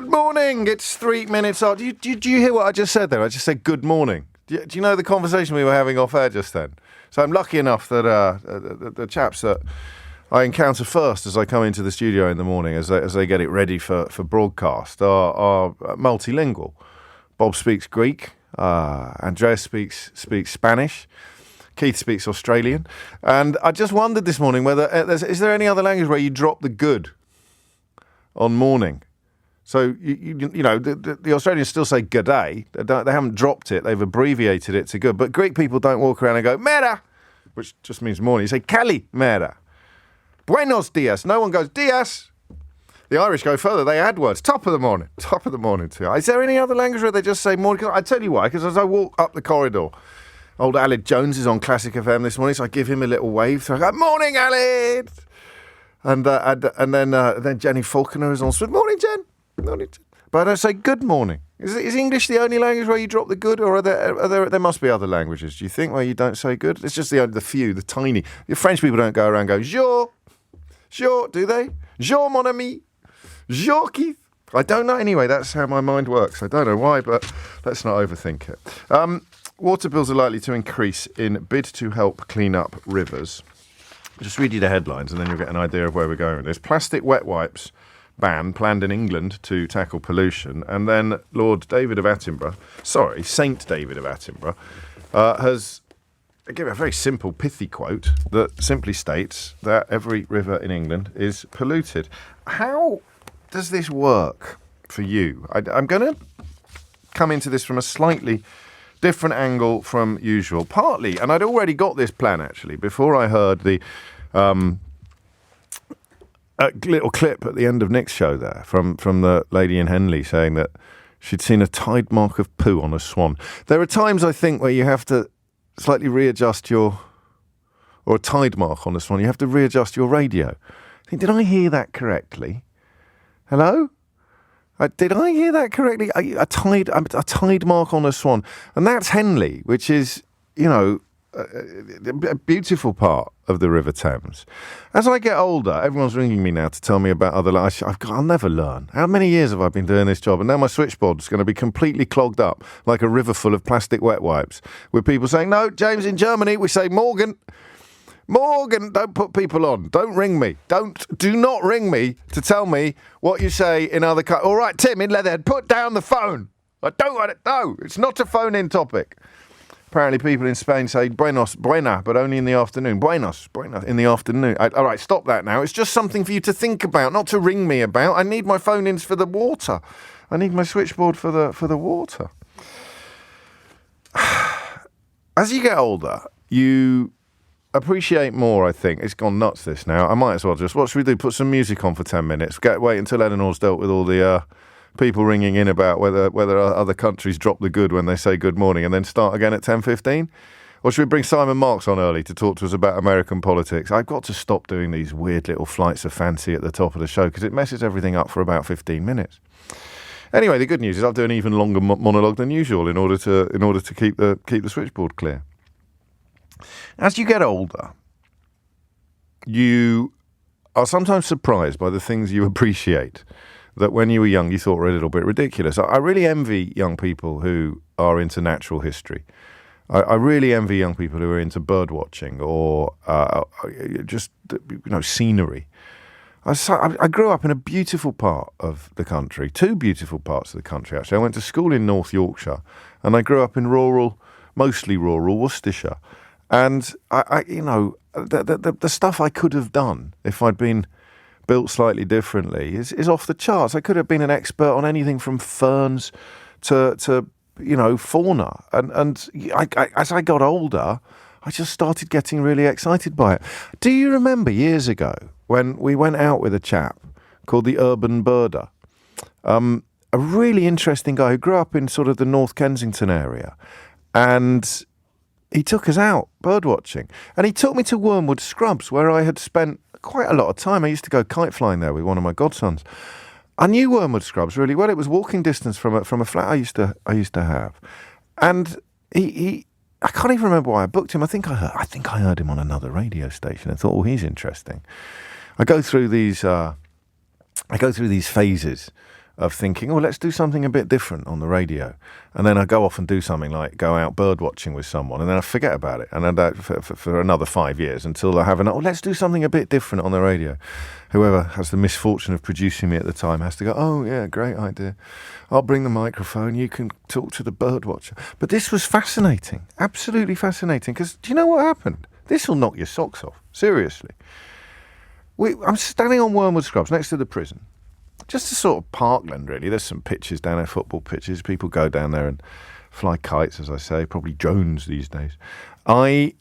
Good morning. It's 3 minutes off. Did you hear what I just said there? I just said good morning. Do you know the conversation we were having off air just then? So I'm lucky enough that the chaps that I encounter first as I come into the studio in the morning, as they get it ready for broadcast, are multilingual. Bob speaks Greek. Andreas speaks Spanish. Keith speaks Australian. And I just wondered this morning whether is there any other language where you drop the good on morning? So, you know, the Australians still say g'day. They haven't dropped it. They've abbreviated it to good. But Greek people don't walk around and go, mera, which just means morning. You say, kali mera. Buenos dias. No one goes, dias. The Irish go further. They add words. Top of the morning. Top of the morning too. Is there any other language where they just say morning? I tell you why, because as I walk up the corridor, old Aled Jones is on Classic FM this morning, so I give him a little wave. So I go, morning, Aled. And then Jenny Faulkner is on. Morning, Jen. But I don't say good morning. Is English the only language where you drop the good, or are there must be other languages, do you think, where you don't say good? It's just the few, the tiny. The French people don't go around going, jour, do they? Jour, mon ami. Jour, Keith. I don't know. Anyway, that's how my mind works. I don't know why, but let's not overthink it. Water bills are likely to increase in bid to help clean up rivers. I'll just read you the headlines and then you'll get an idea of where we're going with this. Plastic wet wipes ban planned in England to tackle pollution, and then Saint David of Attenborough, has given a very simple, pithy quote that simply states that every river in England is polluted. How does this work for you? I'm going to come into this from a slightly different angle from usual, partly, and I'd already got this plan actually before I heard the a little clip at the end of Nick's show there from the lady in Henley saying that she'd seen a tide mark of poo on a swan. There are times, I think, where you have to slightly readjust or a tide mark on a swan, you have to readjust your radio. I think, did I hear that correctly? Hello? Did I hear that correctly? A tide mark on a swan. And that's Henley, which is, you know, a beautiful part of the River Thames. As I get older, everyone's ringing me now to tell me about other languages. I'll never learn. How many years have I been doing this job? And now my switchboard's going to be completely clogged up like a river full of plastic wet wipes with people saying, no, James, in Germany, we say Morgan. Morgan, don't put people on. Don't ring me. Do not ring me to tell me what you say in other countries. All right, Tim in Leatherhead, put down the phone. I don't want it. No, it's not a phone-in topic. Apparently people in Spain say buena, but only in the afternoon. Buena in the afternoon. All right, stop that now. It's just something for you to think about, not to ring me about. I need my phone-ins for the water. I need my switchboard for the water. As you get older, you appreciate more, I think. It's gone nuts, this now. I might as well just, what should we do? Put some music on for 10 minutes. Wait until Eleanor's dealt with all the people ringing in about whether other countries drop the good when they say good morning, and then start again at 10:15? Or should we bring Simon Marks on early to talk to us about American politics? I've got to stop doing these weird little flights of fancy at the top of the show because it messes everything up for about 15 minutes. Anyway, the good news is I'll do an even longer monologue than usual in order to keep the switchboard clear. As you get older, you are sometimes surprised by the things you appreciate that when you were young you thought were a little bit ridiculous. I really envy young people who are into natural history. I really envy young people who are into bird watching or just, you know, scenery. I grew up in a beautiful part of the country, two beautiful parts of the country actually. I went to school in North Yorkshire and I grew up in mostly rural Worcestershire. And I you know, the stuff I could have done if I'd been built slightly differently is off the charts. I could have been an expert on anything from ferns to you know, fauna. And as I got older, I just started getting really excited by it. Do you remember years ago when we went out with a chap called the Urban Birder? A really interesting guy who grew up in sort of the North Kensington area. And he took us out bird watching. And he took me to Wormwood Scrubs, where I had spent quite a lot of time. I used to go kite flying there with one of my godsons. I knew Wormwood Scrubs really well. It was walking distance from a flat I used to have. And he I can't even remember why I booked him. I think I heard him on another radio station. I thought, oh, he's interesting. I go through these phases of thinking, oh, let's do something a bit different on the radio. And then I go off and do something like go out bird watching with someone, and then I forget about it. And then for another 5 years until I have let's do something a bit different on the radio. Whoever has the misfortune of producing me at the time has to go, oh, yeah, great idea. I'll bring the microphone. You can talk to the bird watcher. But this was fascinating, absolutely fascinating, because do you know what happened? This will knock your socks off, seriously. I'm standing on Wormwood Scrubs next to the prison. Just a sort of parkland, really. There's some pitches down there, football pitches. People go down there and fly kites, as I say, probably drones these days. We're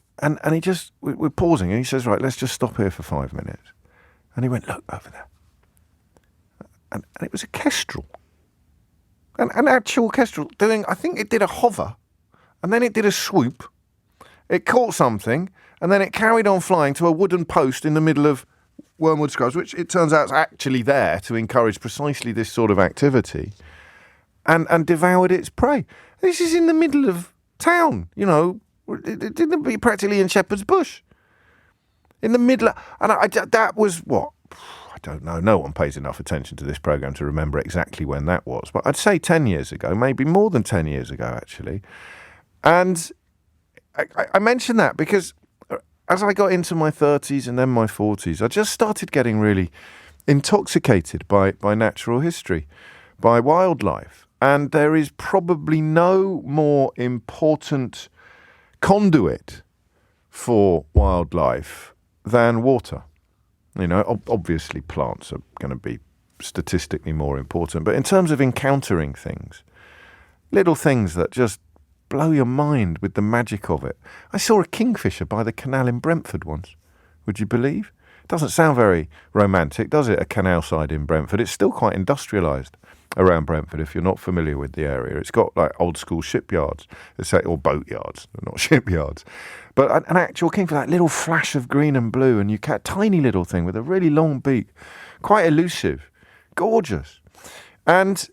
pausing, and he says, right, let's just stop here for 5 minutes. And he went, look, over there. And it was a kestrel. An actual kestrel doing, I think it did a hover, and then it did a swoop. It caught something, and then it carried on flying to a wooden post in the middle of Wormwood Scrubs, which it turns out is actually there to encourage precisely this sort of activity, and devoured its prey. This is in the middle of town, it didn't be practically in Shepherd's Bush. In the middle, that was what? I don't know. No one pays enough attention to this programme to remember exactly when that was. But I'd say 10 years ago, maybe more than 10 years ago, actually. And I mention that because as I got into my 30s and then my 40s, I just started getting really intoxicated by natural history, by wildlife. And there is probably no more important conduit for wildlife than water. Obviously plants are going to be statistically more important. But in terms of encountering things, little things that just blow your mind with the magic of it. I saw a kingfisher by the canal in Brentford once. Would you believe? It doesn't sound very romantic, does it? A canal side in Brentford. It's still quite industrialised around Brentford if you're not familiar with the area. It's got like old school shipyards, or boat yards, not shipyards. But an actual kingfisher, that little flash of green and blue, and you catch a tiny little thing with a really long beak, quite elusive, gorgeous. And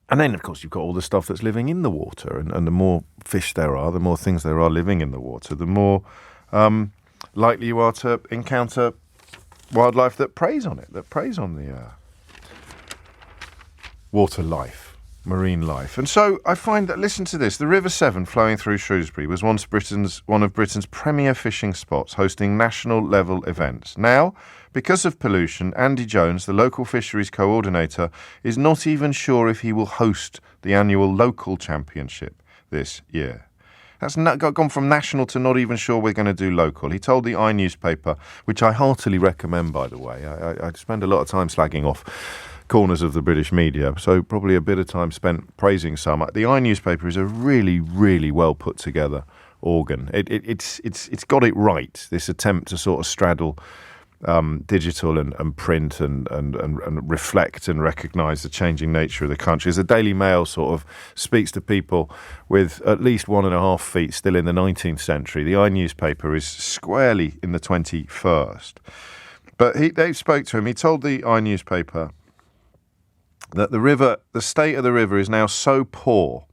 then, of course, you've got all the stuff that's living in the water. And the more fish there are, the more things there are living in the water, the more likely you are to encounter wildlife that preys on it, that preys on the water life, marine life. And so I find that, listen to this, the River Severn flowing through Shrewsbury was once one of Britain's premier fishing spots, hosting national-level events. Now, because of pollution, Andy Jones, the local fisheries coordinator, is not even sure if he will host the annual local championship this year. That's gone from national to not even sure we're going to do local. He told the newspaper, which I heartily recommend, by the way. I spend a lot of time slagging off corners of the British media, so probably a bit of time spent praising some. The newspaper is a really, really well put together organ. It's got it right, this attempt to sort of straddle digital and print and reflect and recognise the changing nature of the country. As the Daily Mail sort of speaks to people with at least 1.5 feet still in the 19th century, the newspaper is squarely in the 21st. But they spoke to him. He told the newspaper that the state of the river is now so poor.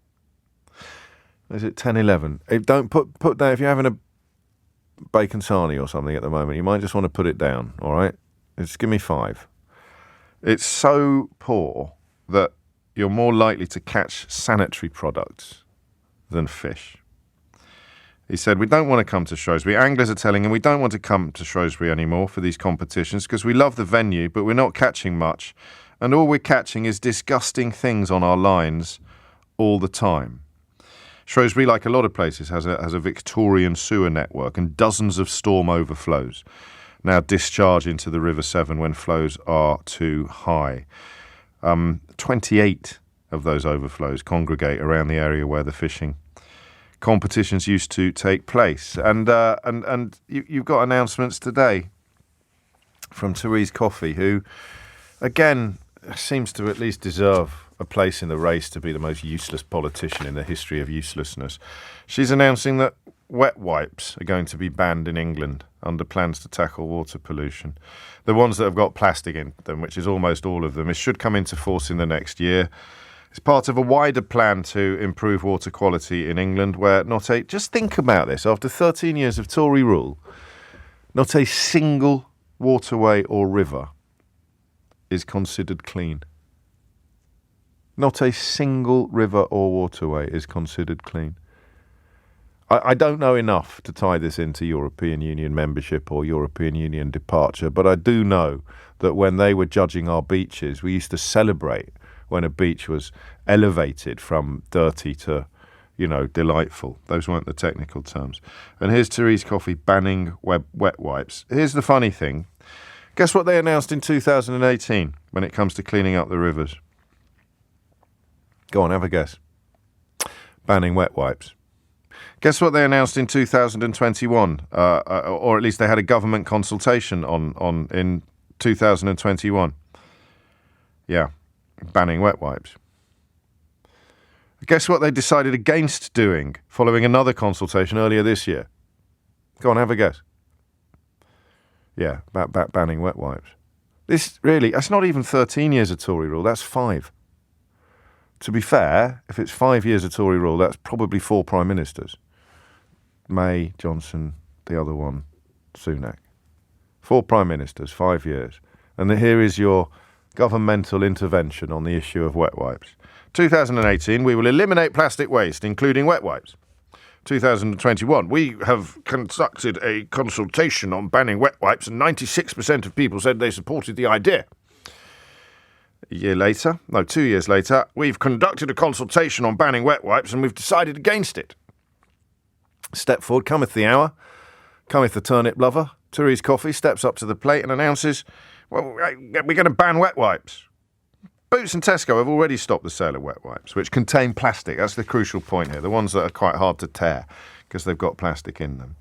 Is it 10:11? Don't put down, if you're having a bacon sarnie or something at the moment, you might just want to put it down, all right? Just give me 5. It's so poor that you're more likely to catch sanitary products than fish. He said, we don't want to come to Shrewsbury. Anglers are telling him we don't want to come to Shrewsbury anymore for these competitions because we love the venue, but we're not catching much. And all we're catching is disgusting things on our lines all the time. Shrewsbury, like a lot of places, has a Victorian sewer network and dozens of storm overflows now discharge into the River Severn when flows are too high. 28 of those overflows congregate around the area where the fishing competitions used to take place. And you've got announcements today from Therese Coffey, who, again, seems to at least deserve a place in the race to be the most useless politician in the history of uselessness. She's announcing that wet wipes are going to be banned in England under plans to tackle water pollution. The ones that have got plastic in them, which is almost all of them, it should come into force in the next year. It's part of a wider plan to improve water quality in England, where just think about this, after 13 years of Tory rule, not a single waterway or river is considered clean. Not a single river or waterway is considered clean. I don't know enough to tie this into European Union membership or European Union departure, but I do know that when they were judging our beaches, we used to celebrate when a beach was elevated from dirty to, delightful. Those weren't the technical terms. And here's Therese Coffey banning wet wipes. Here's the funny thing. Guess what they announced in 2018 when it comes to cleaning up the rivers? Go on, have a guess. Banning wet wipes. Guess what they announced in 2021, or at least they had a government consultation on in 2021. Yeah, banning wet wipes. Guess what they decided against doing following another consultation earlier this year? Go on, have a guess. Yeah, banning wet wipes. That's not even 13 years of Tory rule, that's 5. To be fair, if it's 5 years of Tory rule, that's probably 4 prime ministers. May, Johnson, the other one, Sunak. 4 prime ministers, 5 years. And here is your governmental intervention on the issue of wet wipes. 2018, we will eliminate plastic waste, including wet wipes. 2021, we have conducted a consultation on banning wet wipes, and 96% of people said they supported the idea. 2 years later, we've conducted a consultation on banning wet wipes, and we've decided against it. Step forward, cometh the hour, cometh the turnip lover. Therese Coffey steps up to the plate and announces, well, we're going to ban wet wipes. Boots and Tesco have already stopped the sale of wet wipes, which contain plastic. That's the crucial point here, the ones that are quite hard to tear because they've got plastic in them.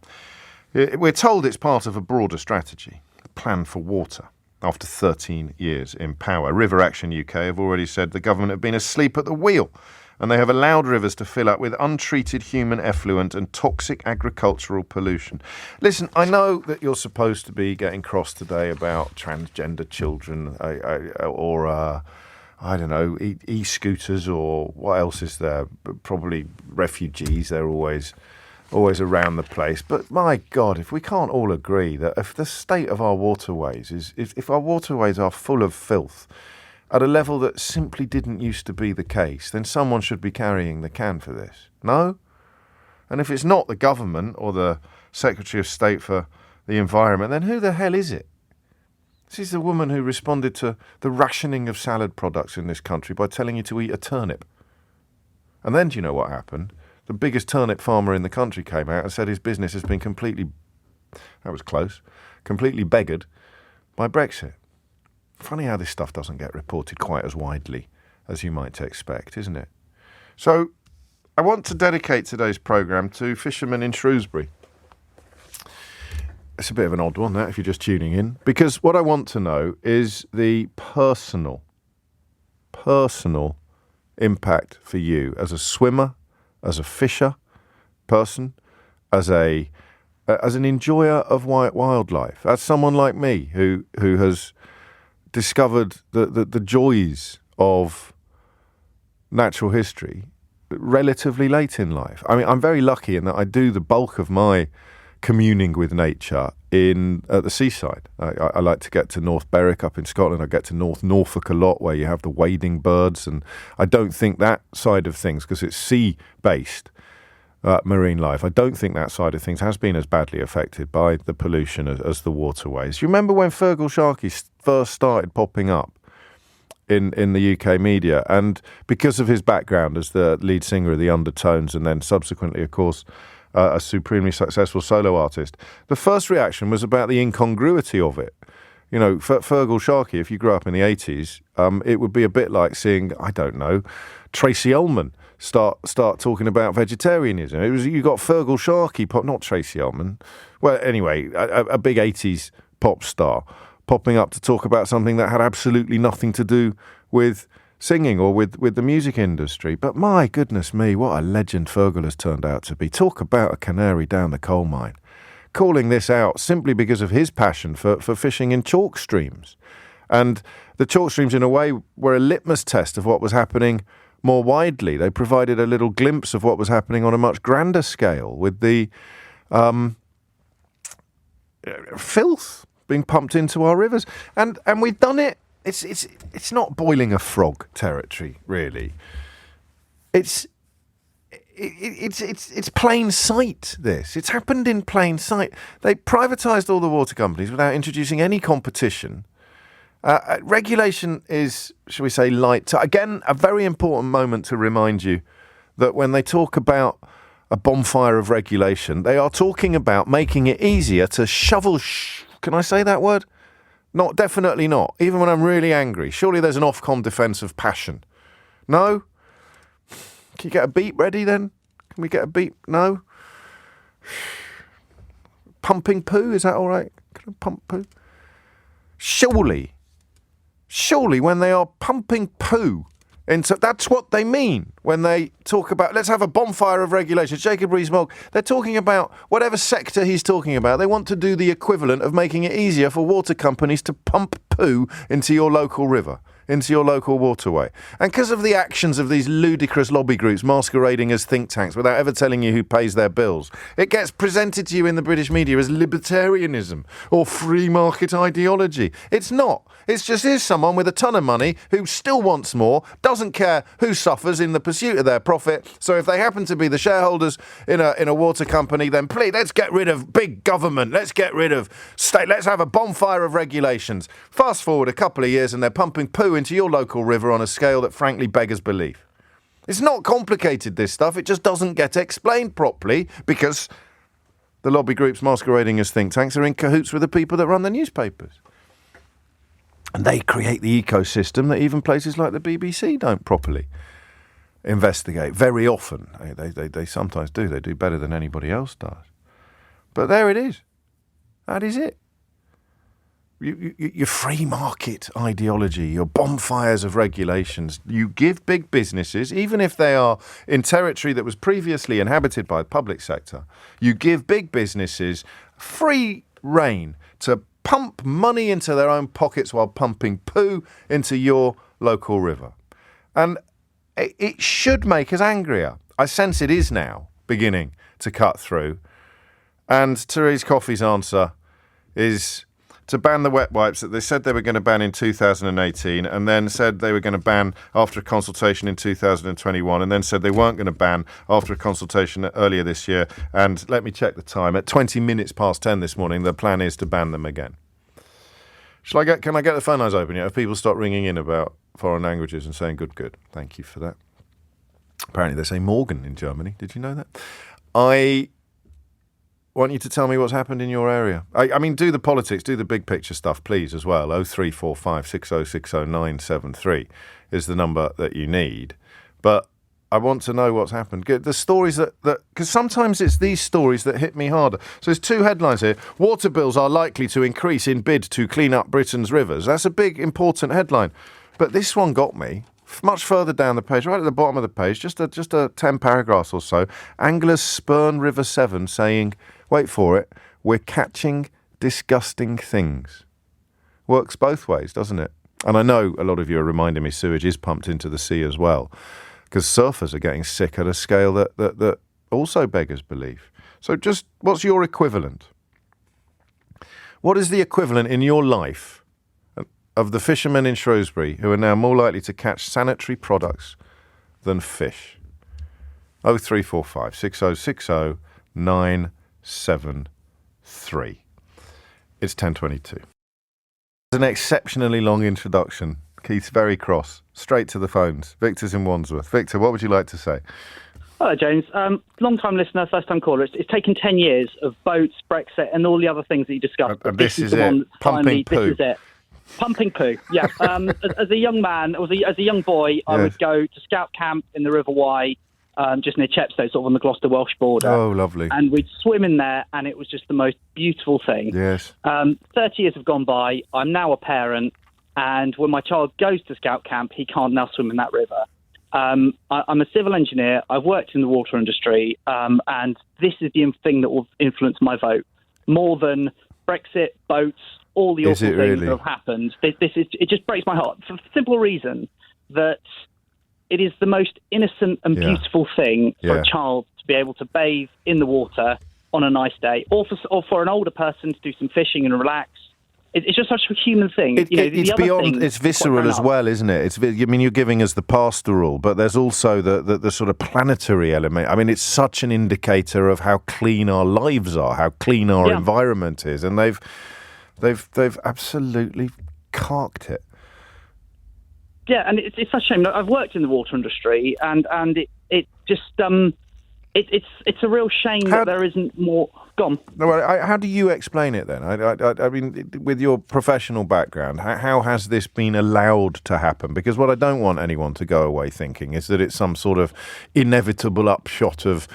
We're told it's part of a broader strategy, a plan for water. After 13 years in power, River Action UK have already said the government have been asleep at the wheel, and they have allowed rivers to fill up with untreated human effluent and toxic agricultural pollution. Listen, I know that you're supposed to be getting cross today about transgender children or e-scooters or what else is there? Probably refugees. They're always around the place. But my God, if we can't all agree that if the state of our waterways is, if our waterways are full of filth at a level that simply didn't used to be the case, then someone should be carrying the can for this. No? And if it's not the government or the Secretary of State for the Environment, then who the hell is it? This is the woman who responded to the rationing of salad products in this country by telling you to eat a turnip. And then do you know what happened? The biggest turnip farmer in the country came out and said his business has been completely beggared by Brexit. Funny how this stuff doesn't get reported quite as widely as you might expect, isn't it? So I want to dedicate today's programme to fishermen in Shrewsbury. It's a bit of an odd one, that, if you're just tuning in, because what I want to know is the personal impact for you as a swimmer, as a fisher person, as an enjoyer of wildlife, as someone like me who has discovered the joys of natural history relatively late in life. I mean, I'm very lucky in that I do the bulk of my communing with nature at the seaside. I like to get to North Berwick up in Scotland. I get to North Norfolk a lot, where you have the wading birds, and I don't think that side of things, because it's sea-based marine life, I don't think that side of things has been as badly affected by the pollution as the waterways. You remember when Fergal Sharkey first started popping up in the UK media, and because of his background as the lead singer of the Undertones, and then subsequently, of course, a supremely successful solo artist, the first reaction was about the incongruity of it. You know, Fergal Sharkey, if you grew up in the 80s, it would be a bit like seeing, I don't know, Tracy Ullman start talking about vegetarianism. You got Fergal Sharkey, not Tracy Ullman. Well, anyway, a big 80s pop star popping up to talk about something that had absolutely nothing to do with singing or with the music industry. But my goodness me, what a legend Fergal has turned out to be. Talk about a canary down the coal mine. Calling this out simply because of his passion for fishing in chalk streams. And the chalk streams, in a way, were a litmus test of what was happening more widely. They provided a little glimpse of what was happening on a much grander scale with the filth being pumped into our rivers. And we've done it it's not boiling a frog territory, really. It's plain sight, this. It's happened in plain sight. They privatised all the water companies without introducing any competition. Regulation is, shall we say, light. Again, a very important moment to remind you that when they talk about a bonfire of regulation, they are talking about making it easier to shovel... Can I say that word? Not, definitely not. Even when I'm really angry. Surely there's an Ofcom defence of passion. No? Can you get a beep ready then? Can we get a beep? No? Pumping poo, is that all right? Can I pump poo? Surely when they are pumping poo into... That's what they mean when they talk about, let's have a bonfire of regulations. Jacob Rees-Mogg, they're talking about whatever sector he's talking about. They want to do the equivalent of making it easier for water companies to pump poo into your local river, into your local waterway. And because of the actions of these ludicrous lobby groups masquerading as think tanks without ever telling you who pays their bills, it gets presented to you in the British media as libertarianism or free market ideology. It's not. It's just here's someone with a ton of money who still wants more, doesn't care who suffers in the pursuit of their profit. So if they happen to be the shareholders in a water company, then please, let's get rid of big government. Let's get rid of state. Let's have a bonfire of regulations. Fast forward a couple of years and they're pumping poo into your local river on a scale that frankly beggars belief. It's not complicated, this stuff. It just doesn't get explained properly because the lobby groups masquerading as think tanks are in cahoots with the people that run the newspapers. And they create the ecosystem that even places like the BBC don't properly investigate. Very often. They sometimes do. They do better than anybody else does. But there it is. That is it. Your free market ideology, your bonfires of regulations, you give big businesses, even if they are in territory that was previously inhabited by the public sector, you give big businesses free rein to pump money into their own pockets while pumping poo into your local river. And it should make us angrier. I sense it is now beginning to cut through. And Therese Coffey's answer is to ban the wet wipes that they said they were going to ban in 2018 and then said they were going to ban after a consultation in 2021 and then said they weren't going to ban after a consultation earlier this year. And let me check the time. At 20 minutes past 10 this morning, the plan is to ban them again. Can I get the phone lines open yet? If people start ringing in about foreign languages and saying good. Thank you for that. Apparently they say Morgan in Germany. Did you know that? I want you to tell me what's happened in your area. I mean, do the politics, do the big picture stuff, please, as well. 0345 6060 973 is the number that you need. But I want to know what's happened. The stories that because sometimes it's these stories that hit me harder. So there's two headlines here. Water bills are likely to increase in bid to clean up Britain's rivers. That's a big, important headline. But this one got me. Much further down the page, right at the bottom of the page, just a 10 paragraphs or so, anglers spurn River Severn saying, wait for it, we're catching disgusting things. Works both ways, doesn't it? And I know a lot of you are reminding me sewage is pumped into the sea as well, because surfers are getting sick at a scale that also beggars belief. So just, what's your equivalent? What is the equivalent in your life of the fishermen in Shrewsbury who are now more likely to catch sanitary products than fish? 0345 6060 973. It's 10:22. It's an exceptionally long introduction. Keith's very cross. Straight to the phones. Victor's in Wandsworth. Victor, what would you like to say? Hello, James. Long-time listener, first-time caller. It's taken 10 years of boats, Brexit, and all the other things that you discussed. And this is it. Pumping poo. This is it. Pumping poo, yeah. As a young man, as a young boy, I would go to scout camp in the River Wye, just near Chepstow, sort of on the Gloucester-Welsh border. Oh, lovely. And we'd swim in there, and it was just the most beautiful thing. Yes. 30 years have gone by. I'm now a parent, and when my child goes to scout camp, he can't now swim in that river. I'm a civil engineer. I've worked in the water industry, and this is the thing that will influence my vote more than Brexit, boats, all the awful things that have happened. It just breaks my heart for the simple reason that it is the most innocent and beautiful thing for a child to be able to bathe in the water on a nice day, or for an older person to do some fishing and relax. It's just such a human thing. It's beyond. It's visceral as well, isn't it? You're giving us the pastoral, but there's also the sort of planetary element. I mean, it's such an indicator of how clean our lives are, how clean our environment is, and they've absolutely carked it. Yeah, and it's such a shame. I've worked in the water industry, and it just it's a real shame that there isn't more. Gone. No, how do you explain it then? I mean, with your professional background, how has this been allowed to happen? Because what I don't want anyone to go away thinking is that it's some sort of inevitable upshot of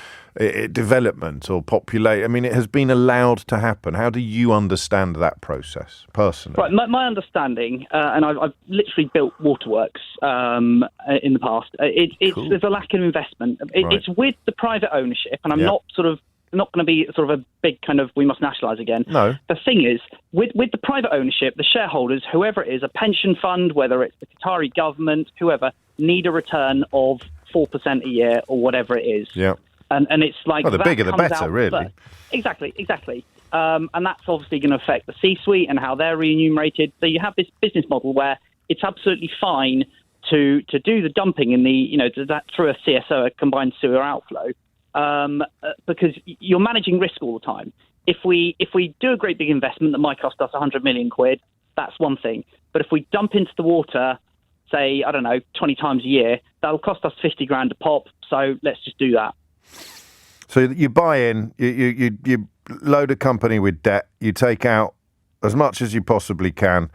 development or population. I mean, it has been allowed to happen. How do you understand that process personally? Right, my understanding, and I've literally built waterworks in the past. Cool. There's a lack of investment. It's with the private ownership, and I'm not going to be sort of a big kind of we must nationalise again. No. The thing is, with the private ownership, the shareholders, whoever it is, a pension fund, whether it's the Qatari government, whoever, need a return of 4% a year or whatever it is. Yeah. And it's like... Well, the bigger the better, really. First. Exactly. And that's obviously going to affect the C-suite and how they're remunerated. So you have this business model where it's absolutely fine to do the dumping in the, through a CSO, a combined sewer outflow, because you're managing risk all the time. If we do a great big investment that might cost us 100 million quid, that's one thing. But if we dump into the water, say, 20 times a year, that'll cost us 50 grand a pop. So let's just do that. So you buy in, you load a company with debt, you take out as much as you possibly can,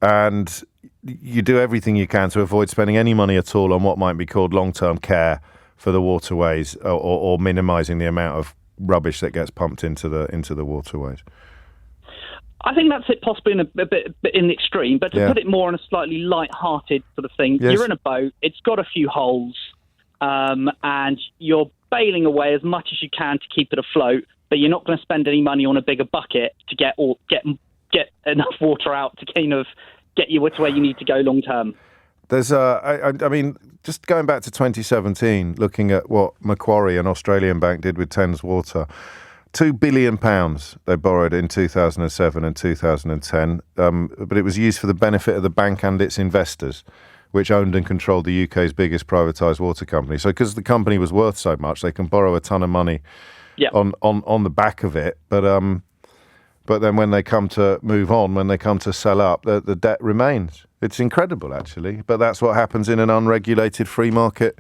and you do everything you can to avoid spending any money at all on what might be called long-term care for the waterways, or minimising the amount of rubbish that gets pumped into the waterways. I think that's it, possibly in a bit in the extreme, but to put it more on a slightly light-hearted sort of thing, You're in a boat, it's got a few holes, and you're bailing away as much as you can to keep it afloat, but you're not going to spend any money on a bigger bucket to get enough water out to kind of get you to where you need to go long-term. There's I mean, just going back to 2017, looking at what Macquarie, an Australian bank, did with Thames Water, £2 billion they borrowed in 2007 and 2010, but it was used for the benefit of the bank and its investors, which owned and controlled the UK's biggest privatised water company. So because the company was worth so much, they can borrow a ton of money on the back of it, but then when they come to move on, when they come to sell up, the debt remains. It's incredible, actually. But that's what happens in an unregulated free market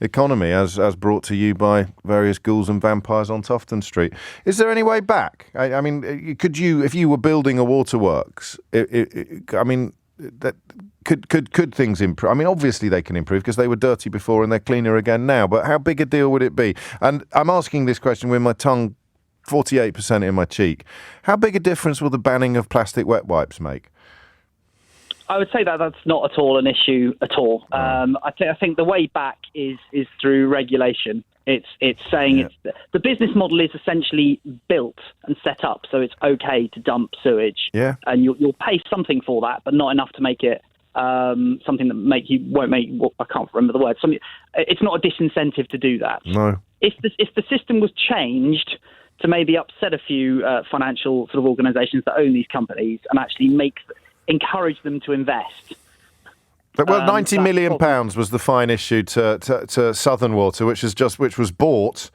economy, as brought to you by various ghouls and vampires on Tufton Street. Is there any way back? I mean, could you, if you were building a waterworks, could things improve? I mean, obviously they can improve because they were dirty before and they're cleaner again now. But how big a deal would it be? And I'm asking this question with my tongue 48% in my cheek. How big a difference will the banning of plastic wet wipes make? I would say that that's not at all an issue at all. I think the way back is through regulation. It's saying the business model is essentially built and set up so it's okay to dump sewage. Yeah. And you'll pay something for that, but not enough to make it something that won't make. Well, I can't remember the word. It's not a disincentive to do that. No. If the system was changed to maybe upset a few financial sort of organisations that own these companies and actually encourage them to invest. Well, £90 million was the fine issued to Southern Water, which was bought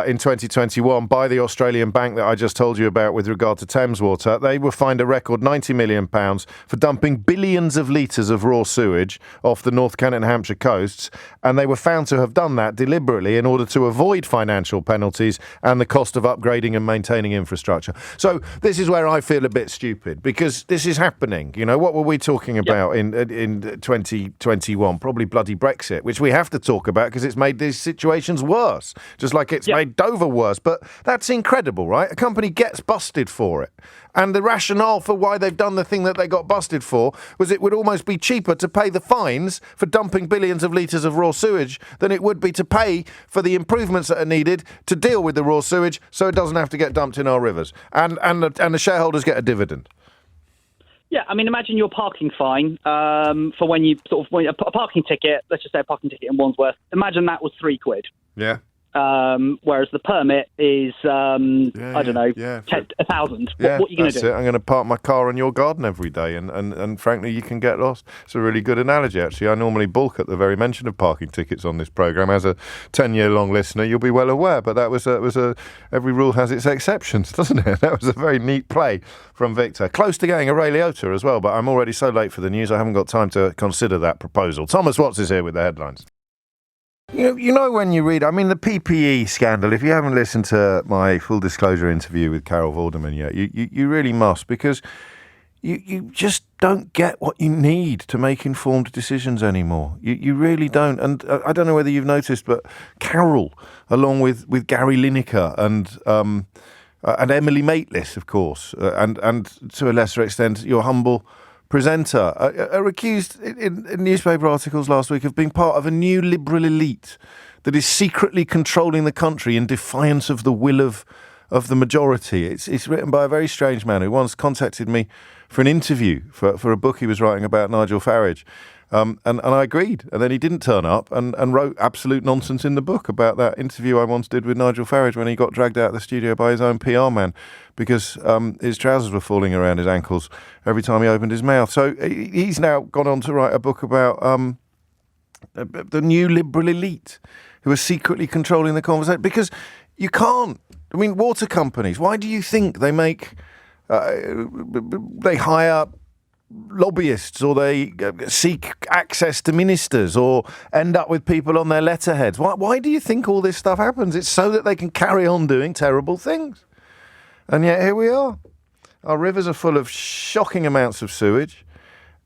in 2021 by the Australian bank that I just told you about with regard to Thames Water. They were fined a record £90 million for dumping billions of litres of raw sewage off the North Kent and Hampshire coasts, and they were found to have done that deliberately in order to avoid financial penalties and the cost of upgrading and maintaining infrastructure. So this is where I feel a bit stupid, because this is happening. You know, what were we talking about in 2021? Probably bloody Brexit, which we have to talk about because it's made these situations worse, just like it's made Dover worse. But that's incredible, right? A company gets busted for it. And the rationale for why they've done the thing that they got busted for was it would almost be cheaper to pay the fines for dumping billions of litres of raw sewage than it would be to pay for the improvements that are needed to deal with the raw sewage so it doesn't have to get dumped in our rivers. And the shareholders get a dividend. Yeah, I mean, imagine your parking fine for when you a parking ticket, let's just say a parking ticket in Wandsworth. Imagine that was £3. Yeah. whereas the permit is, I don't know, 1,000. What are you going to do? I'm going to park my car in your garden every day, and frankly, you can get lost. It's a really good analogy, actually. I normally balk at the very mention of parking tickets on this programme. As a 10-year-long listener, you'll be well aware, but that was every rule has its exceptions, doesn't it? That was a very neat play from Victor. Close to getting a Ray Liotta as well, but I'm already so late for the news, I haven't got time to consider that proposal. Thomas Watts is here with the headlines. You know when you read, I mean, the PPE scandal, if you haven't listened to my full disclosure interview with Carol Vorderman yet, you really must, because you just don't get what you need to make informed decisions anymore. You really don't. And I don't know whether you've noticed, but Carol, along with Gary Lineker and Emily Maitlis, of course, and to a lesser extent, your humble presenter, are accused in newspaper articles last week of being part of a new liberal elite that is secretly controlling the country in defiance of the will of the majority. It's written by a very strange man who once contacted me for an interview for a book he was writing about Nigel Farage. And I agreed. And then he didn't turn up and wrote absolute nonsense in the book about that interview I once did with Nigel Farage when he got dragged out of the studio by his own PR man because his trousers were falling around his ankles every time he opened his mouth. So he's now gone on to write a book about the new liberal elite who are secretly controlling the conversation. Because you can't. I mean, water companies, why do you think they hire lobbyists, or they seek access to ministers, or end up with people on their letterheads? Why do you think all this stuff happens? It's so that they can carry on doing terrible things. And yet here we are. Our rivers are full of shocking amounts of sewage,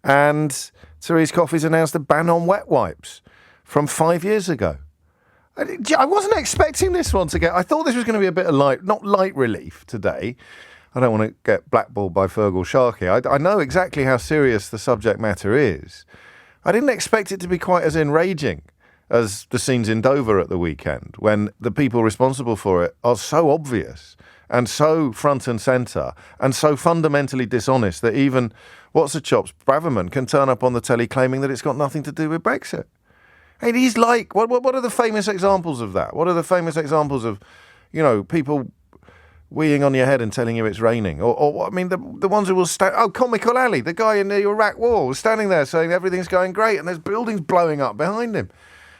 and Therese Coffey's announced a ban on wet wipes from 5 years ago. I wasn't expecting this one to get... I thought this was going to be a bit of not light relief today. I don't want to get blackballed by Fergal Sharkey. I know exactly how serious the subject matter is. I didn't expect it to be quite as enraging as the scenes in Dover at the weekend, when the people responsible for it are so obvious and so front and centre and so fundamentally dishonest that even what's-a-chops Braverman can turn up on the telly claiming that it's got nothing to do with Brexit. It is like, what are the famous examples of that? What are the famous examples of, people weeing on your head and telling you it's raining? Or I mean, the ones who will stand... Oh, Comical Ali, the guy in the Iraq war, was standing there saying everything's going great and there's buildings blowing up behind him.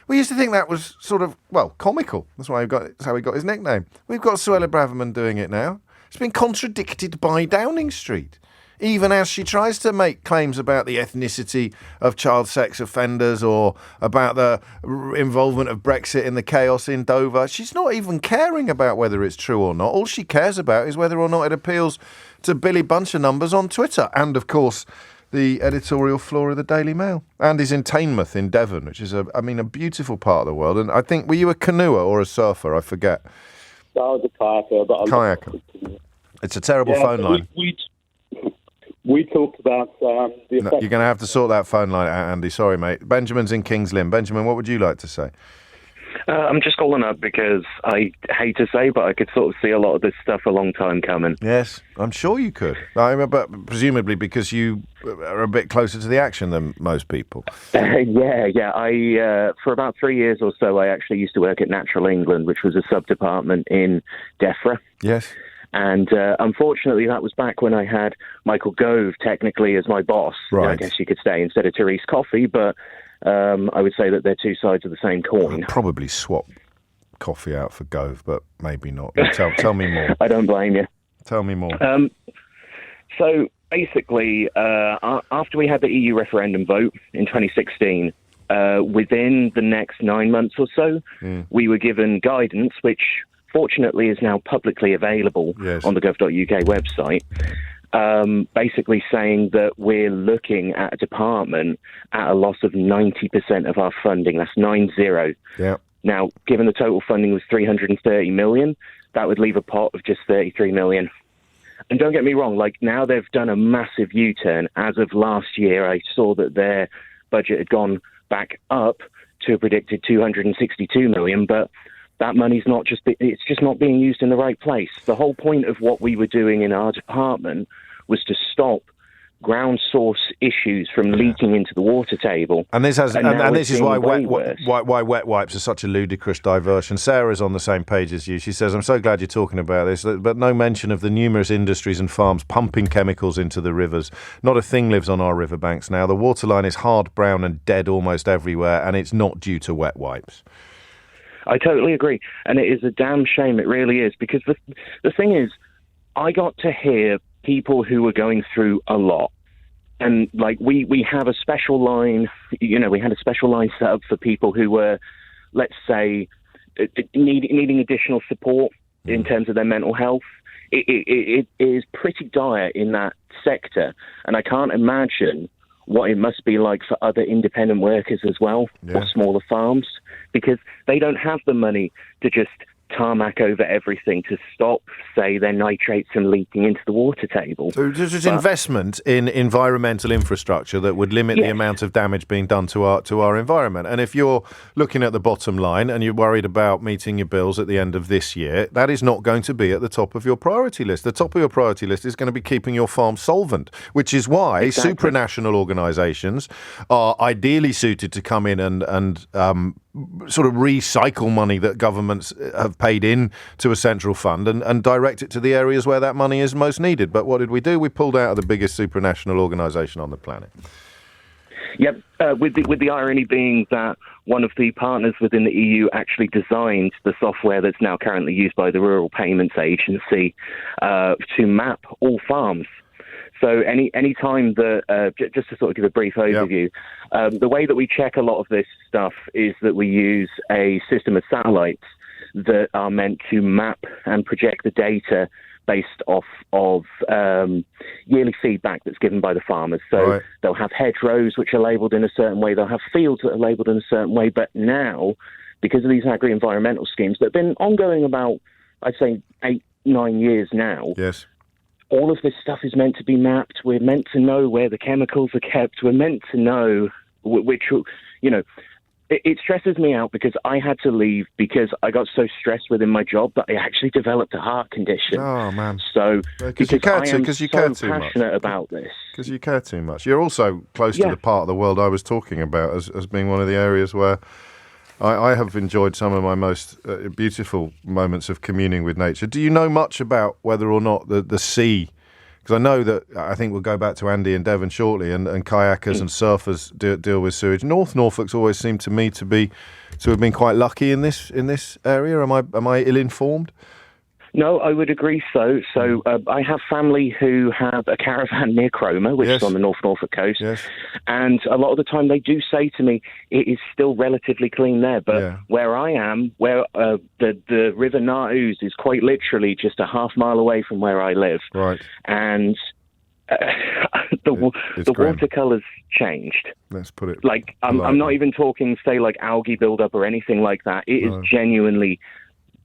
We used to think that was sort of, comical. That's how he got his nickname. We've got Suella Braverman doing it now. It's been contradicted by Downing Street, even as she tries to make claims about the ethnicity of child sex offenders or about the involvement of Brexit in the chaos in Dover. She's not even caring about whether it's true or not. All she cares about is whether or not it appeals to Billy Buncher numbers on Twitter. And, of course, the editorial floor of the Daily Mail. And is in Teignmouth in Devon, which is, a beautiful part of the world. And I think, were you a canoer or a surfer? I forget. I was a kayaker. Kayaker. It's a terrible phone line. We talked about the You're going to have to sort that phone line out, Andy. Sorry, mate. Benjamin's in Kings Lynn. Benjamin, what would you like to say? I'm just calling up because I hate to say, but I could sort of see a lot of this stuff a long time coming. Yes, I'm sure you could. But presumably because you are a bit closer to the action than most people. Yeah. I for about 3 years or so, I actually used to work at Natural England, which was a sub-department in DEFRA. Yes. And unfortunately, that was back when I had Michael Gove technically as my boss. Right. I guess you could say, instead of Therese Coffey, but I would say that they're two sides of the same coin. I'd probably swap Coffey out for Gove, but maybe not. Tell me more. I don't blame you. Tell me more. So basically, after we had the EU referendum vote in 2016, within the next 9 months or so, we were given guidance, which fortunately is now publicly available on the gov.uk website, basically saying that we're looking at a department at a loss of 90% of our funding. That's 90. Yeah. Now, given the total funding was 330 million, that would leave a pot of just 33 million. And don't get me wrong, now they've done a massive U-turn. As of last year, I saw that their budget had gone back up to a predicted 262 million, but that money's it's just not being used in the right place. The whole point of what we were doing in our department was to stop ground source issues from leaking into the water table. And this has, and this is why wet wipes are such a ludicrous diversion. Sarah's on the same page as you. She says, "I'm so glad you're talking about this, but no mention of the numerous industries and farms pumping chemicals into the rivers. Not a thing lives on our riverbanks now. The waterline is hard brown and dead almost everywhere, and it's not due to wet wipes." I totally agree, and it is a damn shame. It really is, because the thing is, I got to hear people who were going through a lot. And like we have a special line, we had a special line set up for people who were, let's say, needing additional support in terms of their mental health. It is pretty dire in that sector, and I can't imagine what it must be like for other independent workers as well, or smaller farms, because they don't have the money to just tarmac over everything to stop, say, their nitrates from leaking into the water table. So there's investment in environmental infrastructure that would limit the amount of damage being done to our environment. And if you're looking at the bottom line and you're worried about meeting your bills at the end of this year, that is not going to be at the top of your priority list. The top of your priority list is going to be keeping your farm solvent, which is why supranational organisations are ideally suited to come in and sort of recycle money that governments have paid in to a central fund and direct it to the areas where that money is most needed. But what did we do? We pulled out of the biggest supranational organisation on the planet. Yep, with the irony being that one of the partners within the EU actually designed the software that's now currently used by the Rural Payments Agency to map all farms. So any time that, just to sort of give a brief overview, the way that we check a lot of this stuff is that we use a system of satellites that are meant to map and project the data based off of yearly feedback that's given by the farmers. So they'll have hedgerows which are labelled in a certain way, they'll have fields that are labelled in a certain way, but now, because of these agri-environmental schemes that have been ongoing about, I'd say, 8-9 years now, all of this stuff is meant to be mapped. We're meant to know where the chemicals are kept. We're meant to know which, it stresses me out because I had to leave because I got so stressed within my job that I actually developed a heart condition. Oh, man. So, because you care too much. Passionate about this. Because you care too much. You're also close to the part of the world I was talking about as being one of the areas where I have enjoyed some of my most beautiful moments of communing with nature. Do you know much about whether or not the sea, because I know that, I think we'll go back to Andy and Devon shortly, and kayakers and surfers deal with sewage. North Norfolk's always seemed to me to have been quite lucky in this area. Am I ill-informed? No, I would agree so. So I have family who have a caravan near Cromer, which is on the North Norfolk coast. And a lot of the time they do say to me, it is still relatively clean there. But where I am, where the River Naus is quite literally just a half mile away from where I live. Right. And the watercolour's changed. Let's put it like I'm not even talking, say, like algae buildup or anything like that. It is genuinely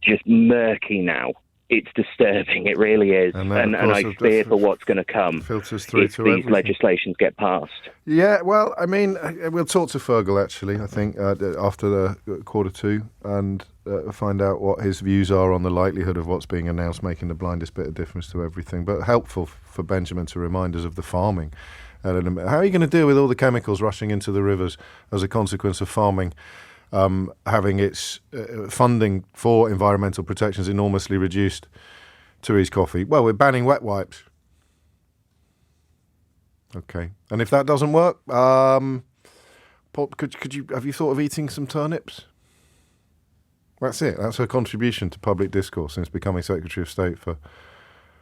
just murky now. It's disturbing. It really is, and I fear for what's going to come. Filters through if these legislations get passed. Yeah, well, I mean, we'll talk to Fergal actually. I think after the 1:45, and find out what his views are on the likelihood of what's being announced making the blindest bit of difference to everything. But helpful for Benjamin to remind us of the farming. How are you going to deal with all the chemicals rushing into the rivers as a consequence of farming? Having its funding for environmental protections enormously reduced. Therese Coffey. Well, we're banning wet wipes. Okay, and if that doesn't work, could you have you thought of eating some turnips? That's it. That's her contribution to public discourse since becoming Secretary of State for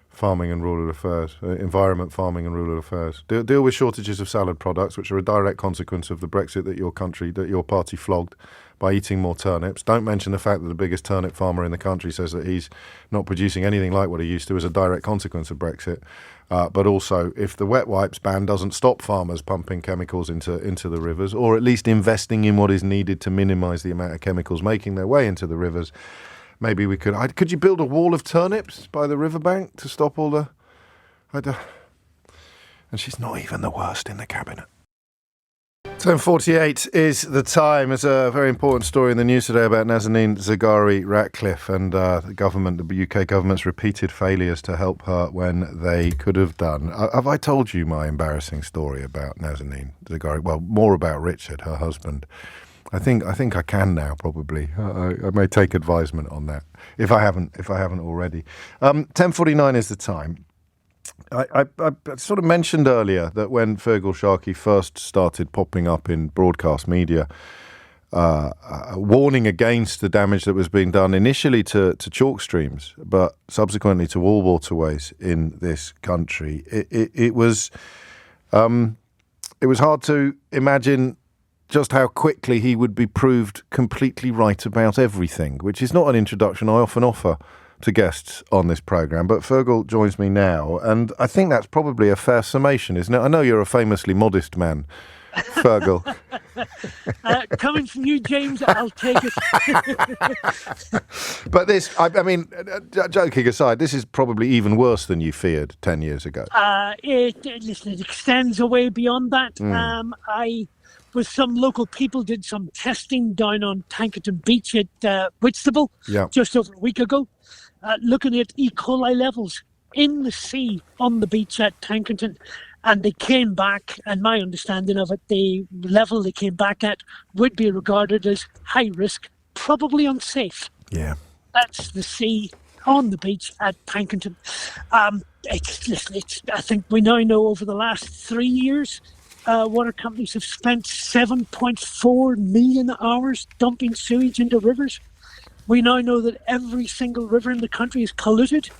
Farming and Rural Affairs, Environment, Farming and Rural Affairs. Deal with shortages of salad products, which are a direct consequence of the Brexit that your party flogged by eating more turnips. Don't mention the fact that the biggest turnip farmer in the country says that he's not producing anything like what he used to as a direct consequence of Brexit. But also, if the wet wipes ban doesn't stop farmers pumping chemicals into the rivers, or at least investing in what is needed to minimise the amount of chemicals making their way into the rivers, maybe we could. Could you build a wall of turnips by the riverbank to stop all the? And she's not even the worst in the cabinet. 10:48 is the time. There's a very important story in the news today about Nazanin Zaghari-Ratcliffe and the government, the UK government's repeated failures to help her when they could have done. Have I told you my embarrassing story about Nazanin Zaghari? Well, more about Richard, her husband. I think I can now, probably. I may take advisement on that if I haven't already. 10:49 is the time. I sort of mentioned earlier that when Fergal Sharkey first started popping up in broadcast media, warning against the damage that was being done initially to chalk streams, but subsequently to all waterways in this country, it was hard to imagine just how quickly he would be proved completely right about everything, which is not an introduction I often offer to guests on this programme, but Fergal joins me now, and I think that's probably a fair summation, isn't it? I know you're a famously modest man, Fergal. Coming from you, James, I'll take it. But this, I mean, joking aside, this is probably even worse than you feared 10 years ago. It extends away beyond that. I, with some local people, did some testing down on Tankerton Beach at Whitstable just over a week ago. Looking at E. coli levels in the sea on the beach at Tankerton, and they came back, and my understanding of it, the level they came back at would be regarded as high risk, probably unsafe. Yeah. That's the sea on the beach at Tankerton. I think we now know over the last 3 years, water companies have spent 7.4 million hours dumping sewage into rivers. We now know that every single river in the country is polluted.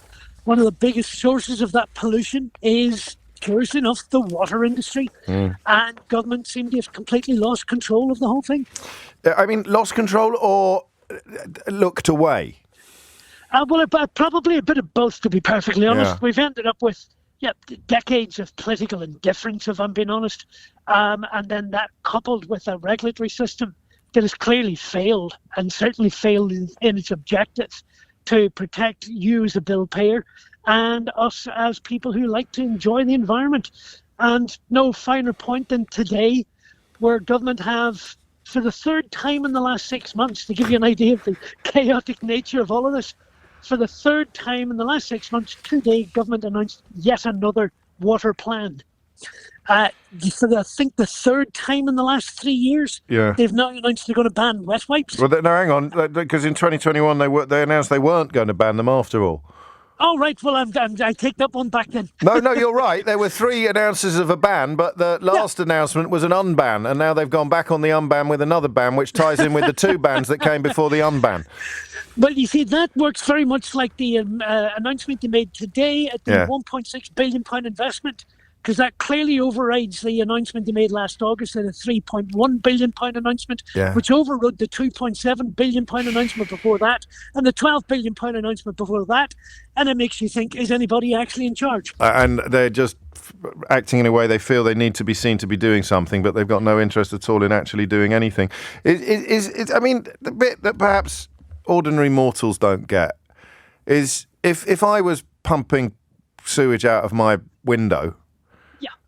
One of the biggest sources of that pollution is, curiously enough, the water industry. And government seem to have completely lost control of the whole thing. I mean, lost control or looked away? Well, probably a bit of both, to be perfectly honest. Yeah. We've ended up with decades of political indifference, if I'm being honest. And then that coupled with a regulatory system that has clearly failed, and certainly failed in its objectives to protect you as a bill payer and us as people who like to enjoy the environment. And no finer point than today, where government have, for the third time in the last 6 months, to give you an idea of the chaotic nature of all of this, for the third time in the last 6 months, today, government announced yet another water plan. For I think the third time in the last 3 years, they've now announced they're going to ban wet wipes. Well, no, hang on, because in 2021 they announced they weren't going to ban them after all. Oh, right. Well, I take that one back then. No, you're right. There were 3 announcers of a ban, but the last announcement was an unban, and now they've gone back on the unban with another ban, which ties in with the 2 bans that came before the unban. Well, you see, that works very much like the announcement they made today at the £1.6 billion investment, because that clearly overrides the announcement they made last August at a £3.1 billion announcement, which overrode the £2.7 billion announcement before that, and the £12 billion announcement before that. And it makes you think, is anybody actually in charge? And they're just acting in a way they feel they need to be seen to be doing something, but they've got no interest at all in actually doing anything. I mean, the bit that perhaps ordinary mortals don't get is if I was pumping sewage out of my window,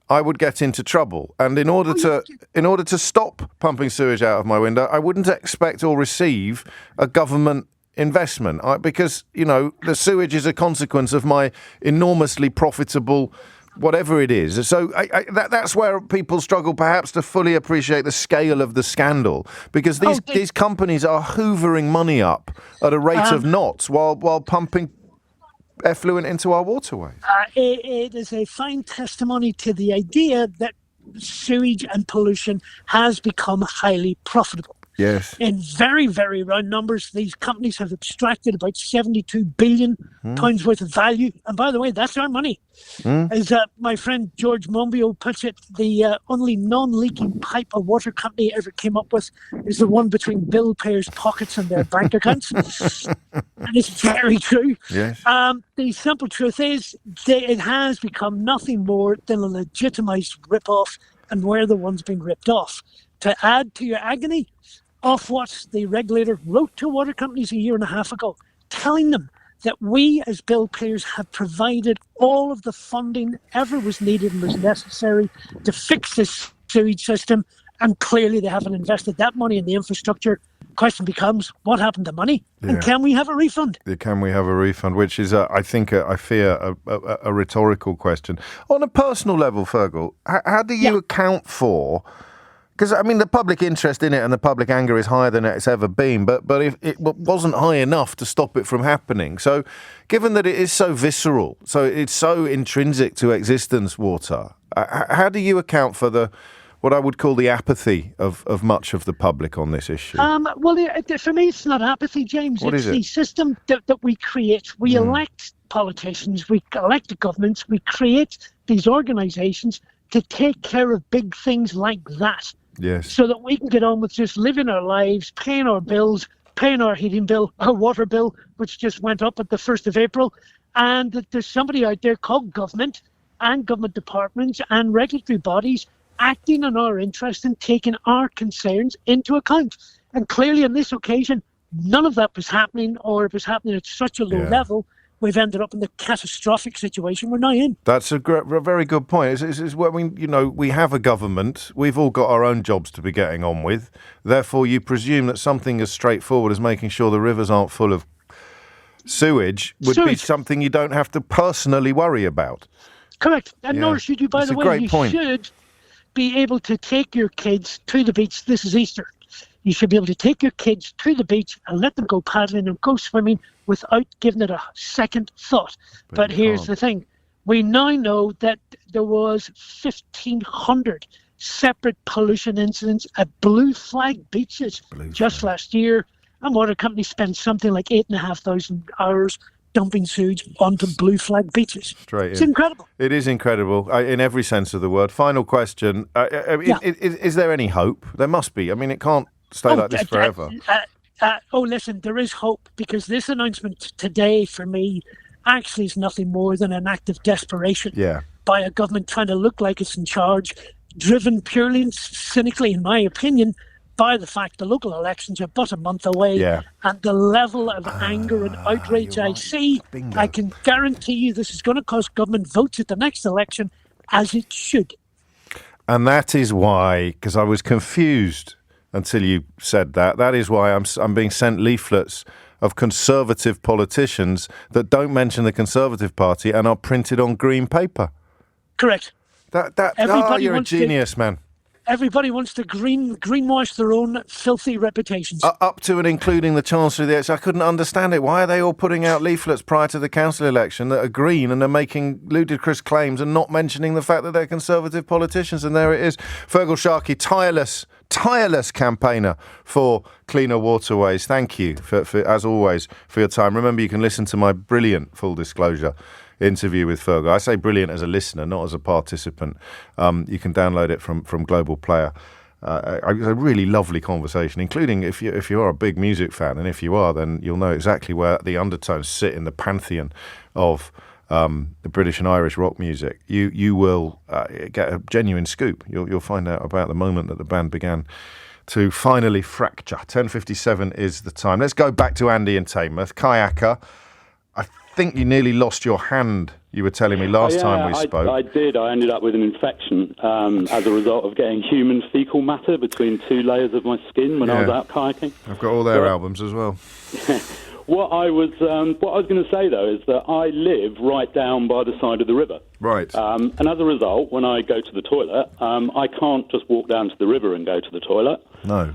I would get into trouble. And in order to stop pumping sewage out of my window, I wouldn't expect or receive a government investment, because, the sewage is a consequence of my enormously profitable whatever it is. So that's where people struggle perhaps to fully appreciate the scale of the scandal, because these companies are hoovering money up at a rate of knots while pumping effluent into our waterways. It is a fine testimony to the idea that sewage and pollution has become highly profitable. Yes. In very, very round numbers, these companies have extracted about £72 billion worth of value. And by the way, that's our money. As my friend George Monbiot puts it, the only non-leaking pipe a water company ever came up with is the one between bill payers' pockets and their bank accounts. And it's very true. Yes. The simple truth is it has become nothing more than a legitimised rip-off, and we're the ones being ripped off. To add to your agony, of what the regulator wrote to water companies a year and a half ago, telling them that we as bill payers have provided all of the funding ever was needed and was necessary to fix this sewage system, and clearly they haven't invested that money in the infrastructure. Question becomes, what happened to money? And can we have a refund? Can we have a refund? Which is, I fear, a rhetorical question. On a personal level, Fergal, how do you account for... Because, I mean, the public interest in it and the public anger is higher than it's ever been, but if it wasn't high enough to stop it from happening. So given that it is so visceral, so it's so intrinsic to existence, water, how do you account for what I would call the apathy of much of the public on this issue? For me, it's not apathy, James. What it's is it? The system that we create. We elect politicians, we elect the governments, we create these organisations to take care of big things like that. Yes. So that we can get on with just living our lives, paying our bills, paying our heating bill, our water bill, which just went up at the 1st of April, and that there's somebody out there called government and government departments and regulatory bodies acting in our interest and taking our concerns into account. And clearly on this occasion, none of that was happening, or it was happening at such a low level. We've ended up in the catastrophic situation we're now in. That's a very good point. It's when we have a government, we've all got our own jobs to be getting on with. Therefore, you presume that something as straightforward as making sure the rivers aren't full of sewage would be something you don't have to personally worry about. Correct. And nor should you, by the way. You should be able to take your kids to the beach. This is Easter. You should be able to take your kids to the beach and let them go paddling and go swimming without giving it a second thought. But here's the thing. We now know that there was 1,500 separate pollution incidents at blue flag beaches last year. And water companies spent something like 8,500 hours dumping sewage onto blue flag beaches. It's incredible. It is incredible in every sense of the word. Final question. Is there any hope? There must be. I mean, it can't stay like this forever. Listen, there is hope, because this announcement today for me actually is nothing more than an act of desperation by a government trying to look like it's in charge, driven purely and cynically, in my opinion, by the fact the local elections are but a month away, and the level of anger and outrage I see. Bingo. I can guarantee you this is going to cost government votes at the next election, as it should. And that is why, because I was confused until you said that. That is why I'm being sent leaflets of Conservative politicians that don't mention the Conservative Party and are printed on green paper. Correct. You're a genius, man. Everybody wants to greenwash their own filthy reputations. Up to and including the Chancellor of the Exchequer. I couldn't understand it. Why are they all putting out leaflets prior to the council election that are green and are making ludicrous claims and not mentioning the fact that they're Conservative politicians? And there it is. Fergal Sharkey, tireless campaigner for cleaner waterways. Thank you, for as always, for your time. Remember, you can listen to my brilliant full disclosure interview with Fergal. I say brilliant as a listener, not as a participant. You can download it from Global Player. It was a really lovely conversation, including if you are a big music fan, and if you are, then you'll know exactly where the undertones sit in the pantheon of the British and Irish rock music. You will get a genuine scoop. You'll find out about the moment that the band began to finally fracture. 10:57 is the time. Let's go back to Andy in Teignmouth. Kayaker, I think you nearly lost your hand, you were telling me last time we spoke. I did. I ended up with an infection as a result of getting human fecal matter between two layers of my skin when I was out kayaking. I've got all their albums as well. What I was going to say, though, is that I live right down by the side of the river. Right. And as a result, when I go to the toilet, I can't just walk down to the river and go to the toilet. No.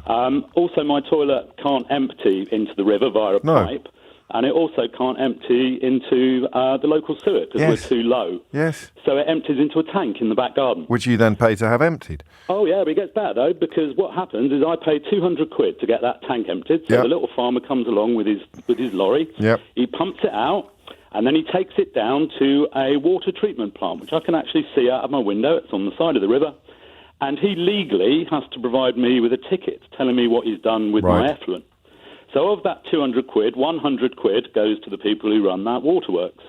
Also, my toilet can't empty into the river via a pipe. And it also can't empty into the local sewer because we're too low. Yes. So it empties into a tank in the back garden. Which you then pay to have emptied. Oh, yeah, but it gets better, though, because what happens is I pay 200 quid to get that tank emptied. So the little farmer comes along with his lorry. Yep. He pumps it out, and then he takes it down to a water treatment plant, which I can actually see out of my window. It's on the side of the river. And he legally has to provide me with a ticket telling me what he's done with my effluent. So of that 200 quid, 100 quid goes to the people who run that waterworks.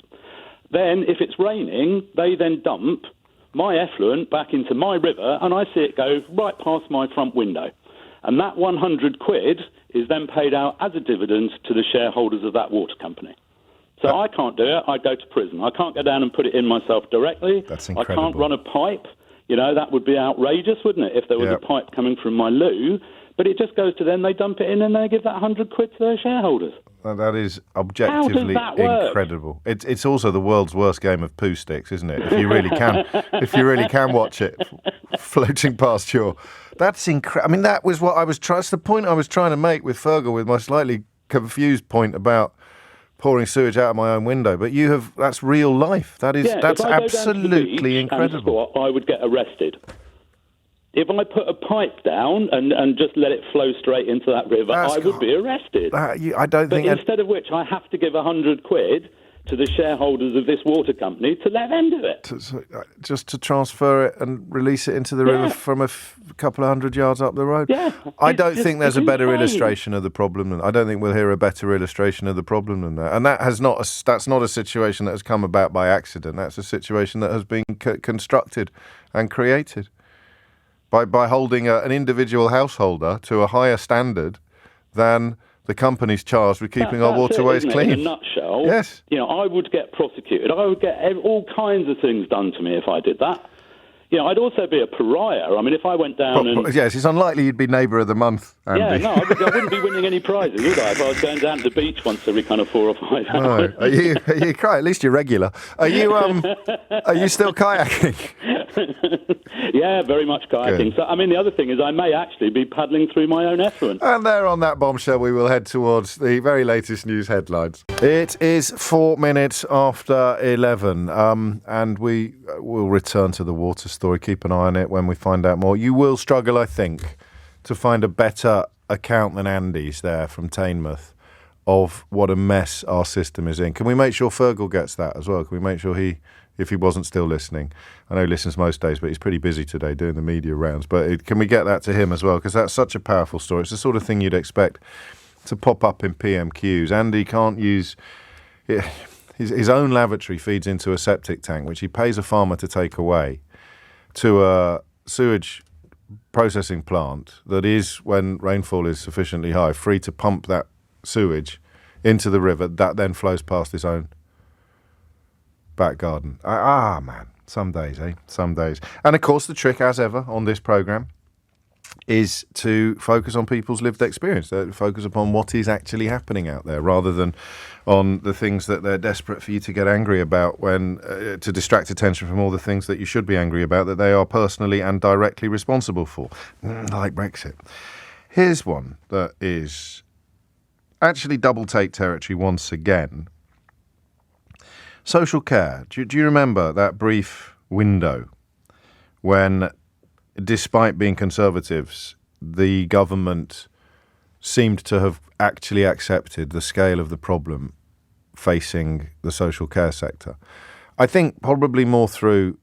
Then, if it's raining, they then dump my effluent back into my river, and I see it go right past my front window. And that 100 quid is then paid out as a dividend to the shareholders of that water company. So I can't do it. I go to prison. I can't go down and put it in myself directly. That's incredible. I can't run a pipe You know, that would be outrageous, wouldn't it, if there was a pipe coming from my loo? But it just goes to them, they dump it in, and they give that 100 quid to their shareholders. That is objectively incredible. It's also the world's worst game of poo sticks, isn't it? If you really can watch it floating past your... That's incredible. I mean, that was what I was trying... That's the point I was trying to make with Fergal, with my slightly confused point about pouring sewage out of my own window. But that's real life. That's absolutely incredible. I would get arrested. If I put a pipe down and just let it flow straight into that river, I would be arrested. Instead of which, I have to give 100 quid to the shareholders of this water company to let them do it. Just to transfer it and release it into the river from a couple of hundred yards up the road. Yeah, I don't think there's a better illustration of the problem. I don't think we'll hear a better illustration of the problem than that. And that's not a situation that has come about by accident. That's a situation that has been constructed and created by holding an individual householder to a higher standard than the company's charged with keeping our waterways clean. In a nutshell, yes. You know, I would get prosecuted. I would get all kinds of things done to me if I did that. You know, I'd also be a pariah. I mean, if I went down Yes, it's unlikely you'd be Neighbour of the Month, Andy. Yeah, no, I wouldn't be winning any prizes, would I, if I was going down to the beach once every kind of 4 or 5 hours? No. Are you at least you're regular. Are you still kayaking? Yeah, very much kayaking. Good. So, I mean, the other thing is I may actually be paddling through my own effluent. And there on that bombshell, we will head towards the very latest news headlines. It is 4 minutes after 11, and we will return to the water story. Keep an eye on it when we find out more. You will struggle, I think, to find a better account than Andy's there from Teignmouth of what a mess our system is in. Can we make sure Fergal gets that as well? Can we make sure if he wasn't still listening, I know he listens most days, but he's pretty busy today doing the media rounds, but can we get that to him as well? Because that's such a powerful story. It's the sort of thing you'd expect to pop up in PMQs. Andy can't use... His own lavatory feeds into a septic tank, which he pays a farmer to take away, to a sewage processing plant that is, when rainfall is sufficiently high, free to pump that sewage into the river that then flows past his own back garden. Man, some days, Some days. And of course, the trick, as ever, on this programme is to focus on people's lived experience, focus upon what is actually happening out there, rather than on the things that they're desperate for you to get angry about, when to distract attention from all the things that you should be angry about that they are personally and directly responsible for, like Brexit. Here's one that is actually double take territory once again. Social care. Do you remember that brief window when, despite being Conservatives, the government seemed to have actually accepted the scale of the problem facing the social care sector? I think probably more through,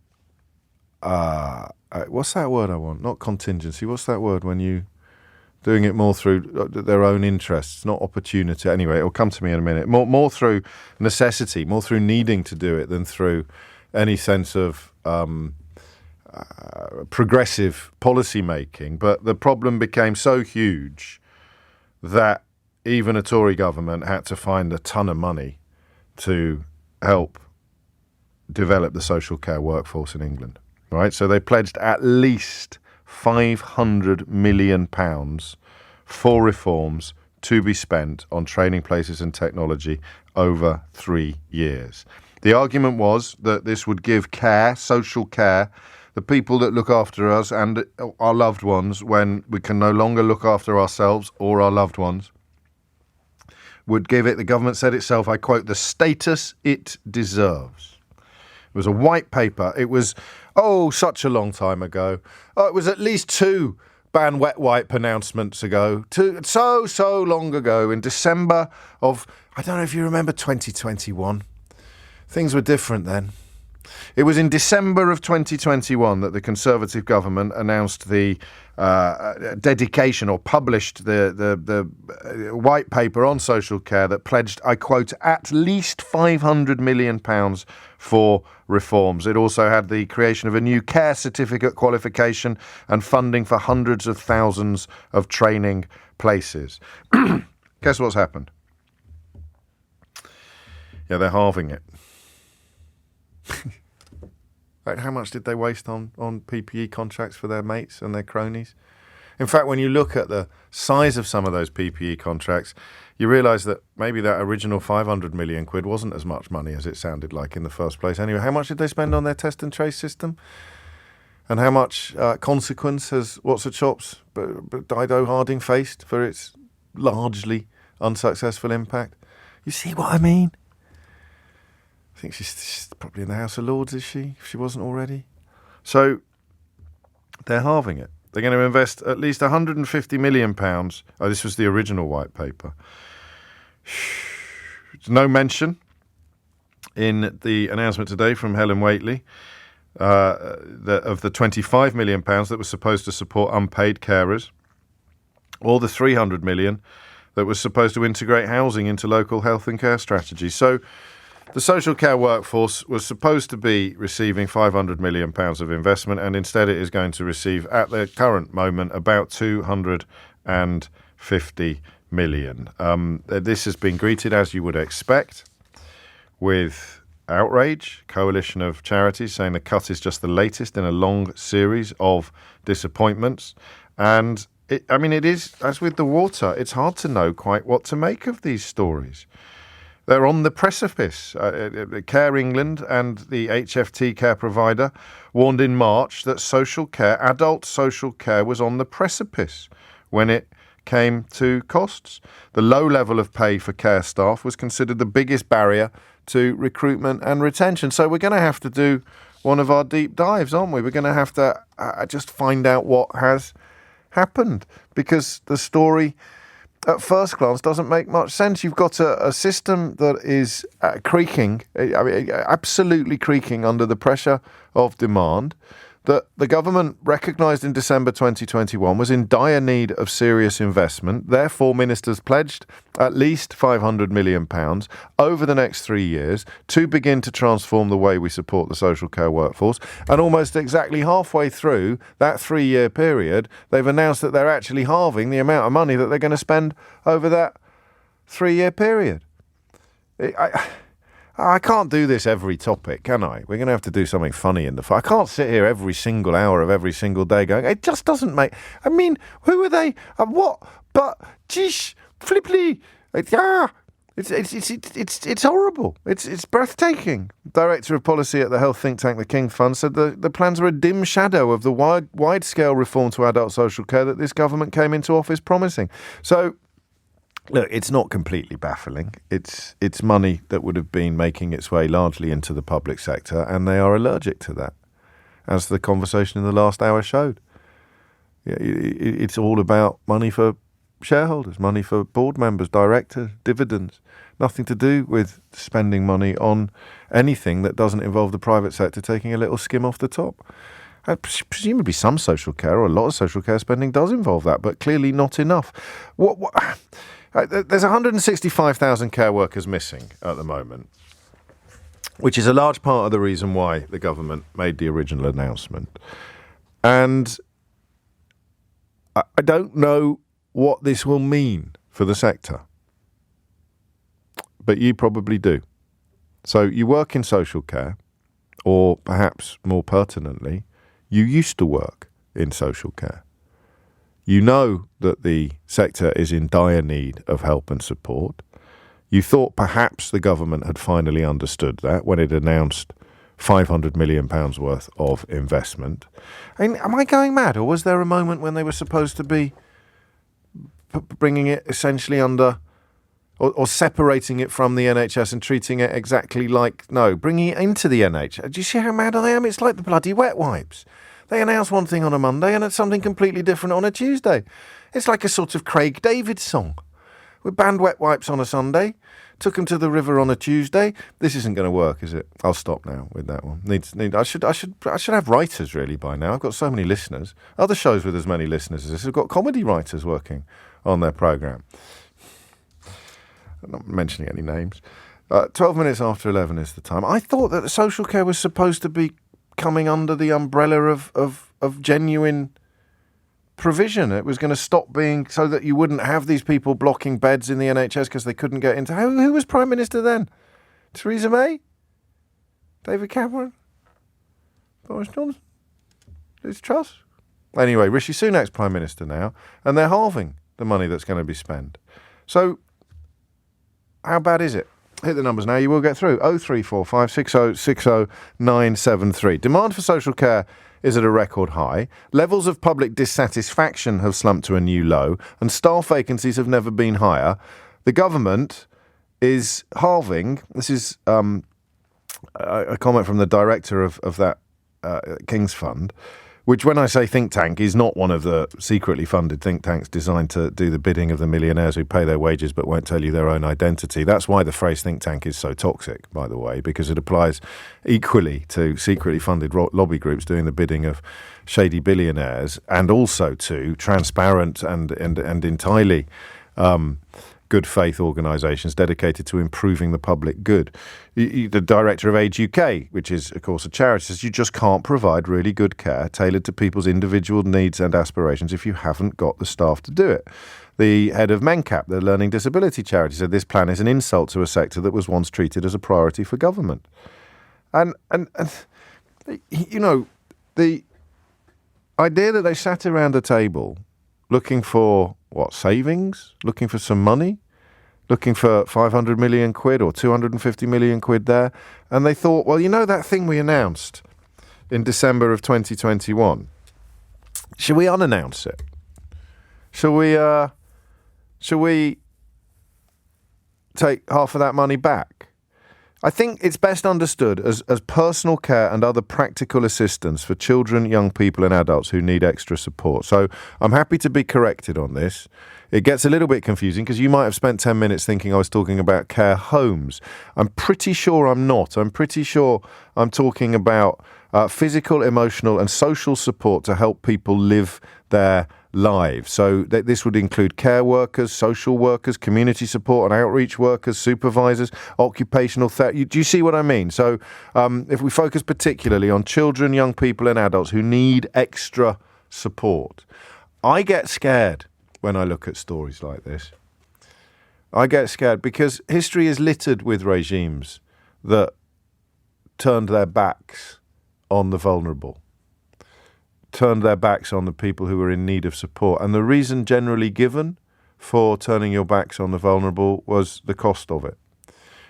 what's that word I want? Not contingency. What's that word when you doing it more through their own interests, not opportunity? Anyway, it'll come to me in a minute. More through necessity, more through needing to do it than through any sense of progressive policy making. But the problem became so huge that even a Tory government had to find a ton of money to help develop the social care workforce in England, right? So they pledged at least £500 million for reforms to be spent on training places and technology over 3 years. The argument was that this would give care, social care, the people that look after us and our loved ones when we can no longer look after ourselves or our loved ones, would give it, the government said itself, I quote, the status it deserves. It was a white paper. It was, such a long time ago. It was at least 2 ban wet wipe announcements ago. So long ago, in December of, I don't know if you remember 2021. Things were different then. It was in December of 2021 that the Conservative government announced the dedication, or published the white paper on social care that pledged, I quote, at least £500 million for reforms. It also had the creation of a new care certificate qualification and funding for hundreds of thousands of training places. Guess what's happened? Yeah, they're halving it. Like, how much did they waste on PPE contracts for their mates and their cronies? In fact, when you look at the size of some of those PPE contracts, you realise that maybe that original 500 million quid wasn't as much money as it sounded like in the first place. Anyway, how much did they spend on their test and trace system? And how much consequence has What's a Chops Dido Harding faced for its largely unsuccessful impact? You see what I mean? I think she's probably in the House of Lords, is she? If she wasn't already. So they're halving it. They're going to invest at least £150 million. Oh, this was the original white paper. No mention in the announcement today from Helen Whately of the £25 million that was supposed to support unpaid carers, or the £300 million that was supposed to integrate housing into local health and care strategies. So the social care workforce was supposed to be receiving £500 million of investment, and instead it is going to receive, at the current moment, about £250 million. This has been greeted, as you would expect, with outrage. Coalition of charities saying the cut is just the latest in a long series of disappointments. And it is, as with the water, it's hard to know quite what to make of these stories. They're on the precipice. Care England and the HFT care provider warned in March that social care, adult social care, was on the precipice when it came to costs. The low level of pay for care staff was considered the biggest barrier to recruitment and retention. So we're going to have to do one of our deep dives, aren't we? We're going to have to just find out what has happened, because the story at first glance doesn't make much sense. You've got a system that is creaking, absolutely creaking under the pressure of demand, that the government recognised in December 2021 was in dire need of serious investment. Therefore, ministers pledged at least £500 million over the next 3 years to begin to transform the way we support the social care workforce. And almost exactly halfway through that 3-year period, they've announced that they're actually halving the amount of money that they're going to spend over that 3-year period. I can't do this every topic, can I? We're going to have to do something funny in the I can't sit here every single hour of every single day going, it just doesn't make... I mean, who are they? What? But, geesh, flipply. It's horrible. It's breathtaking. Director of Policy at the health think tank The King Fund said the plans are a dim shadow of the wide-scale reform to adult social care that this government came into office promising. So, look, it's not completely baffling. It's money that would have been making its way largely into the public sector, and they are allergic to that, as the conversation in the last hour showed. It's all about money for shareholders, money for board members, directors, dividends. Nothing to do with spending money on anything that doesn't involve the private sector taking a little skim off the top. Presumably some social care, or a lot of social care spending, does involve that, but clearly not enough. There's 165,000 care workers missing at the moment, which is a large part of the reason why the government made the original announcement. And I don't know what this will mean for the sector, but you probably do. So you work in social care, or perhaps more pertinently, you used to work in social care. You know that the sector is in dire need of help and support. You thought perhaps the government had finally understood that when it announced £500 million worth of investment. I mean, am I going mad, or was there a moment when they were supposed to be bringing it essentially under, or separating it from the NHS and treating it exactly like, bringing it into the NHS? Do you see how mad I am? It's like the bloody wet wipes. They announce one thing on a Monday and it's something completely different on a Tuesday. It's like a sort of Craig David song. We banned wet wipes on a Sunday, took them to the river on a Tuesday. This isn't going to work, is it? I'll stop now with that one. I should have writers really by now. I've got so many listeners. Other shows with as many listeners as this have got comedy writers working on their programme. I'm not mentioning any names. 12 minutes after 11 is the time. I thought that social care was supposed to be coming under the umbrella of genuine provision. It was going to stop being so that you wouldn't have these people blocking beds in the NHS because they couldn't get into... Who was Prime Minister then? Theresa May? David Cameron? Boris Johnson. Liz Truss. Anyway, Rishi Sunak's Prime Minister now, and they're halving the money that's going to be spent. So, how bad is it? Hit the numbers now, you will get through. 0345 60 973. Demand for social care is at a record high. Levels of public dissatisfaction have slumped to a new low, and staff vacancies have never been higher. The government is halving. This is a comment from the director of that King's Fund, which, when I say think tank, is not one of the secretly funded think tanks designed to do the bidding of the millionaires who pay their wages but won't tell you their own identity. That's why the phrase think tank is so toxic, by the way, because it applies equally to secretly funded lobby groups doing the bidding of shady billionaires, and also to transparent and entirely good faith organisations dedicated to improving the public good. The director of Age UK, which is, of course, a charity, says you just can't provide really good care tailored to people's individual needs and aspirations if you haven't got the staff to do it. The head of MENCAP, the learning disability charity, said this plan is an insult to a sector that was once treated as a priority for government. And you know, the idea that they sat around a table looking for, savings? Looking for some money? Looking for 500 million quid or 250 million quid there? And they thought, well, you know that thing we announced in December of 2021? Should we unannounce it? Shall we take half of that money back? I think it's best understood as personal care and other practical assistance for children, young people and adults who need extra support. So I'm happy to be corrected on this. It gets a little bit confusing because you might have spent 10 minutes thinking I was talking about care homes. I'm pretty sure I'm not. I'm pretty sure I'm talking about physical, emotional and social support to help people live their lives. So this would include care workers, social workers, community support and outreach workers, supervisors, occupational therapy. Do you see what I mean? So if we focus particularly on children, young people and adults who need extra support, I get scared when I look at stories like this. I get scared because history is littered with regimes that turned their backs on the vulnerable, turned their backs on the people who were in need of support. And the reason generally given for turning your backs on the vulnerable was the cost of it.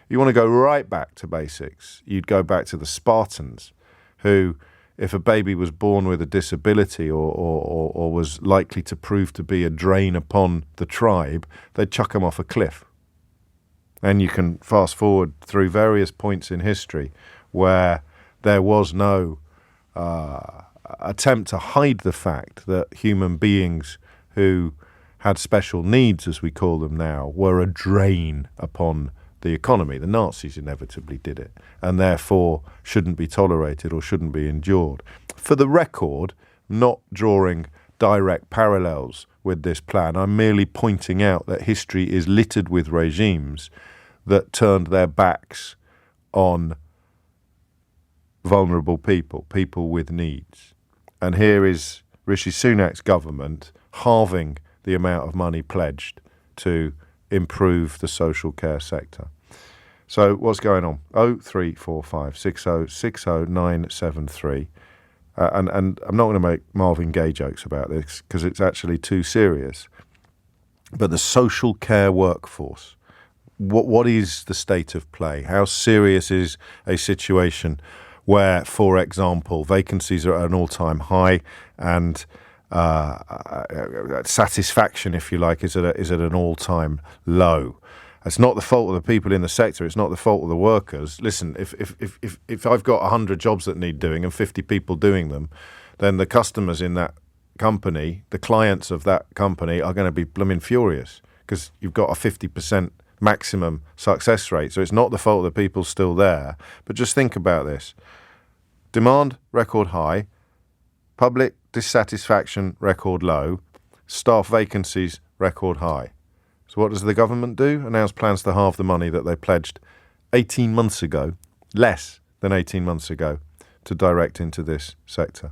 You want to go right back to basics. You'd go back to the Spartans who, if a baby was born with a disability or was likely to prove to be a drain upon the tribe, they'd chuck them off a cliff. And you can fast forward through various points in history where there was no attempt to hide the fact that human beings who had special needs, as we call them now, were a drain upon the economy. The Nazis inevitably did it, and therefore shouldn't be tolerated or shouldn't be endured. For the record, not drawing direct parallels with this plan, I'm merely pointing out that history is littered with regimes that turned their backs on vulnerable people, people with needs. And here is Rishi Sunak's government halving the amount of money pledged to improve the social care sector. So what's going on? 0345 60 973. And I'm not going to make Marvin Gaye jokes about this because it's actually too serious. But the social care workforce, what is the state of play? How serious is a situation where, for example, vacancies are at an all-time high and satisfaction, if you like, is at an all-time low? It's not the fault of the people in the sector. It's not the fault of the workers. Listen, if I've got 100 jobs that need doing and 50 people doing them, then the customers in that company, the clients of that company, are going to be blooming furious because you've got a 50% maximum success rate. So it's not the fault of the people still there. But just think about this. Demand, record high. Public dissatisfaction, record low. Staff vacancies, record high. So what does the government do? Announce plans to halve the money that they pledged 18 months ago, less than 18 months ago, to direct into this sector.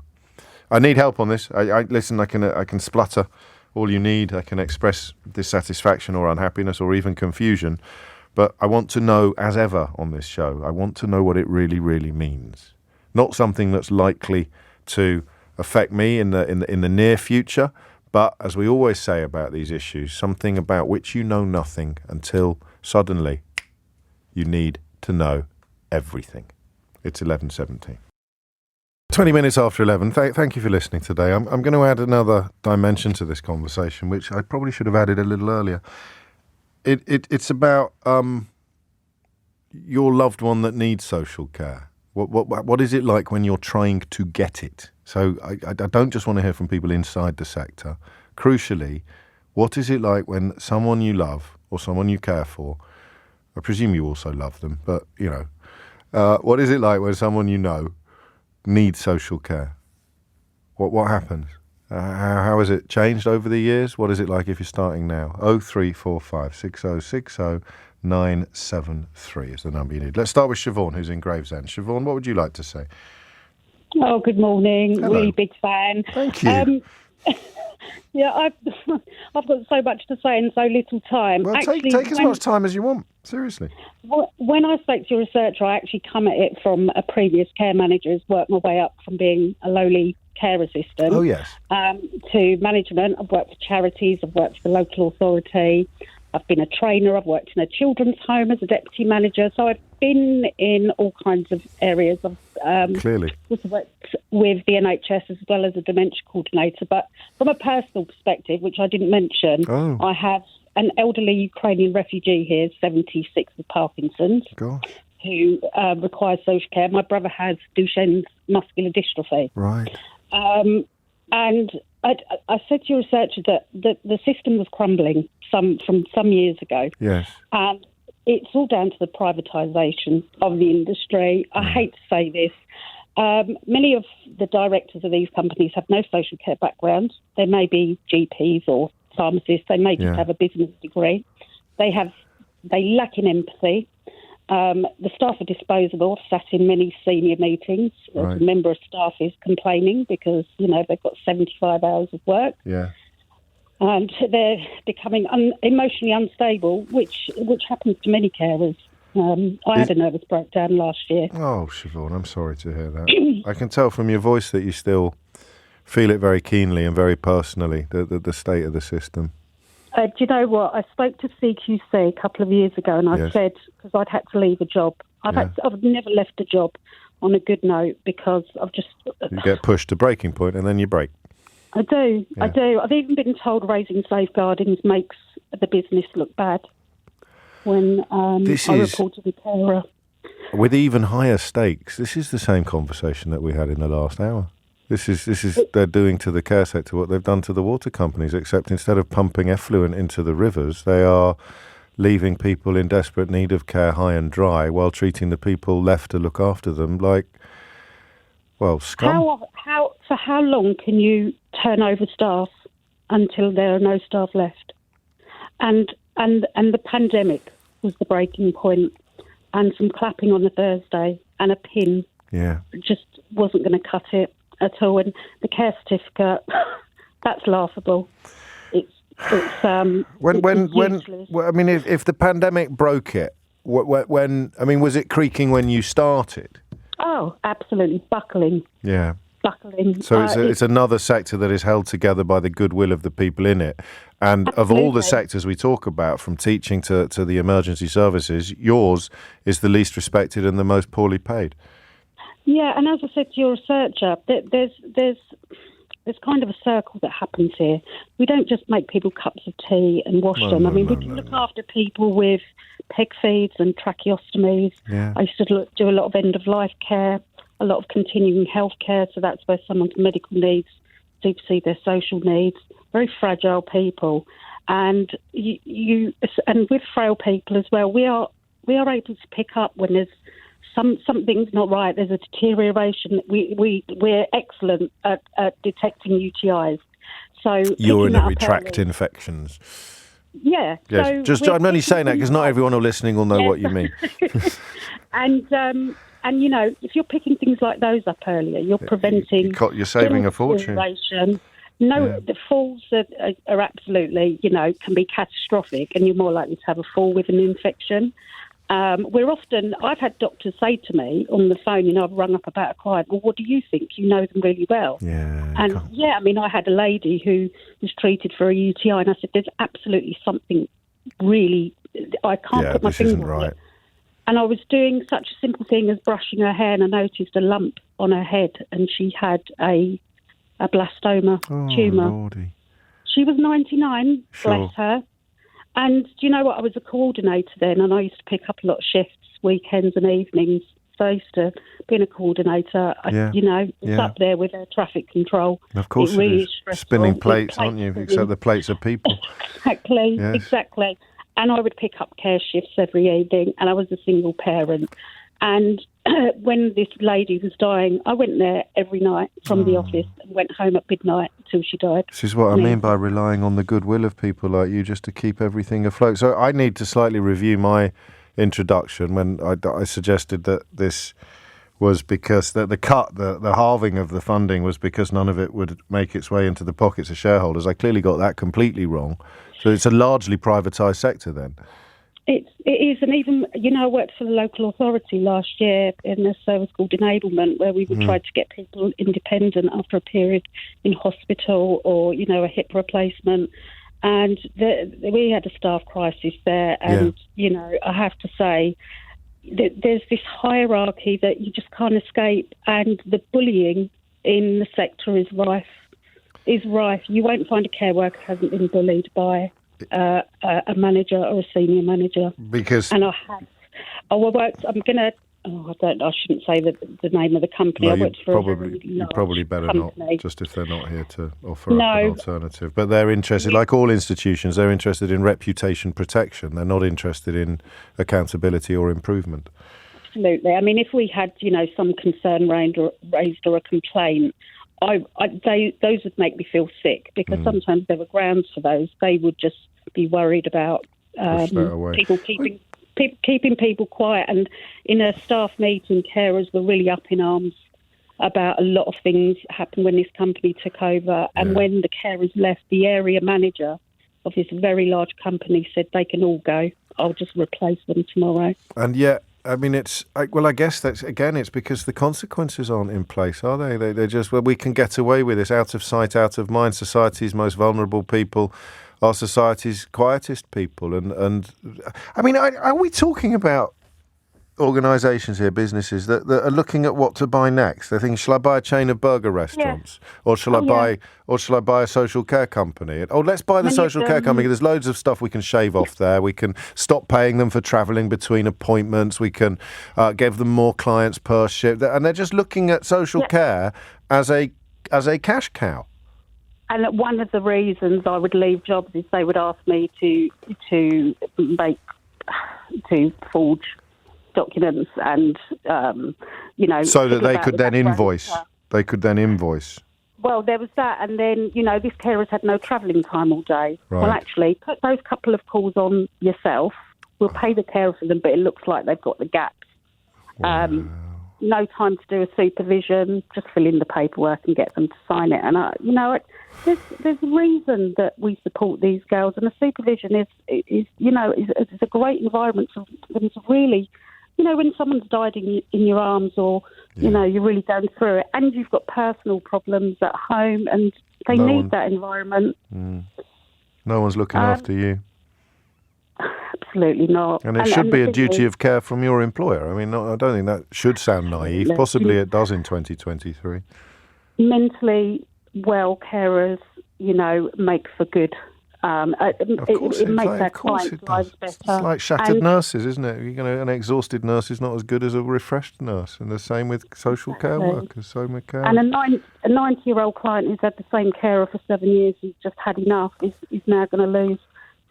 I need help on this. Listen, I can splutter all you need. I can express dissatisfaction or unhappiness or even confusion. But I want to know, as ever on this show, I want to know what it really, really means. not something that's likely to affect me in the near future. But as we always say about these issues, something about which you know nothing until suddenly you need to know everything. It's 11:17. 20 minutes after 11. Thank you for listening today. I'm going to add another dimension to this conversation, which I probably should have added a little earlier. It's about your loved one that needs social care. What is it like when you're trying to get it? So I don't just want to hear from people inside the sector. Crucially, what is it like when someone you love or someone you care for, I presume you also love them, but, you know, what is it like when someone you know needs social care? What happens? How has it changed over the years? What is it like if you're starting now? 0345 6060 973 is the number you need. Let's start with Siobhan, who's in Gravesend. Siobhan, what would you like to say? Oh, good morning. Hello. Really big fan. Thank you. Yeah, I've got so much to say in so little time. Well, actually, take as much time as you want. Seriously. When I spoke to your researcher, I actually come at it from a previous care manager who's worked my way up from being a lowly care assistant. Oh, yes. To management. I've worked for charities. I've worked for the local authority. I've been a trainer. I've worked in a children's home as a deputy manager. So I've been in all kinds of areas. I've Clearly. also worked with the NHS as well as a dementia coordinator. But from a personal perspective, which I didn't mention, I have an elderly Ukrainian refugee here, 76 with Parkinson's, who requires social care. My brother has Duchenne's muscular dystrophy. Right. And I said to your researcher that the system was crumbling from some years ago. Yes. And it's all down to the privatisation of the industry. I hate to say this. Many of the directors of these companies have no social care background. They may be GPs or pharmacists. They may just have a business degree. They lack in empathy. The staff are disposable. I've sat in many senior meetings. Right. A member of staff is complaining because, they've got 75 hours of work. Yeah. And they're becoming emotionally unstable, which happens to many carers. I had a nervous breakdown last year. Oh, Siobhan, I'm sorry to hear that. I can tell from your voice that you still feel it very keenly and very personally, the state of the system. Do you know what? I spoke to CQC a couple of years ago, and I said, because I'd had to leave a job. I've never left a job on a good note because I've just... You get pushed to breaking point and then you break. I do. I've even been told raising safeguardings makes the business look bad when I reported a carer. With even higher stakes, this is the same conversation that we had in the last hour. This is they're doing to the care sector what they've done to the water companies, except instead of pumping effluent into the rivers, they are leaving people in desperate need of care high and dry while treating the people left to look after them like, well, scum. For how long can you turn over staff until there are no staff left? And the pandemic was the breaking point, and some clapping on a Thursday and a pin just wasn't going to cut it at all. And the care certificate, that's laughable. It's useless. I mean, if the pandemic broke it, was it creaking when you started? Oh, absolutely buckling. Yeah. Buckling. So it's another sector that is held together by the goodwill of the people in it. And absolutely. Of all the sectors we talk about, from teaching to the emergency services, yours is the least respected and the most poorly paid. Yeah, and as I said to your researcher, there's kind of a circle that happens here. We don't just make people cups of tea and wash them. We can look after people with peg feeds and tracheostomies. Yeah. I used to do a lot of end-of-life care, a lot of continuing health care, so that's where someone's medical needs supersede their social needs. Very fragile people. And and with frail people as well, we are able to pick up when there's something's not right, there's a deterioration. We're excellent at detecting UTIs. So urinary tract infections. Yeah. Yes. So I'm only saying that because not everyone listening will know what you mean. And if you're picking things like those up earlier, you're preventing. You're saving a fortune. The falls are absolutely, can be catastrophic, and you're more likely to have a fall with an infection. I've had doctors say to me on the phone, I've rung up about a client, well, what do you think? You know them really well. Yeah. And I had a lady who was treated for a UTI, and I said, there's absolutely something really, I can't put my finger on it. And I was doing such a simple thing as brushing her hair, and I noticed a lump on her head, and she had a blastoma tumour. Lordy. She was 99, bless her. And do you know what? I was a coordinator then, and I used to pick up a lot of shifts, weekends and evenings. So I used to be a coordinator. It's up there with traffic control. Of course, it is. Spinning plates, aren't you? Except the plates are people. Exactly, yes. Exactly. And I would pick up care shifts every evening, and I was a single parent. And when this lady was dying, I went there every night from the office and went home at midnight until she died. This is what I mean by relying on the goodwill of people like you just to keep everything afloat. So I need to slightly review my introduction when I suggested that this was because the halving of the funding was because none of it would make its way into the pockets of shareholders. I clearly got that completely wrong. So it's a largely privatised sector then. It is, and even, I worked for the local authority last year in a service called Enablement, where we would try to get people independent after a period in hospital or, a hip replacement. And we had a staff crisis there, and, I have to say that there's this hierarchy that you just can't escape, and the bullying in the sector is rife. You won't find a care worker who hasn't been bullied by a manager or a senior manager. And I have. I shouldn't say the name of the company. No, I worked for you probably better company. not, just if they're not here to offer up an alternative. But they're interested, like all institutions, they're interested in reputation protection. They're not interested in accountability or improvement. Absolutely. I mean, if we had, some concern raised or a complaint, those would make me feel sick, because sometimes there were grounds for those. They would just be worried about people keeping people quiet. And in a staff meeting, carers were really up in arms about a lot of things happened when this company took over. And when the carers left, the area manager of this very large company said they can all go. I'll just replace them tomorrow. And yet, I mean, I guess that's, again, it's because the consequences aren't in place, are they? They're just, we can get away with this, out of sight, out of mind. Society's most vulnerable people are society's quietest people. And I mean, are we talking about organisations here, businesses that are looking at what to buy next? They're thinking, shall I buy a chain of burger restaurants, or shall I buy a social care company? Oh, let's buy the social care company. There's loads of stuff we can shave off there. We can stop paying them for travelling between appointments. We can give them more clients per shift, and they're just looking at social care as a cash cow. And one of the reasons I would leave jobs is they would ask me to forge documents and, so that they could then invoice. They could then invoice. Well, there was that, and then, this carer's had no travelling time all day. Right. Well, actually, put those couple of calls on yourself. We'll pay the carer for them, but it looks like they've got the gaps. Wow. No time to do a supervision, just fill in the paperwork and get them to sign it. And, there's a reason that we support these girls, and the supervision is a great environment for them to really, when someone's died in your arms, or, you're really going through it, and you've got personal problems at home, and they need that environment. No one's looking after you. Absolutely not. And it should be a duty of care from your employer. I mean, I don't think that should sound naive. Possibly it does in 2023. Mentally well carers, make for good. It makes our clients' lives better. It's like shattered nurses, isn't it? An exhausted nurse is not as good as a refreshed nurse, and the same with social care workers. So with care. And a 90-year-old client who's had the same carer for 7 years, who's just had enough, is now going to lose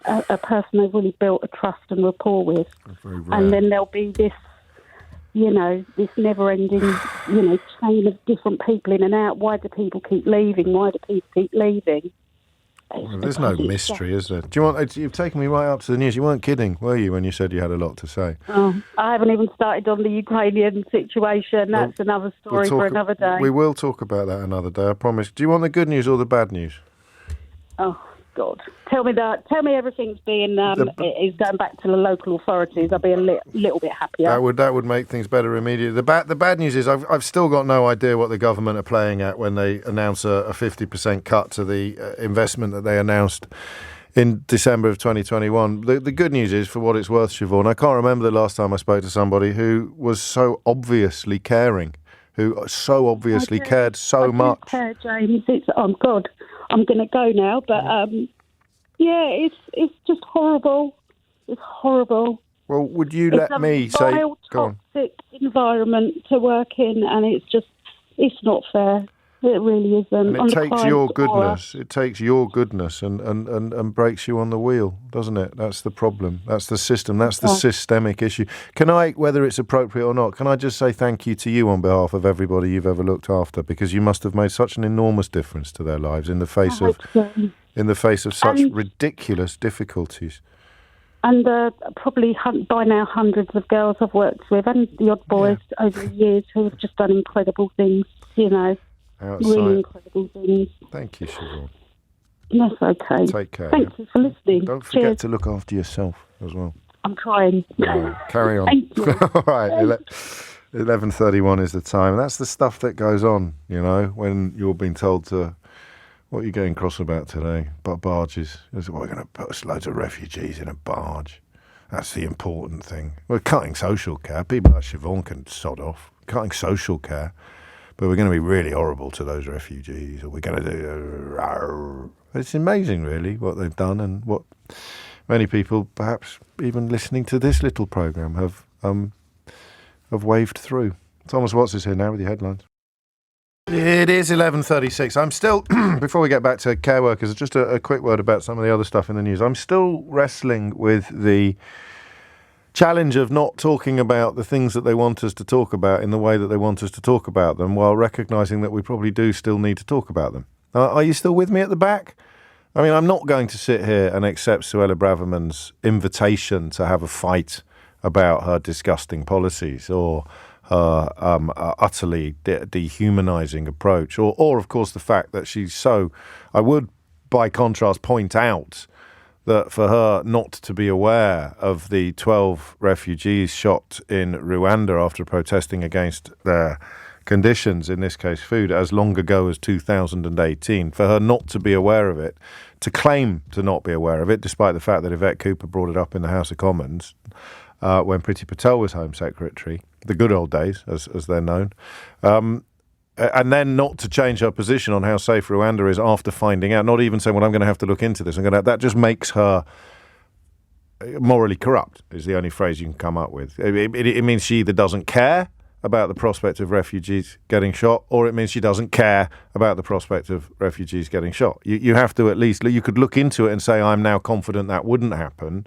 a person they've really built a trust and rapport with. And then there'll be this, this never-ending, chain of different people in and out. Why do people keep leaving? Why do people keep leaving? Well, there's no mystery, is there? Do you want? You've taken me right up to the news. You weren't kidding, were you, when you said you had a lot to say? Oh, I haven't even started on the Ukrainian situation. That's another story for another day. We will talk about that another day, I promise. Do you want the good news or the bad news? Oh, God. Tell me everything's being is going back to the local authorities. I'll be a little bit happier. That would make things better immediately. The bad news is I've still got no idea what the government are playing at when they announce a 50% cut to the investment that they announced in December of 2021. The good news is, for what it's worth, Siobhan, I can't remember the last time I spoke to somebody who was so obviously caring, who so obviously cared so much. Care, James. God, I'm going to go now, but it's just horrible. It's horrible. Well, would you let me say? It's a vile, toxic environment to work in, and it's not fair. It really isn't. And it takes your goodness. It takes your goodness and breaks you on the wheel, doesn't it? That's the problem. That's the system. That's the systemic issue. Can I, whether it's appropriate or not, can I just say thank you to you on behalf of everybody you've ever looked after, because you must have made such an enormous difference to their lives in the face of such ridiculous difficulties. And probably by now hundreds of girls I've worked with, and the odd boys over the years who have just done incredible things, really incredible things. Thank you, Siobhan. That's okay. Take care. Thank you for listening. Don't forget to look after yourself as well. I'm trying. Right, carry on. Thank you. All right, 11:31 is the time. That's the stuff that goes on, when you're being told to... What are you getting cross about today? But barges. We're going to put loads of refugees in a barge. That's the important thing. We're cutting social care. People like Siobhan can sod off. Cutting social care. But we're going to be really horrible to those refugees. Or we're going to do... It's amazing, really, what they've done, and what many people, perhaps even listening to this little programme, have waved through. Thomas Watts is here now with your headlines. It is 11:36. I'm still, before we get back to care workers, just a quick word about some of the other stuff in the news. I'm still wrestling with the challenge of not talking about the things that they want us to talk about in the way that they want us to talk about them, while recognising that we probably do still need to talk about them. Are you still with me at the back? I mean, I'm not going to sit here and accept Suella Braverman's invitation to have a fight about her disgusting policies or her utterly dehumanising approach, or of course the fact that she's so... I would, by contrast, point out that for her not to be aware of the 12 refugees shot in Rwanda after protesting against their conditions, in this case food, as long ago as 2018, for her not to be aware of it, to claim to not be aware of it, despite the fact that Yvette Cooper brought it up in the House of Commons when Priti Patel was Home Secretary, the good old days, as they're known, and then not to change her position on how safe Rwanda is after finding out, not even saying, well, I'm going to have to look into this. That just makes her morally corrupt, is the only phrase you can come up with. It means she either doesn't care about the prospect of refugees getting shot, or it means she doesn't care about the prospect of refugees getting shot. You have to at least, you could look into it and say, I'm now confident that wouldn't happen.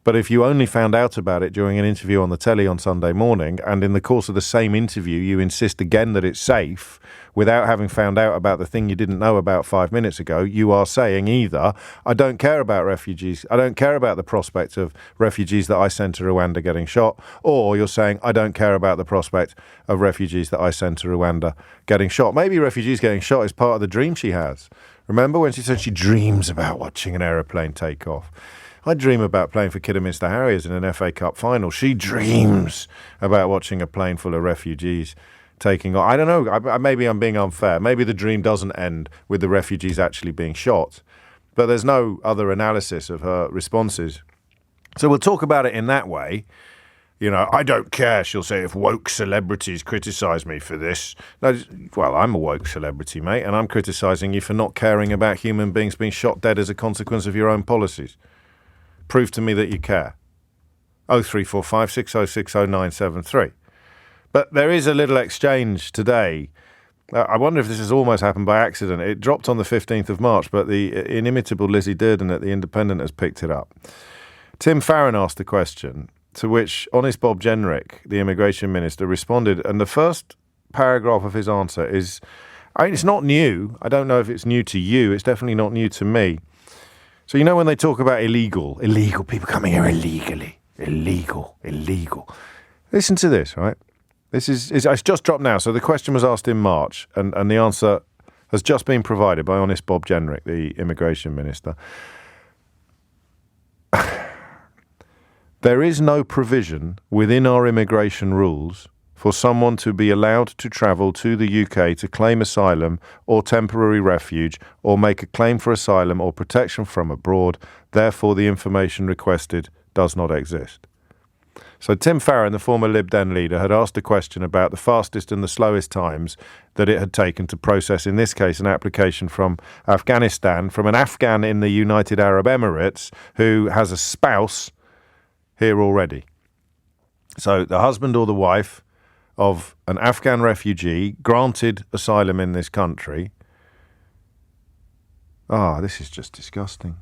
But if you only found out about it during an interview on the telly on Sunday morning, and in the course of the same interview you insist again that it's safe, without having found out about the thing you didn't know about 5 minutes ago, you are saying either, I don't care about refugees, I don't care about the prospect of refugees that I sent to Rwanda getting shot, or you're saying, I don't care about the prospect of refugees that I sent to Rwanda getting shot. Maybe refugees getting shot is part of the dream she has. Remember when she said she dreams about watching an aeroplane take off? I dream about playing for Kidderminster Harriers in an FA Cup final. She dreams about watching a plane full of refugees taking off. I don't know. Maybe I'm being unfair. Maybe the dream doesn't end with the refugees actually being shot. But there's no other analysis of her responses. So we'll talk about it in that way. I don't care, she'll say, if woke celebrities criticise me for this. No, well, I'm a woke celebrity, mate, and I'm criticising you for not caring about human beings being shot dead as a consequence of your own policies. Prove to me that you care. 0345 6060 973. But there is a little exchange today. I wonder if this has almost happened by accident. It dropped on the 15th of March, but the inimitable Lizzie Durden at The Independent has picked it up. Tim Farron asked a question, to which honest Bob Jenrick, the immigration minister, responded. And the first paragraph of his answer is, it's not new. I don't know if it's new to you. It's definitely not new to me. So when they talk about illegal people coming here illegally, illegal. Listen to this, right? It's just dropped now. So the question was asked in March, and the answer has just been provided by Honest Bob Jenrick, the Immigration Minister. There is no provision within our immigration rules for someone to be allowed to travel to the UK to claim asylum or temporary refuge or make a claim for asylum or protection from abroad. Therefore, the information requested does not exist. So Tim Farron, the former Lib Dem leader, had asked a question about the fastest and the slowest times that it had taken to process, in this case, an application from Afghanistan, from an Afghan in the United Arab Emirates who has a spouse here already. So the husband or the wife of an Afghan refugee granted asylum in this country. This is just disgusting.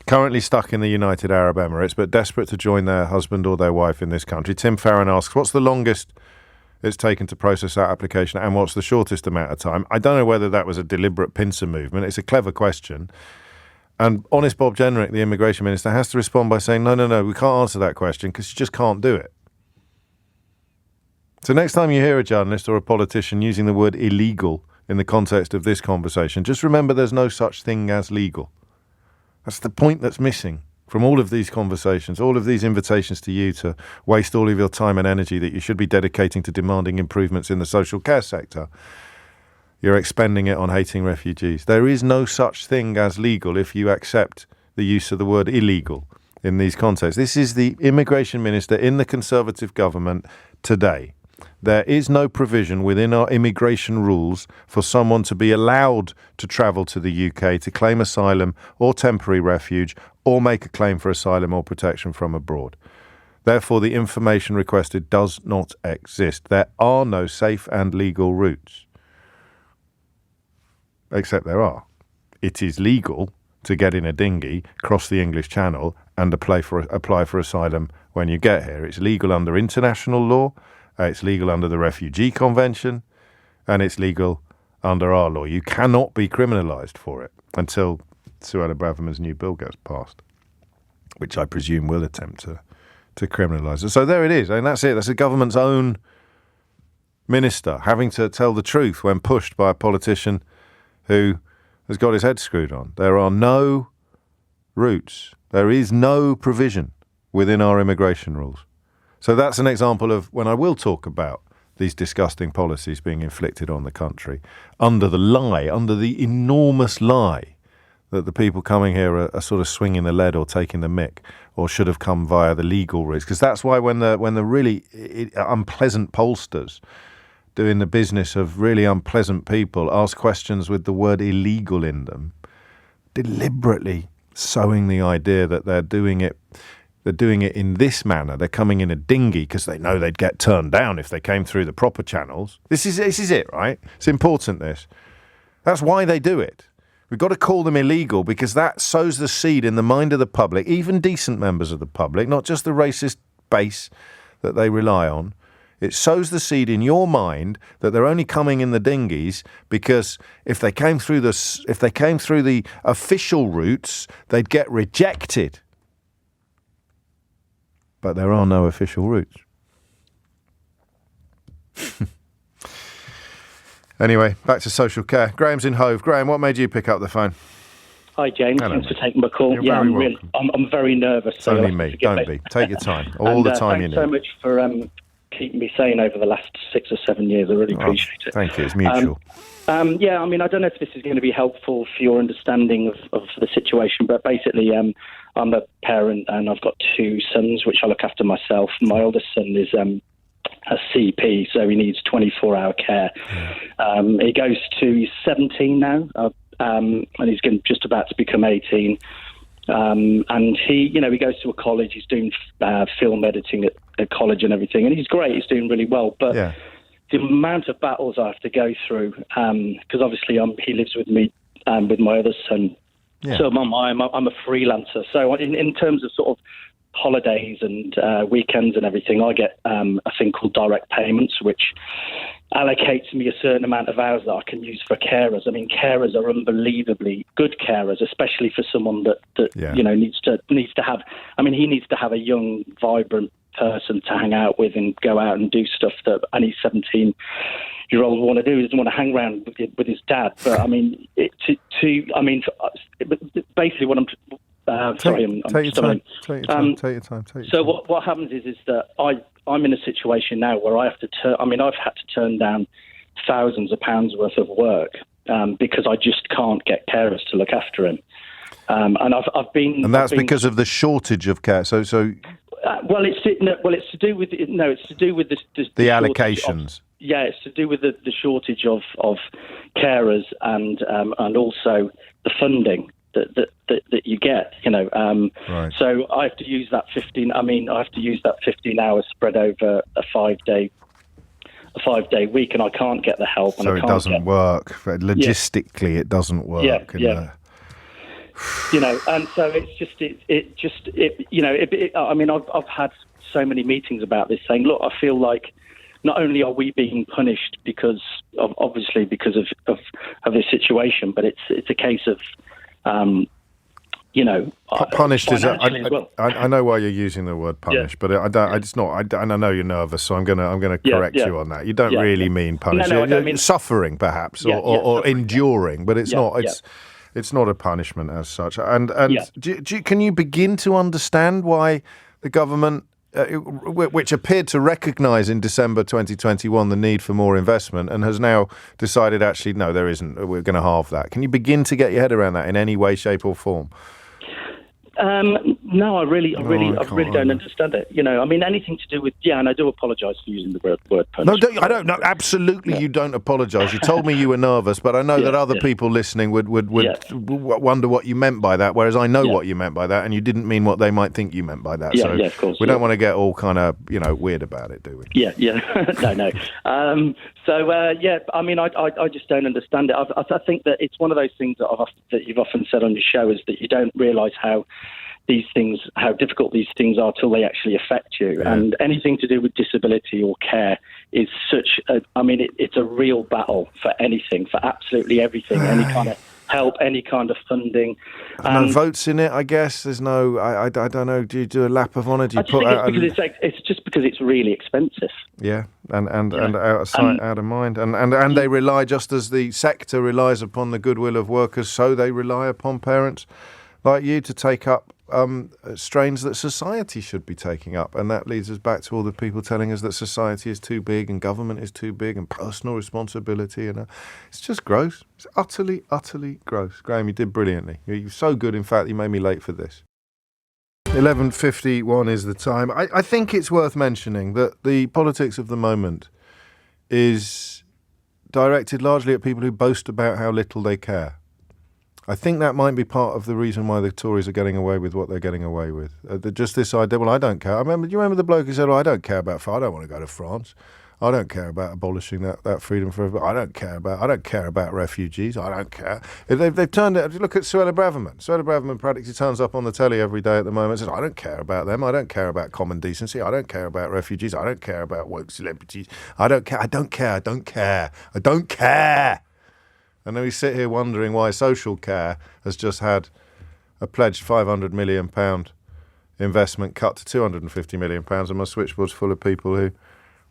Currently stuck in the United Arab Emirates, but desperate to join their husband or their wife in this country. Tim Farron asks, what's the longest it's taken to process that application and what's the shortest amount of time? I don't know whether that was a deliberate pincer movement. It's a clever question. And Honest Bob Jenrick, the Immigration Minister, has to respond by saying, no, we can't answer that question because you just can't do it. So next time you hear a journalist or a politician using the word illegal in the context of this conversation, just remember there's no such thing as legal. That's the point that's missing from all of these conversations, all of these invitations to you to waste all of your time and energy that you should be dedicating to demanding improvements in the social care sector. You're expending it on hating refugees. There is no such thing as legal if you accept the use of the word illegal in these contexts. This is the Immigration Minister in the Conservative government today. There is no provision within our immigration rules for someone to be allowed to travel to the UK to claim asylum or temporary refuge or make a claim for asylum or protection from abroad. Therefore, the information requested does not exist. There are no safe and legal routes. Except there are. It is legal to get in a dinghy, cross the English Channel and apply for asylum when you get here. It's legal under international law. It's legal under the Refugee Convention, and it's legal under our law. You cannot be criminalised for it until Suella Braverman's new bill gets passed, which I presume will attempt to criminalise it. So there it is, and that's it. That's the government's own minister having to tell the truth when pushed by a politician who has got his head screwed on. There are no routes. There is no provision within our immigration rules. So that's an example of when I will talk about these disgusting policies being inflicted on the country under the enormous lie that the people coming here are sort of swinging the lead or taking the mick or should have come via the legal routes. Because that's why when the really unpleasant pollsters doing the business of really unpleasant people ask questions with the word illegal in them, deliberately sowing the idea that they're doing it in this manner. They're coming in a dinghy because they know they'd get turned down if they came through the proper channels. This is it, right? It's important, this. That's why they do it. We've got to call them illegal because that sows the seed in the mind of the public, even decent members of the public, not just the racist base that they rely on. It sows the seed in your mind that they're only coming in the dinghies because if they came through the official routes, they'd get rejected. But there are no official routes. Anyway, back to social care. Graham's in Hove. Graham, what made you pick up the phone? Hi, James. Hello, Thanks mate. for taking my call. You're very welcome. I'm very nervous. It's only me. Don't be. Take your time. All the time you need. Thanks so much for keeping me sane over the last 6 or 7 years. I really appreciate it. Thank you. It's mutual. I don't know if this is going to be helpful for your understanding of the situation, but basically I'm a parent and I've got 2 sons, which I look after myself. My oldest son is a CP, so he needs 24-hour care. He's 17 now, and he's just about to become 18. And he goes to a college. He's doing film editing at college and everything, and he's great. He's doing really well. But the amount of battles I have to go through, because obviously he lives with me with my other son. Yeah. So I'm a freelancer. So in terms of sort of holidays and weekends and everything, I get a thing called direct payments, which allocates me a certain amount of hours that I can use for carers. I mean, carers are unbelievably good carers, especially for someone that needs to have. I mean, he needs to have a young, vibrant person to hang out with and go out and do stuff and he's 17. 12-year-old want to do. He doesn't want to hang around with his dad. But I mean, basically, what I'm sorry, I'm stumbling. Take your time. So what happens is that I'm in a situation now where I have to I've had to turn down thousands of pounds worth of work because I just can't get carers to look after him. And I've been. And that's because of the shortage of care. So. It's to do with the allocations. It's to do with the shortage of carers and also the funding that you get. Right. So I have to use that 15. I have to use that 15 hours spread over a 5-day week, and I can't get the help. And so it doesn't work. Logistically, it doesn't work. Yeah. And so I've had so many meetings about this, saying, look, I feel like not only are we being punished because of this situation, but it's a case of punished is. Well. I know why you're using the word punished, but I don't. It's not. And I know you're nervous, so I'm gonna correct you on that. You don't really mean punished. No, I don't mean suffering, perhaps, or enduring, but it's not. It's not a punishment as such. And can you begin to understand why the government, which appeared to recognise in December 2021 the need for more investment and has now decided actually, no, there isn't, we're going to halve that. Can you begin to get your head around that in any way, shape or form? No, I really don't understand it. Anything to do with, and I do apologise for using the word punishment. No, I don't. No, absolutely, you don't apologise. You told me you were nervous, but I know that other people listening would wonder what you meant by that, whereas I know what you meant by that, and you didn't mean what they might think you meant by that. So of course. We don't want to get all kind of, weird about it, do we? Yeah. No. I just don't understand it. I think that it's one of those things that you've often said on your show is that you don't realise how difficult these things are till they actually affect you. Yeah. And anything to do with disability or care is it's a real battle for anything, for absolutely everything, any kind of help, any kind of funding. No votes in it, I guess. There's no, I don't know, do you do a lap of honour? It's just because it's really expensive. Yeah, and out of sight, out of mind. And they rely, just as the sector relies upon the goodwill of workers, so they rely upon parents like you to take up strains that society should be taking up. And that leads us back to all the people telling us that society is too big and government is too big and personal responsibility. And it's just gross. It's utterly, utterly gross. Graham, you did brilliantly. You're so good, in fact, you made me late for this. 11:51 is the time. I think it's worth mentioning that the politics of the moment is directed largely at people who boast about how little they care. I think that might be part of the reason why the Tories are getting away with what they're getting away with. Just this idea, well, I don't care. Do you remember the bloke who said, I don't care about, I don't want to go to France. I don't care about abolishing that freedom for everybody. I don't care about refugees. I don't care. They've turned it. Look at Suella Braverman. Suella Braverman practically turns up on the telly every day at the moment and says, I don't care about them. I don't care about common decency. I don't care about refugees. I don't care about woke celebrities. I don't care. And then we sit here wondering why social care has just had a pledged £500 million investment cut to £250 million, and my switchboard's full of people who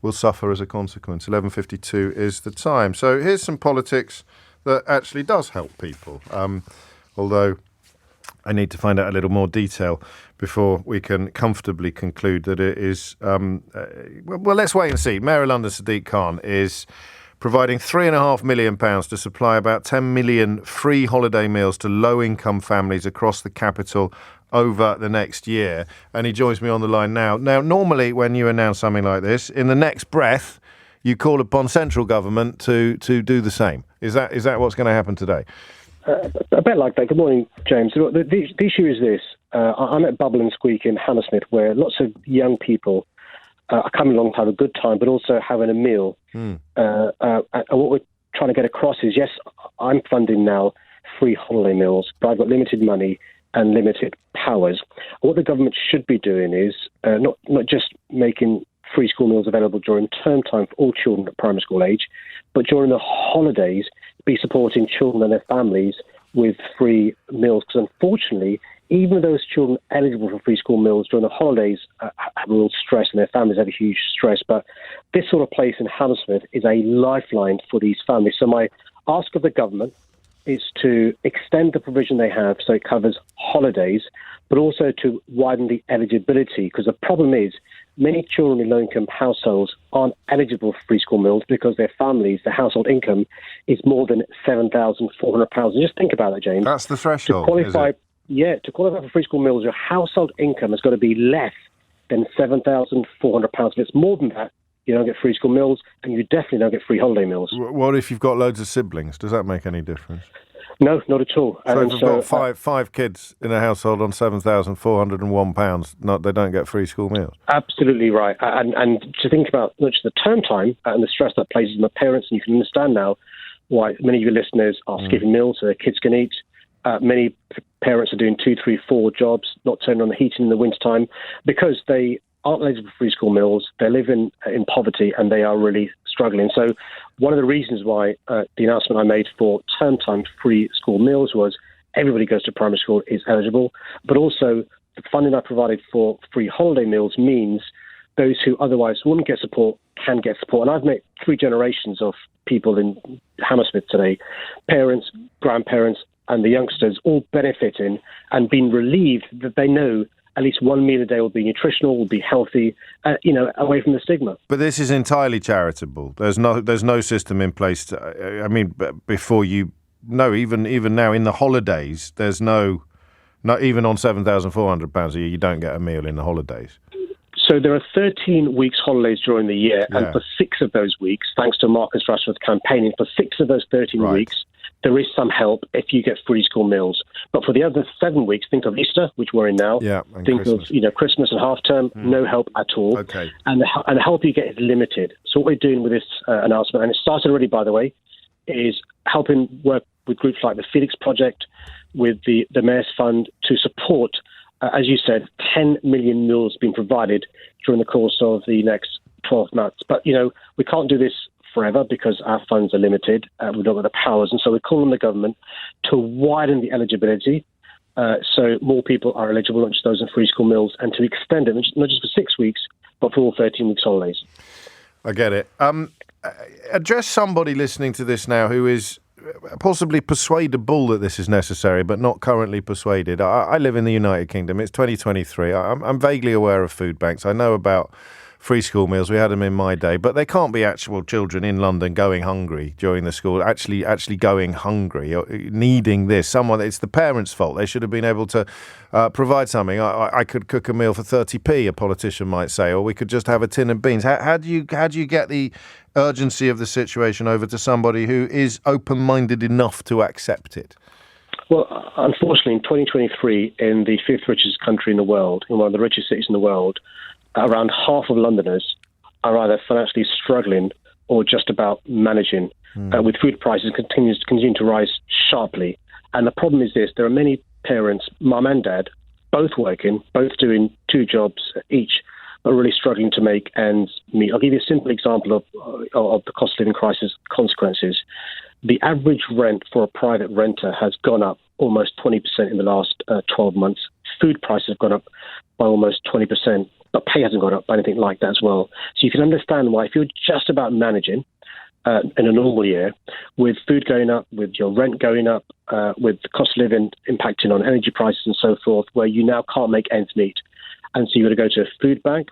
will suffer as a consequence. 11:52 is the time. So here's some politics that actually does help people, although I need to find out a little more detail before we can comfortably conclude that it is... well, let's wait and see. Mayor of London, Sadiq Khan, is providing £3.5 million to supply about 10 million free holiday meals to low-income families across the capital over the next year. And he joins me on the line now. Now, normally when you announce something like this, in the next breath, you call upon central government to do the same. Is that what's going to happen today? A bit like that. Good morning, James. The issue is this. I'm at Bubble and Squeak in Hammersmith, where lots of young people are coming along to have a good time, but also having a meal. And what we're trying to get across is, yes, I'm funding now free holiday meals, but I've got limited money and limited powers. What the government should be doing is not just making free school meals available during term time for all children at primary school age, but during the holidays, be supporting children and their families with free meals. Because unfortunately, even those children eligible for free school meals during the holidays have a real stress and their families have a huge stress. But this sort of place in Hammersmith is a lifeline for these families. So my ask of the government is to extend the provision they have so it covers holidays, but also to widen the eligibility, because the problem is many children in low-income households aren't eligible for free school meals because their families, their household income is more than £7,400. And just think about that, James. That's the threshold, to qualify for free school meals, your household income has got to be less than £7,400. If it's more than that, you don't get free school meals, and you definitely don't get free holiday meals. What if you've got loads of siblings? Does that make any difference? No, not at all. So if you've got five kids in a household on £7,401, they don't get free school meals? Absolutely right. And to think about not just the term time and the stress that places on the parents, and you can understand now why many of your listeners are skipping meals so their kids can eat. Many parents are doing 2, 3, 4 jobs, not turning on the heating in the wintertime, because they aren't eligible for free school meals. They live in poverty and they are really struggling. So one of the reasons why the announcement I made for term time free school meals was everybody goes to primary school is eligible, but also the funding I provided for free holiday meals means those who otherwise wouldn't get support can get support. And I've met 3 generations of people in Hammersmith today, parents, grandparents, and the youngsters all benefiting and being relieved that they know at least one meal a day will be nutritional, will be healthy, away from the stigma. But this is entirely charitable. There's no system in place before you... No, even now in the holidays, there's not even on £7,400 a year, you don't get a meal in the holidays. So there are 13 weeks holidays during the year, and for 6 of those weeks, thanks to Marcus Rashford's campaigning, for 6 of those 13 weeks, there is some help if you get free school meals. But for the other 7 weeks, think of Easter, which we're in now. And think Christmas. of Christmas and half term, no help at all. Okay. And the help you get is limited. So what we're doing with this announcement, and it started already, by the way, is helping work with groups like the Felix Project, with the Mayor's Fund to support, as you said, 10 million meals being provided during the course of the next 12 months. But, we can't do this forever because our funds are limited. We've not got the powers. And so we're calling on the government to widen the eligibility so more people are eligible, not just those in free school meals, and to extend it, not just for 6 weeks, but for all 13 weeks holidays. I get it. Address somebody listening to this now who is possibly persuadable that this is necessary, but not currently persuaded. I live in the United Kingdom. It's 2023. I'm vaguely aware of food banks. I know about free school meals. We had them in my day, but there can't be actual children in London going hungry during the school, actually going hungry, or needing this. It's the parents' fault. They should have been able to provide something. I could cook a meal for 30p, a politician might say, or we could just have a tin of beans. How do you get the urgency of the situation over to somebody who is open-minded enough to accept it? Well, unfortunately, in 2023, in the 5th richest country in the world, in one of the richest cities in the world, around half of Londoners are either financially struggling or just about managing, with food prices continue to rise sharply. And the problem is this: there are many parents, mum and dad, both working, both doing 2 jobs each, but really struggling to make ends meet. I'll give you a simple example of the cost of living crisis consequences. The average rent for a private renter has gone up almost 20% in the last 12 months. Food prices have gone up by almost 20%. But pay hasn't gone up by anything like that as well. So you can understand why, if you're just about managing in a normal year, with food going up, with your rent going up, with the cost of living impacting on energy prices and so forth, where you now can't make ends meet. And so you've got to go to a food bank.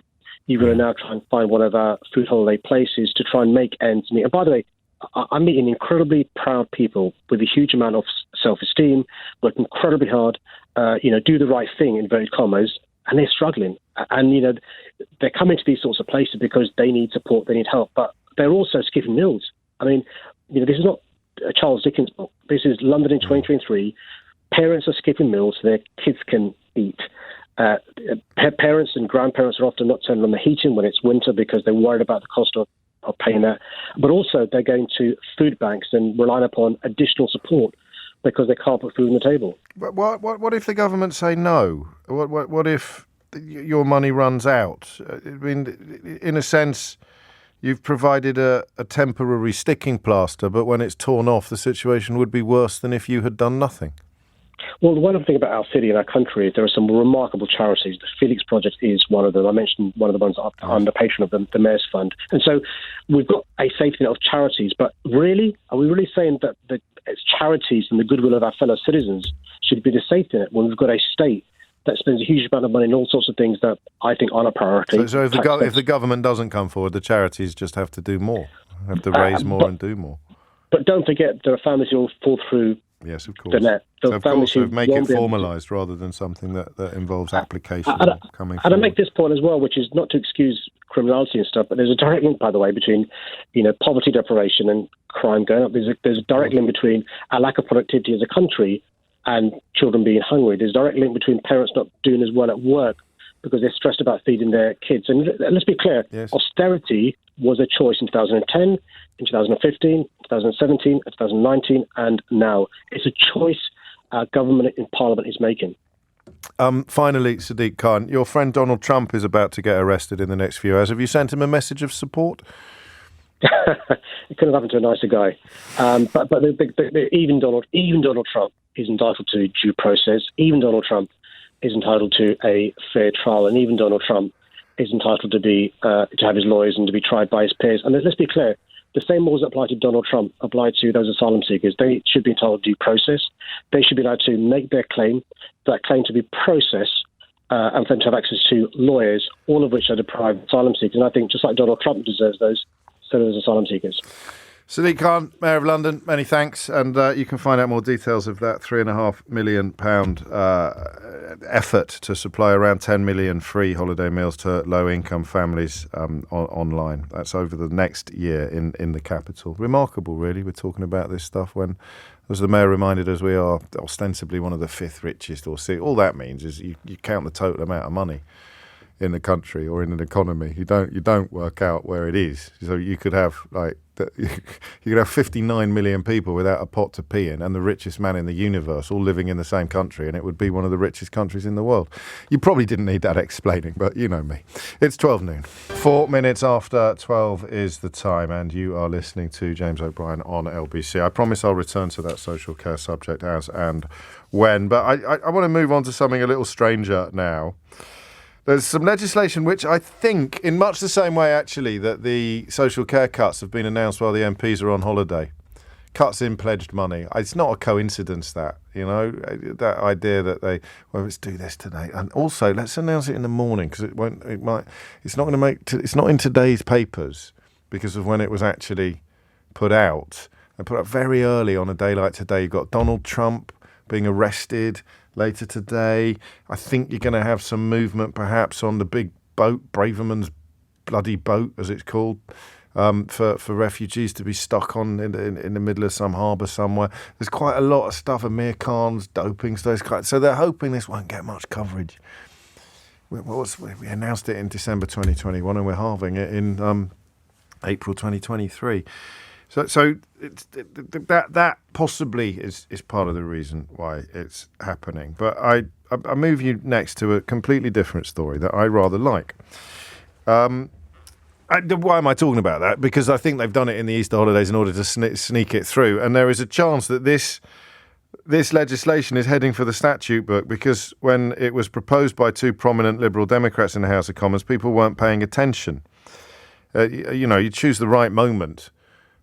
You've got to now try and find one of our food holiday places to try and make ends meet. And by the way, I'm meeting incredibly proud people with a huge amount of self-esteem, work incredibly hard, do the right thing, in inverted commas, and they're struggling. And, they're coming to these sorts of places because they need support, they need help, but they're also skipping meals. I mean, this is not a Charles Dickens book. This is London in 2023. Parents are skipping meals so their kids can eat. Parents and grandparents are often not turning on the heating when it's winter because they're worried about the cost of paying that. But also they're going to food banks and relying upon additional support because they can't put food on the table. But what if the government say no? What if your money runs out? I mean, in a sense, you've provided a temporary sticking plaster, but when it's torn off, the situation would be worse than if you had done nothing. Well, the wonderful thing about our city and our country is there are some remarkable charities. The Felix Project is one of them. I mentioned one of the ones I'm the patron of, the Mayor's Fund. And so we've got a safety net of charities. But really, are we really saying that it's charities and the goodwill of our fellow citizens should be the safety net when we've got a state that spends a huge amount of money on all sorts of things that I think aren't a priority? So if the government doesn't come forward, the charities just have to do more, have to raise more and do more. But don't forget there are families who will fall through. Yes, of course. The net. So of course, make it formalised rather than something that involves application coming forward. And I make this point as well, which is not to excuse criminality and stuff, but there's a direct link, by the way, between poverty deprivation and crime going up. There's a direct link between our lack of productivity as a country and children being hungry. There's a direct link between parents not doing as well at work because they're stressed about feeding their kids. And let's be clear, yes. Austerity was a choice in 2010, in 2015, 2017, 2019, and now. It's a choice our government in Parliament is making. Finally, Sadiq Khan, your friend Donald Trump is about to get arrested in the next few hours. Have you sent him a message of support? It couldn't have happened to a nicer guy. But even Donald Trump is entitled to due process. Even Donald Trump is entitled to a fair trial, and even Donald Trump is entitled to have his lawyers and to be tried by his peers. And let's be clear, the same laws that apply to Donald Trump apply to those asylum seekers. They should be entitled to due process. They should be allowed to make their claim, that claim to be processed, and for them to have access to lawyers, all of which are deprived asylum seekers. And I think just like Donald Trump deserves those, so does asylum seekers. Sadiq Khan, Mayor of London, many thanks. And you can find out more details of that £3.5 million effort to supply around 10 million free holiday meals to low-income families online. That's over the next year in the capital. Remarkable, really. We're talking about this stuff when, as the Mayor reminded us, we are ostensibly one of the fifth richest. All that means is you count the total amount of money in the country or in an economy. You don't work out where it is. So you could have you could have 59 million people without a pot to pee in, and the richest man in the universe all living in the same country, and it would be one of the richest countries in the world. You probably didn't need that explaining, but you know me. It's 12 noon. 4 minutes after 12 is the time, and you are listening to James O'Brien on LBC. I promise I'll return to that social care subject as and when, but I want to move on to something a little stranger now. There's some legislation which I think, in much the same way actually that the social care cuts have been announced while the MPs are on holiday, cuts in pledged money. It's not a coincidence that idea that let's do this today, and also let's announce it in the morning because it's not in today's papers because of when it was actually put out. They put out very early on a day like today. You've got Donald Trump being arrested later today. I think you're going to have some movement perhaps on the big boat, Braverman's bloody boat, as it's called, for refugees to be stuck on in the middle of some harbour somewhere. There's quite a lot of stuff, Amir Khan's doping stuff. So they're hoping this won't get much coverage. We announced it in December 2021 and we're halving it in April 2023. So that possibly is part of the reason why it's happening. But I move you next to a completely different story that I rather like. Why am I talking about that? Because I think they've done it in the Easter holidays in order to sneak it through. And there is a chance that this legislation is heading for the statute book because when it was proposed by two prominent Liberal Democrats in the House of Commons, people weren't paying attention. You choose the right moment.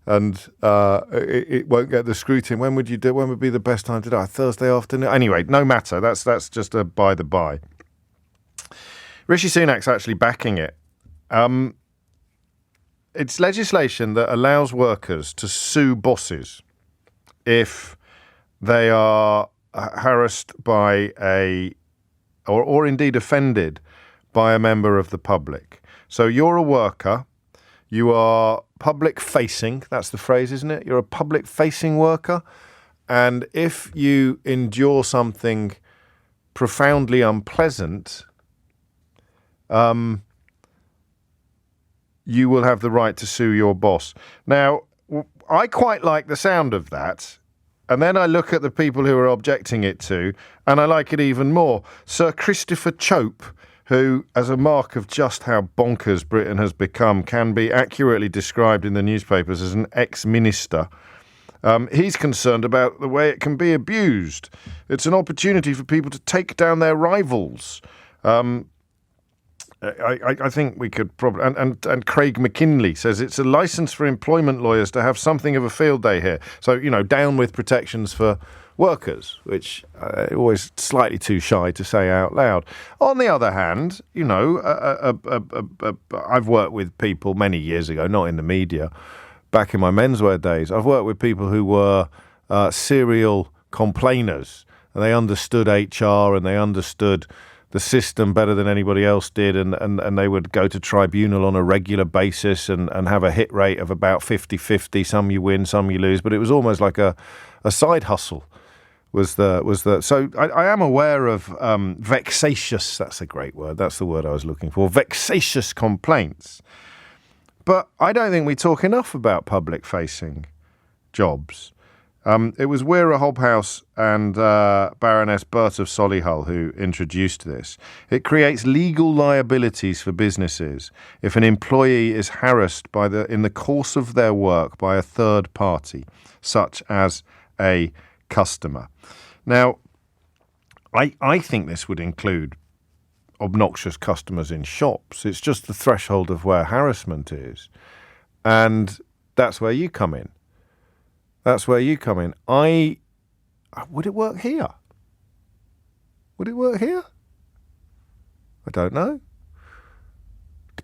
And it won't get the scrutiny. When would you do? When would be the best time to do it? Thursday afternoon. Anyway, no matter. That's just a by the by. Rishi Sunak's actually backing it. It's legislation that allows workers to sue bosses if they are harassed by or indeed offended by a member of the public. So you're a worker. You are public-facing, that's the phrase, isn't it? You're a public-facing worker, and if you endure something profoundly unpleasant, you will have the right to sue your boss. Now, I quite like the sound of that, and then I look at the people who are objecting it to, and I like it even more. Sir Christopher Chope, who, as a mark of just how bonkers Britain has become, can be accurately described in the newspapers as an ex-minister, He's concerned about the way it can be abused. It's an opportunity for people to take down their rivals. I think we could probably... And Craig McKinley says it's a license for employment lawyers to have something of a field day here. So, down with protections for workers, which always slightly too shy to say out loud. On the other hand, I've worked with people many years ago, not in the media, back in my menswear days. I've worked with people who were serial complainers, and they understood HR and they understood the system better than anybody else did, and they would go to tribunal on a regular basis and have a hit rate of about 50-50. Some you win, some you lose, but it was almost like a side hustle. So I am aware of vexatious, that's a great word, that's the word I was looking for, vexatious complaints. But I don't think we talk enough about public-facing jobs. It was Weira Hobhouse and Baroness Burt of Solihull who introduced this. It creates legal liabilities for businesses if an employee is harassed in the course of their work by a third party, such as a customer. Now, I think this would include obnoxious customers in shops. It's just the threshold of where harassment is. And that's where you come in. Would it work here? I don't know.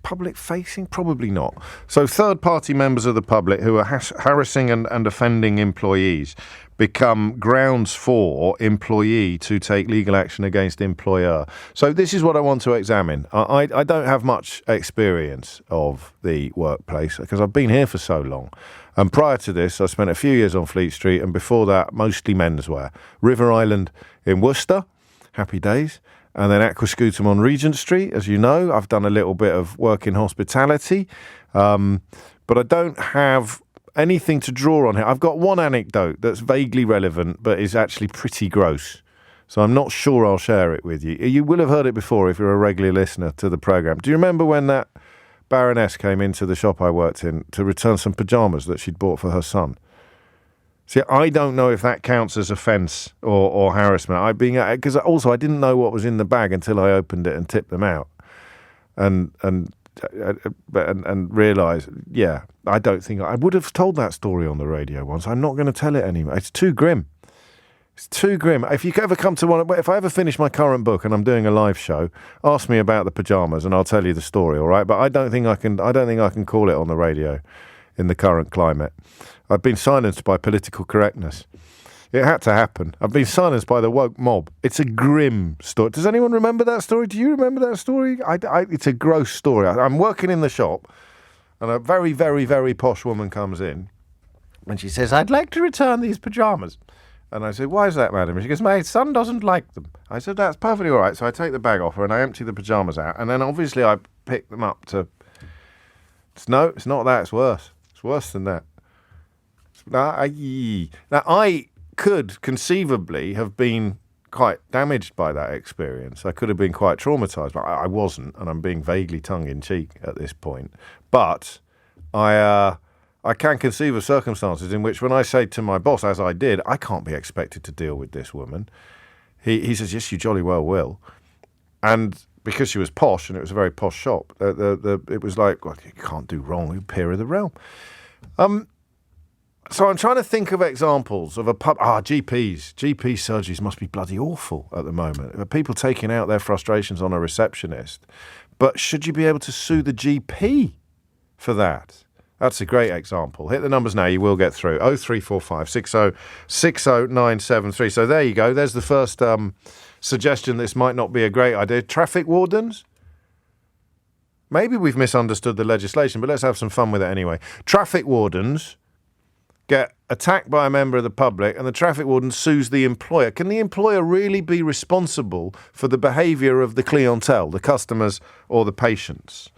Public facing? Probably not. So third-party members of the public who are harassing and offending employees become grounds for employee to take legal action against employer. So this is what I want to examine. I don't have much experience of the workplace because I've been here for so long. And prior to this, I spent a few years on Fleet Street, and before that, mostly menswear. River Island in Worcester, happy days. And then Aquascutum on Regent Street, as you know. I've done a little bit of work in hospitality, but I don't have anything to draw on here. I've got one anecdote that's vaguely relevant, but is actually pretty gross. So I'm not sure I'll share it with you. You will have heard it before if you're a regular listener to the programme. Do you remember when that Baroness came into the shop I worked in to return some pyjamas that she'd bought for her son? See, I don't know if that counts as offence or harassment. Because also I didn't know what was in the bag until I opened it and tipped them out, and realised, I don't think I would have told that story on the radio once. I'm not going to tell it anymore. It's too grim. If you ever come to if I ever finish my current book and I'm doing a live show, ask me about the pyjamas and I'll tell you the story. All right, but I don't think I can call it on the radio in the current climate. I've been silenced by political correctness. It had to happen. I've been silenced by the woke mob. It's a grim story. Does anyone remember that story? Do you remember that story? It's a gross story. I'm working in the shop, and a very, very, very posh woman comes in, and she says, "I'd like to return these pyjamas." And I said, "Why is that, madam?" She goes, "My son doesn't like them." I said, "That's perfectly all right." So I take the bag off her and I empty the pyjamas out, and then obviously I pick them up to... It's not that. It's worse. It's worse than that. Now, I could conceivably have been quite damaged by that experience. I could have been quite traumatised, but I wasn't, and I'm being vaguely tongue-in-cheek at this point. But I can conceive of circumstances in which when I say to my boss, as I did, I can't be expected to deal with this woman, he says, "Yes, you jolly well will." And because she was posh, and it was a very posh shop, it was like, well, you can't do wrong, you're peer of the realm. So I'm trying to think of examples of GPs. GP surgeries must be bloody awful at the moment. People taking out their frustrations on a receptionist. But should you be able to sue the GP for that? That's a great example. Hit the numbers now, you will get through. 0345 60 60973. So there you go. There's the first suggestion this might not be a great idea. Traffic wardens? Maybe we've misunderstood the legislation, but let's have some fun with it anyway. Traffic wardens get attacked by a member of the public and the traffic warden sues the employer. Can the employer really be responsible for the behaviour of the clientele, the customers or the patients?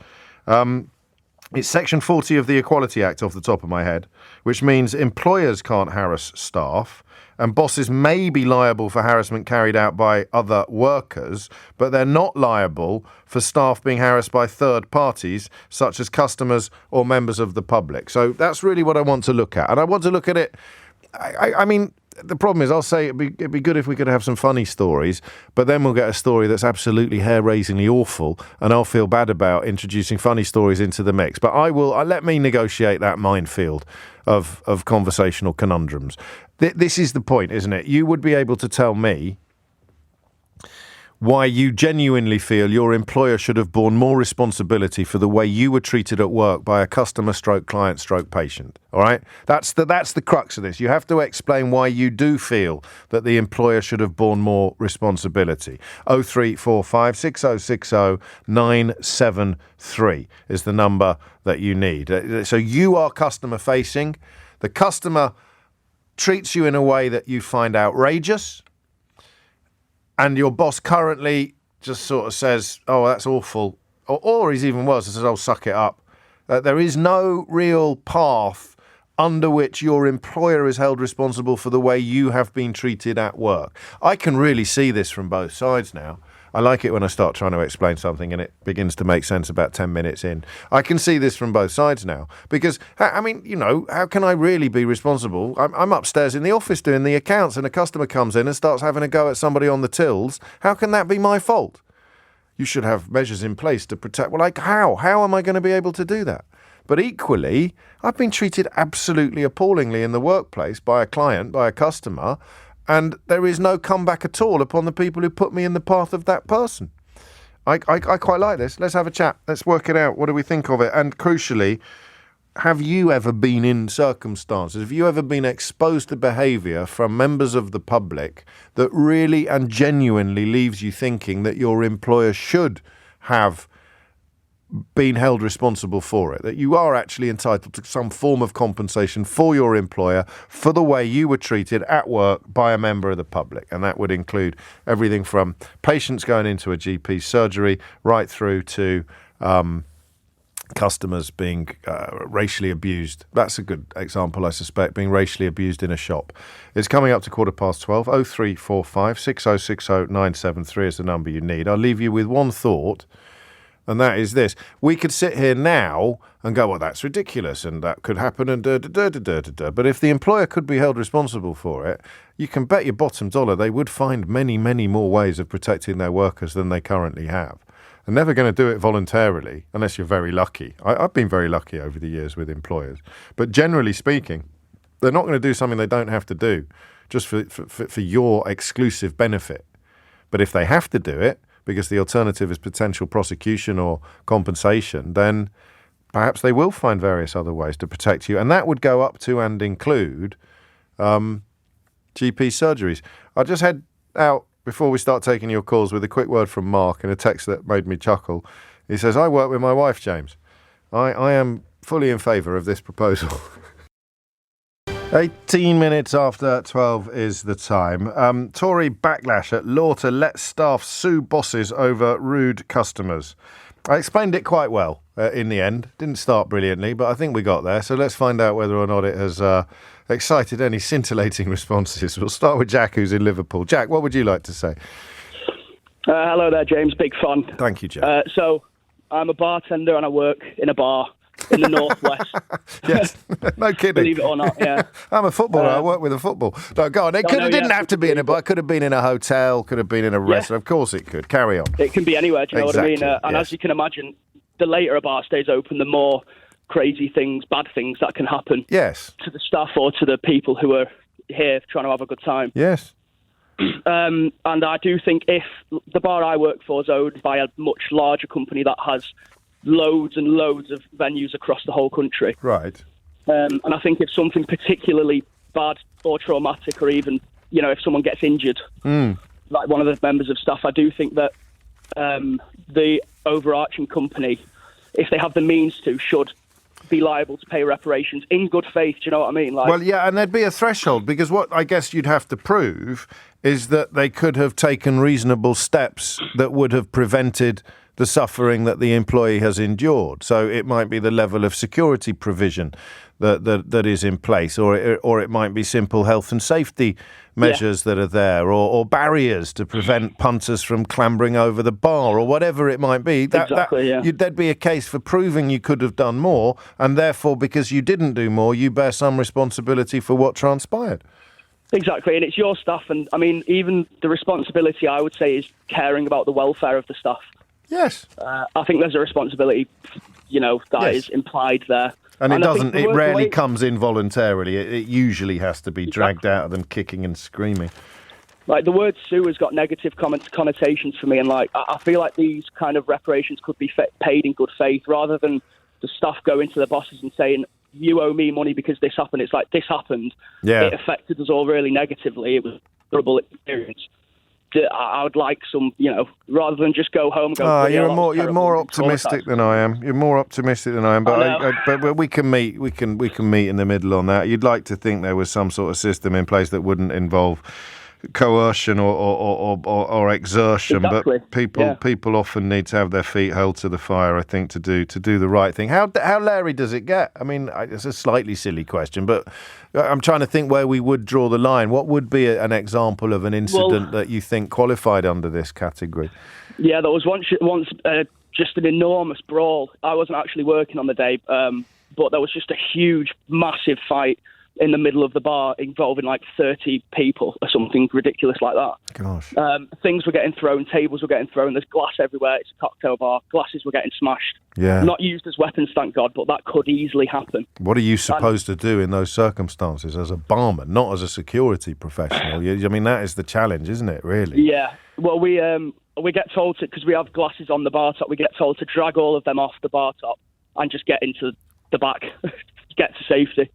It's Section 40 of the Equality Act off the top of my head, which means employers can't harass staff and bosses may be liable for harassment carried out by other workers, but they're not liable for staff being harassed by third parties, such as customers or members of the public. So that's really what I want to look at. And I want to look at it I mean, the problem is, I'll say it'd be good if we could have some funny stories, but then we'll get a story that's absolutely hair-raisingly awful, and I'll feel bad about introducing funny stories into the mix. But I'll let me negotiate that minefield of conversational conundrums. This is the point, isn't it? You would be able to tell me why you genuinely feel your employer should have borne more responsibility for the way you were treated at work by a customer stroke client stroke patient. All right? That's the crux of this. You have to explain why you do feel that the employer should have borne more responsibility. 0345 6060 973 is the number that you need. So you are customer facing. The customer treats you in a way that you find outrageous, and your boss currently just sort of says, oh, that's awful, or he's even worse, says, oh, suck it up. There is no real path under which your employer is held responsible for the way you have been treated at work. I can really see this from both sides now. I like it when I start trying to explain something and it begins to make sense about 10 minutes in. I can see this from both sides now because, I mean, you know, how can I really be responsible? I'm upstairs in the office doing the accounts and a customer comes in and starts having a go at somebody on the tills. How can that be my fault? You should have measures in place to protect. Well, like how? How am I going to be able to do that? But equally, I've been treated absolutely appallingly in the workplace by a client, by a customer, and there is no comeback at all upon the people who put me in the path of that person. I quite like this. Let's have a chat. Let's work it out. What do we think of it? And crucially, have you ever been in circumstances, have you ever been exposed to behaviour from members of the public that really and genuinely leaves you thinking that your employer should have been held responsible for it, that you are actually entitled to some form of compensation for your employer for the way you were treated at work by a member of the public? And that would include everything from patients going into a GP surgery right through to customers being racially abused. That's a good example, I suspect, being racially abused in a shop. It's coming up to 12:15. 0345 6060 973 is the number you need. I'll leave you with one thought, and that is this. We could sit here now and go, well, that's ridiculous, and that could happen, and da-da-da-da-da-da. But if the employer could be held responsible for it, you can bet your bottom dollar they would find many, many more ways of protecting their workers than they currently have. They're never going to do it voluntarily, unless you're very lucky. I've been very lucky over the years with employers. But generally speaking, they're not going to do something they don't have to do just for your exclusive benefit. But if they have to do it, because the alternative is potential prosecution or compensation, then perhaps they will find various other ways to protect you. And that would go up to and include GP surgeries. I'll just head out before we start taking your calls with a quick word from Mark in a text that made me chuckle. He says, I work with my wife, James. I am fully in favour of this proposal. 18 minutes after 12 is the time. Tory backlash at law to let staff sue bosses over rude customers. I explained it quite well in the end. Didn't start brilliantly, but I think we got there. So let's find out whether or not it has excited any scintillating responses. We'll start with Jack, who's in Liverpool. Jack, what would you like to say? Hello there, James. Big fun. Thank you, Jack. So I'm a bartender and I work in a bar in the northwest. Yes, no kidding. Believe it or not, yeah. I'm a footballer. I work with a football. No, go on. It didn't have to be in a bar. It could have been in a hotel. Could have been in a restaurant. Of course, it could. Carry on. It can be anywhere. Do you know what I mean? And yes. as you can imagine, the later a bar stays open, the more crazy things, bad things that can happen. Yes. To the staff or to the people who are here trying to have a good time. Yes. And I do think if the bar I work for is owned by a much larger company that has loads and loads of venues across the whole country. Right. And I think if something particularly bad or traumatic, or even, you know, if someone gets injured, like one of the members of staff, I do think that the overarching company, if they have the means to, should be liable to pay reparations in good faith. Do you know what I mean? Well, yeah, and there'd be a threshold, because what I guess you'd have to prove is that they could have taken reasonable steps that would have prevented the suffering that the employee has endured. So it might be the level of security provision that is in place, or it might be simple health and safety measures that are there, or barriers to prevent punters from clambering over the bar, or whatever it might be. There'd be a case for proving you could have done more, and therefore, because you didn't do more, you bear some responsibility for what transpired. Exactly, and it's your staff, and I mean, even the responsibility, I would say, is caring about the welfare of the staff. Yes. I think there's a responsibility, that is implied there. And it doesn't. It rarely comes involuntarily. It usually has to be dragged out of them kicking and screaming. Like, the word sue has got negative connotations for me, and I feel like these kind of reparations could be paid in good faith, rather than the staff going to the bosses and saying, "You owe me money because this happened." It's like, this happened. Yeah. It affected us all really negatively. It was a horrible experience. I would like some, rather than just go home. You're more optimistic than I am. You're more optimistic than I am. But we can meet. We can meet in the middle on that. You'd like to think there was some sort of system in place that wouldn't involve coercion or exertion. Exactly. But people often need to have their feet held to the fire, I think, to do the right thing. How Larry does it get? I mean, it's a slightly silly question, but I'm trying to think where we would draw the line. What would be an example of an incident that you think qualified under this category? Yeah, there was once just an enormous brawl. I wasn't actually working on the day, but there was just a huge, massive fight in the middle of the bar involving 30 people or something ridiculous like that. Gosh. Things were getting thrown, tables were getting thrown, there's glass everywhere, it's a cocktail bar, glasses were getting smashed. Yeah. Not used as weapons, thank God, but that could easily happen. What are you supposed to do in those circumstances as a barman, not as a security professional? I mean, that is the challenge, isn't it, really? Yeah. Well, we get told to, because we have glasses on the bar top, we get told to drag all of them off the bar top and just get into the back, get to safety.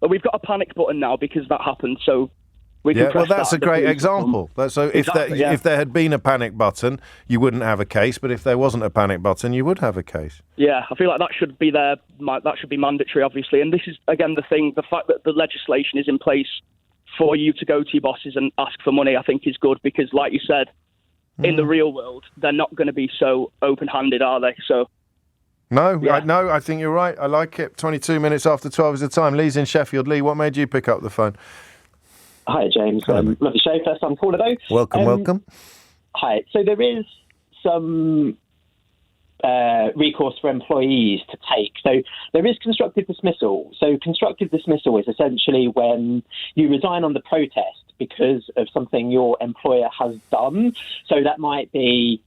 We've got a panic button now because that happened, so we can press that's that. A great example. So if there had been a panic button, you wouldn't have a case, but if there wasn't a panic button, you would have a case. Yeah, I feel like that should be there. That should be mandatory, obviously. And this is, again, the thing, the fact that the legislation is in place for you to go to your bosses and ask for money, I think is good because, like you said, in the real world, they're not going to be so open-handed, are they? So... No, I think you're right. I like it. 22 minutes after 12 is the time. Lee's in Sheffield. Lee, what made you pick up the phone? Hi, James. Lovely show. First time caller, though. Welcome. Hi. So there is some recourse for employees to take. So there is constructive dismissal. So constructive dismissal is essentially when you resign on the protest because of something your employer has done. So that might be,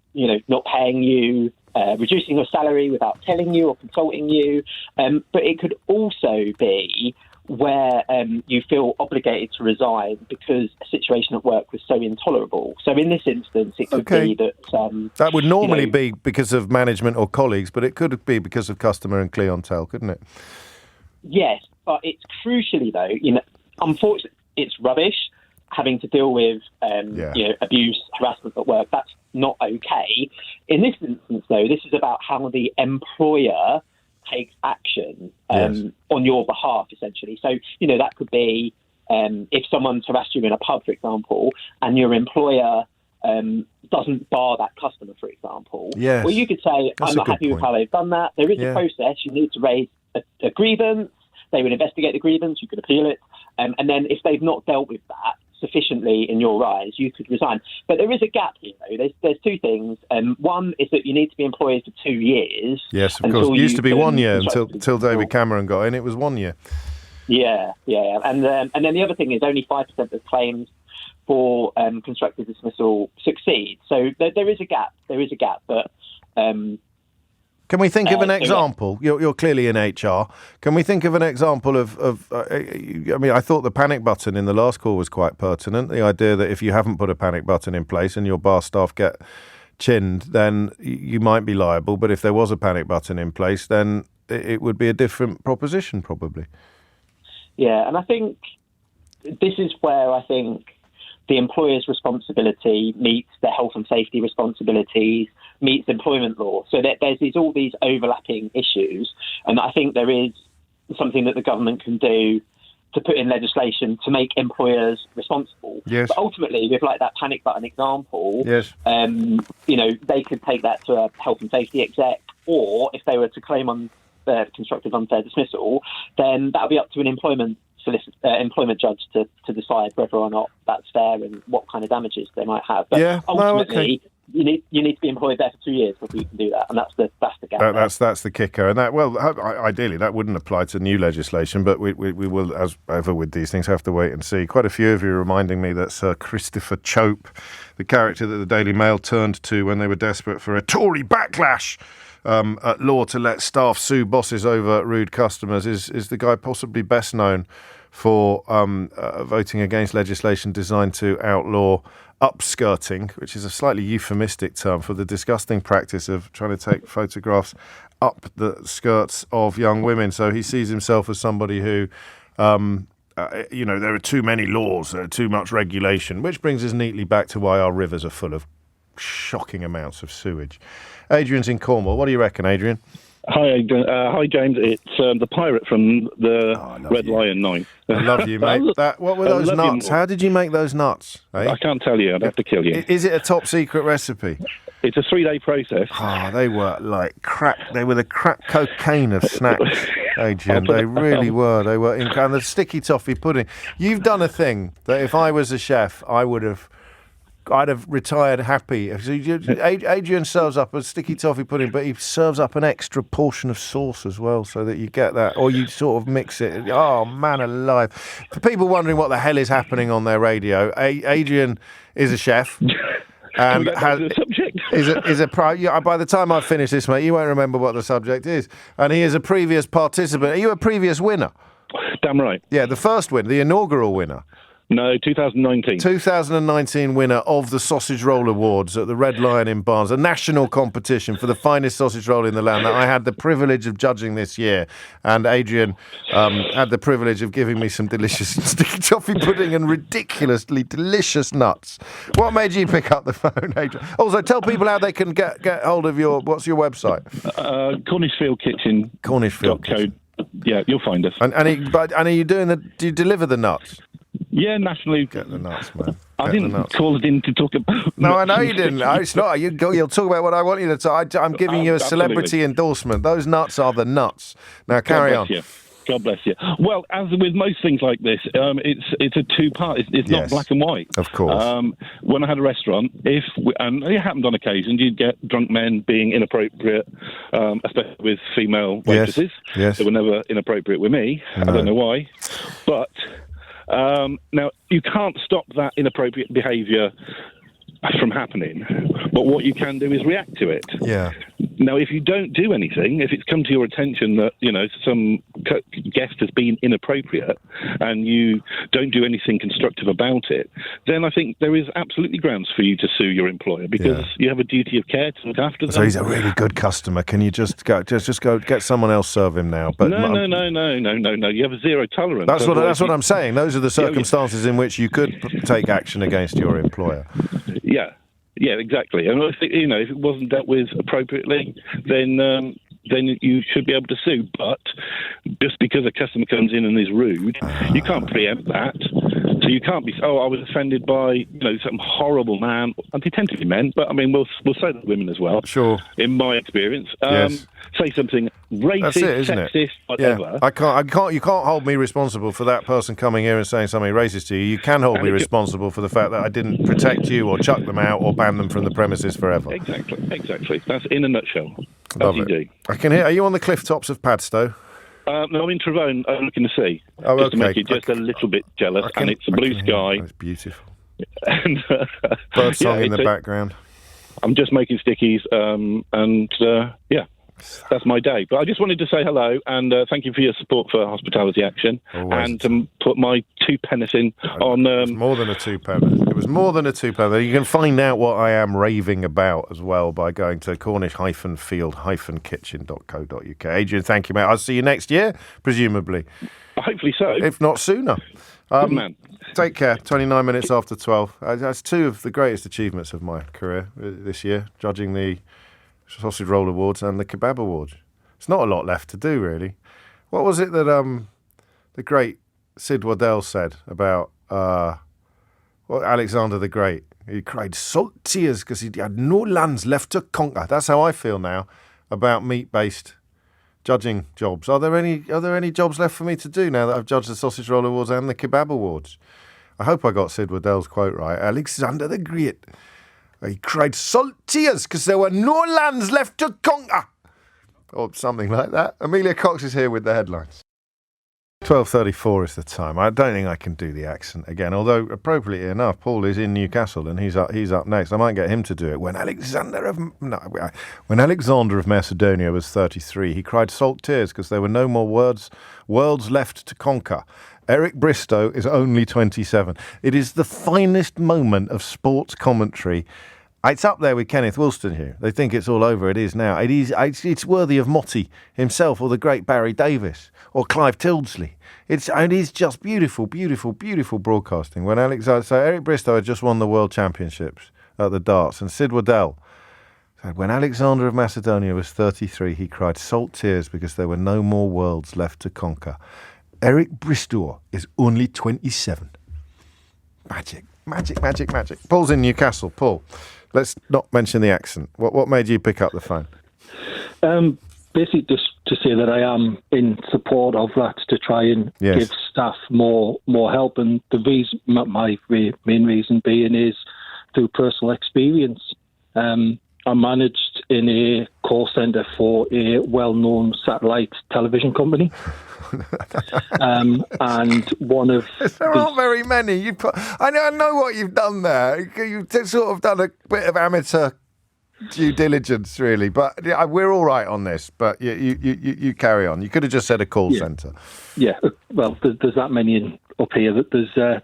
not paying you, reducing your salary without telling you or consulting you. But it could also be where you feel obligated to resign because a situation at work was so intolerable. So in this instance, it could be that... that would normally be because of management or colleagues, but it could be because of customer and clientele, couldn't it? Yes, but it's crucially, though, unfortunately, it's rubbish having to deal with abuse, harassment at work. That's not okay. In this instance, though, this is about how the employer takes action on your behalf, essentially. So, that could be if someone's harassed you in a pub, for example, and your employer doesn't bar that customer, for example. Yes. Well, you could say, That's I'm not happy with how they've done that. There is a process. You need to raise a grievance. They would investigate the grievance. You could appeal it. And then if they've not dealt with that sufficiently in your eyes, you could resign. But there is a gap here, though. There's two things. One is that you need to be employed for 2 years. Yes, of course. It used to be 1 year until David Cameron got in. It was 1 year. Yeah. And then the other thing is only 5% of claims for constructive dismissal succeed. So there is a gap. But can we think of an example? You're clearly in HR. Can we think of an example of I thought the panic button in the last call was quite pertinent. The idea that if you haven't put a panic button in place and your bar staff get chinned, then you might be liable. But if there was a panic button in place, then it would be a different proposition, probably. Yeah, and I think this is where I think the employer's responsibility meets the health and safety responsibilities, meets employment law. So that there's all these overlapping issues. And I think there is something that the government can do to put in legislation to make employers responsible. Yes. But ultimately, with like that panic button example, Yes. They could take that to a health and safety exec, or if they were to claim on constructive unfair dismissal, then that would be up to an employment judge to decide whether or not that's fair and what kind of damages they might have. But ultimately, you need to be employed there for 2 years before you can do that, and that's the gap. That's the kicker, and ideally that wouldn't apply to new legislation, but we will, as ever with these things, have to wait and see. Quite a few of you are reminding me that Sir Christopher Chope, the character that the Daily Mail turned to when they were desperate for a Tory backlash at law to let staff sue bosses over rude customers, is the guy possibly best known for voting against legislation designed to outlaw upskirting, which is a slightly euphemistic term for the disgusting practice of trying to take photographs up the skirts of young women. So he sees himself as somebody who, there are too many laws, there are too much regulation, which brings us neatly back to why our rivers are full of shocking amounts of sewage. Adrian's in Cornwall. What do you reckon, Adrian? Hi, James. It's the pirate from the Red Lion 9. I love you, mate. What were those nuts? How did you make those nuts? Eh? I can't tell you. I'd have to kill you. Is it a top secret recipe? It's a 3-day process. They were like crack. They were the crack cocaine of snacks, Adrian. They really were. They were. And the sticky toffee pudding. You've done a thing that if I was a chef, I'd have retired happy. Adrian serves up a sticky toffee pudding, but he serves up an extra portion of sauce as well, so that you get that, or you sort of mix it. Oh, man alive. For people wondering what the hell is happening on their radio, Adrian is a chef. And by the time I finish this, mate, you won't remember what the subject is. And he is a previous participant. Are you a previous winner? Damn right. Yeah, the first win, the inaugural winner. No, 2019. 2019 winner of the Sausage Roll Awards at the Red Lion in Barnes, a national competition for the finest sausage roll in the land that I had the privilege of judging this year. And Adrian had the privilege of giving me some delicious sticky toffee pudding and ridiculously delicious nuts. What made you pick up the phone, Adrian? Also, tell people how they can get hold of what's your website? Cornishfield Kitchen. Cornishfield Kitchen. Yeah, you'll find us. And are you do you deliver the nuts? Yeah, nationally. Get the nuts, man. I didn't call it in to talk about. No, I know you didn't. It's not. You'll talk about what I want you to talk. I'm giving you a celebrity endorsement. Those nuts are the nuts. Now carry on. God bless you. Well, as with most things like this, it's a two-part. It's not black and white. Of course. When I had a restaurant, and it happened on occasion, you'd get drunk men being inappropriate, especially with female waitresses. Yes. They were never inappropriate with me. No. I don't know why. But now, you can't stop that inappropriate behaviour from happening, but what you can do is react to it. Yeah. Now, if you don't do anything, if it's come to your attention that, some guest has been inappropriate and you don't do anything constructive about it, then I think there is absolutely grounds for you to sue your employer because you have a duty of care to look after them. So he's a really good customer. Can you just go get someone else serve him now? But No. You have a zero tolerance. That's what I'm saying. Those are the circumstances in which you could take action against your employer. Yeah, exactly. And I think, if it wasn't dealt with appropriately, then you should be able to sue. But just because a customer comes in and is rude, you can't preempt that. So you can't be, I was offended by, some horrible man. And they tend to be men, but I mean, we'll say that women as well. Sure. In my experience. Yes. Say something racist, sexist, whatever. Yeah. You can't hold me responsible for that person coming here and saying something racist to you. You can hold me responsible for the fact that I didn't protect you or chuck them out or ban them from the premises forever. Exactly. That's in a nutshell. Love it. I can hear. Are you on the cliff tops of Padstow? No, I'm in Travone looking to sea. Oh, just to make you just a little bit jealous. And it's a blue sky. It's beautiful. And bird song in the background. I'm just making stickies, that's my day. But I just wanted to say hello and thank you for your support for Hospitality Action. Always. And to put my 2 pence in on... It was more than a 2 pence. It was more than a 2 pence. You can find out what I am raving about as well by going to cornish-field-kitchen.co.uk. Adrian, thank you, mate. I'll see you next year, presumably. Hopefully so. If not sooner. Good man. Take care. 29 minutes after 12. That's two of the greatest achievements of my career this year, judging the Sausage Roll Awards and the Kebab Awards. It's not a lot left to do, really. What was it that the great Sid Waddell said about Alexander the Great. He cried salt tears because he had no lands left to conquer. That's how I feel now about meat-based judging jobs. Are there any jobs left for me to do now that I've judged the Sausage Roll Awards and the Kebab Awards? I hope I got Sid Waddell's quote right. Alexander the Great. He cried salt tears because there were no lands left to conquer. Or something like that. Amelia Cox is here with the headlines. 12:34 is the time. I don't think I can do the accent again, although appropriately enough, Paul is in Newcastle and he's up next. I might get him to do it. When Alexander of Macedonia was 33, he cried salt tears because there were no more worlds left to conquer. Eric Bristow is only 27. It is the finest moment of sports commentary. It's up there with Kenneth Woolston here. They think it's all over. It is now. It's worthy of Motti himself or the great Barry Davis or Clive Tildesley. It is just beautiful, beautiful, beautiful broadcasting. When Eric Bristow had just won the World Championships at the darts, and Sid Waddell said, when Alexander of Macedonia was 33, he cried salt tears because there were no more worlds left to conquer. Eric Bristow is only 27. Magic, magic, magic, magic. Paul's in Newcastle. Paul, let's not mention the accent. What made you pick up the phone? Basically, just to say that I am in support of that, to try and give staff more help. And my main reason being is through personal experience. I managed in a call centre for a well-known satellite television company. And one of there aren't very many. I know what you've done there. You've sort of done a bit of amateur due diligence, really. But we're all right on this. But you carry on. You could have just said a call centre. Yeah. Well, there's that many up here that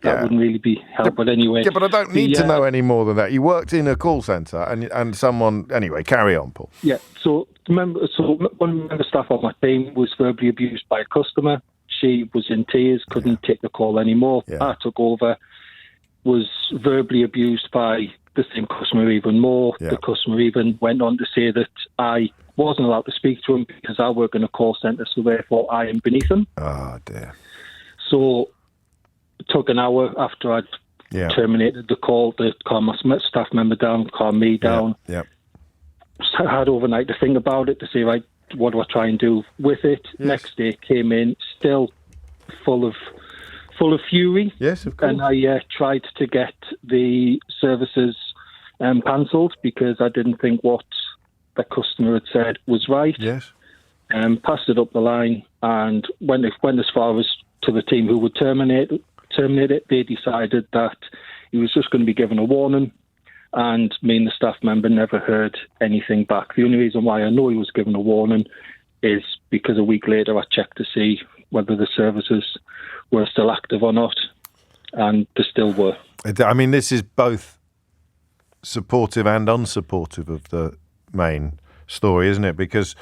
that wouldn't really be helpful anyway. Yeah, but I don't need to know any more than that. You worked in a call centre and someone anyway. Carry on, Paul. Yeah. So one member of staff on my team was verbally abused by a customer. She was in tears, couldn't take the call anymore. Yeah. I took over, was verbally abused by the same customer even more. Yeah. The customer even went on to say that I wasn't allowed to speak to him because I work in a call centre, so therefore I am beneath him. Oh, dear. So it took an hour after I'd terminated the call to calm my staff member down, calm me down. Yeah. I had overnight to think about it, to say, right, what do I try and do with it? Yes. Next day came in, still full of fury. Yes, of course. And I tried to get the services cancelled because I didn't think what the customer had said was right. Yes. Passed it up the line and went as far as to the team who would terminate it. They decided that he was just going to be given a warning. And me and the staff member never heard anything back. The only reason why I know he was given a warning is because a week later I checked to see whether the services were still active or not, and they still were. I mean, this is both supportive and unsupportive of the main story, isn't it? Because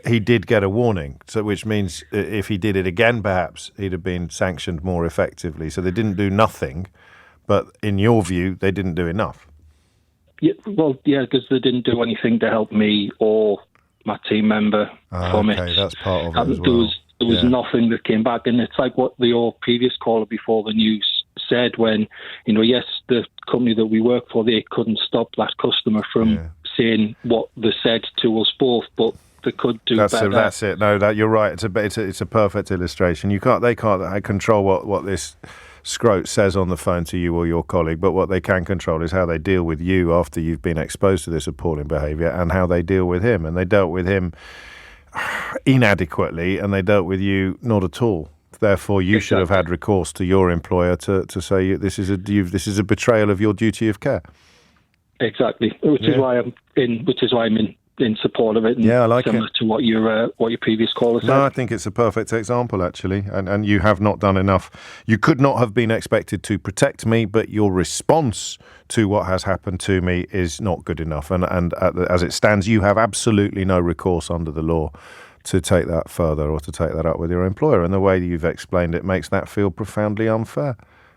he did get a warning, so which means if he did it again, perhaps he'd have been sanctioned more effectively. So they didn't do nothing, but in your view, they didn't do enough. Yeah, well, because they didn't do anything to help me or my team member from it. Okay, that's part of it as well. There was nothing that came back, and it's like what your previous caller before the news said when, yes, the company that we work for, they couldn't stop that customer from saying what they said to us both, but they could do better. That's it. No, you're right. It's a perfect illustration. They can't control what this scrote says on the phone to you or your colleague, but what they can control is how they deal with you after you've been exposed to this appalling behaviour and how they deal with him. And they dealt with him inadequately and they dealt with you not at all. Therefore, you should have had recourse to your employer to say this is a betrayal of your duty of care. Exactly, which is why I'm in support of it. And I like similar it. To what your previous caller said. No, I think it's a perfect example, actually, and you have not done enough. You could not have been expected to protect me, but your response to what has happened to me is not good enough. And as it stands, you have absolutely no recourse under the law to take that further or to take that up with your employer. And the way you've explained it makes that feel profoundly unfair,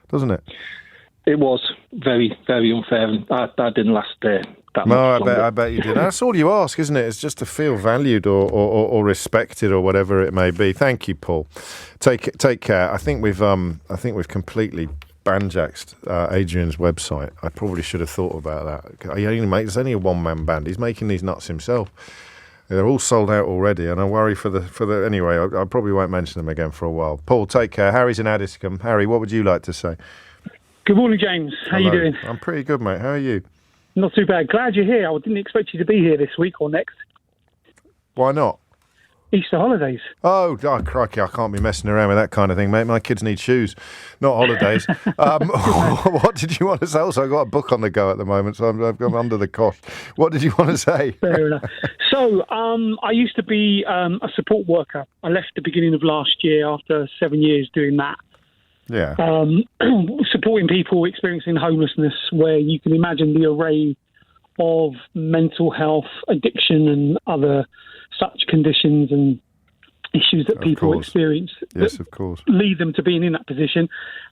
doesn't it? It was very, very unfair, and that didn't last that much longer. I bet you did. That's all you ask, isn't it? It's just to feel valued or respected or whatever it may be. Thank you, Paul. Take care. I think we've completely banjaxed Adrian's website. I probably should have thought about that. It's only a one-man band. He's making these nuts himself. They're all sold out already, and I worry for the. Anyway, I probably won't mention them again for a while. Paul, take care. Harry's in Addiscombe. Harry, what would you like to say? Good morning, James. How Hello. you doing? I'm pretty good, mate. How are you? Not too bad. Glad you're here. I didn't expect you to be here this week or next. Why not? Easter holidays. Oh, crikey, I can't be messing around with that kind of thing, mate. My kids need shoes, not holidays. What did you want to say? Also, I've got a book on the go at the moment, so I'm under the cosh. What did you want to say? Fair enough. So, I used to be a support worker. I left the beginning of last year after 7 years doing that. Yeah. Supporting people experiencing homelessness, where you can imagine the array of mental health, addiction and other such conditions and issues that people experience. Yes, of course. Lead them to being in that position.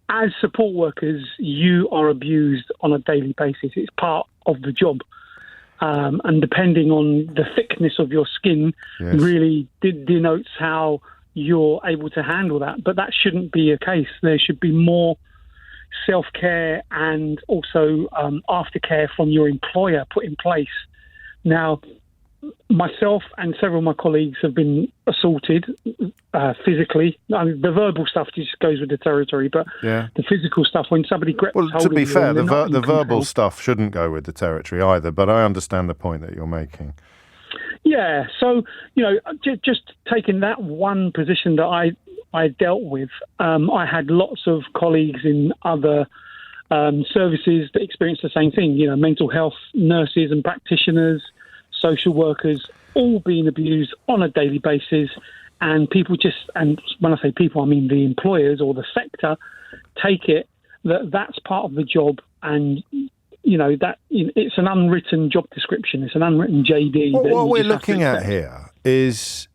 As support workers, you are abused on a daily basis. It's part of the job. And depending on the thickness of your skin, really denotes how you're able to handle that. But that shouldn't be a case. There should be more self-care and also aftercare from your employer put in place. Now, myself and several of my colleagues have been assaulted physically. I mean, the verbal stuff just goes with the territory, but the physical stuff, when somebody grips Well, to be fair, the verbal stuff shouldn't go with the territory either, but I understand the point that you're making. Yeah, so, just taking that one position that I dealt with, I had lots of colleagues in other services that experienced the same thing, mental health nurses and practitioners, social workers, all being abused on a daily basis. And people and when I say people, I mean the employers or the sector, take it that's part of the job, and it's an unwritten job description. It's an unwritten JD. What we're looking at here is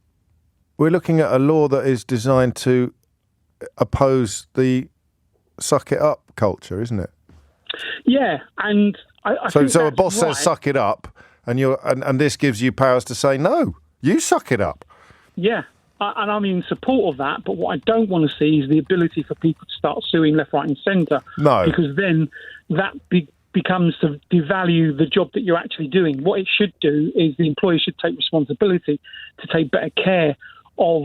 we're looking at a law that is designed to oppose the suck it up culture, isn't it? Yeah, and I think so a boss says suck it up, and this gives you powers to say no, you suck it up. Yeah, and I'm in support of that. But what I don't want to see is the ability for people to start suing left, right, and centre. No, because then that becomes to devalue the job that you're actually doing. What it should do is the employer should take responsibility to take better care of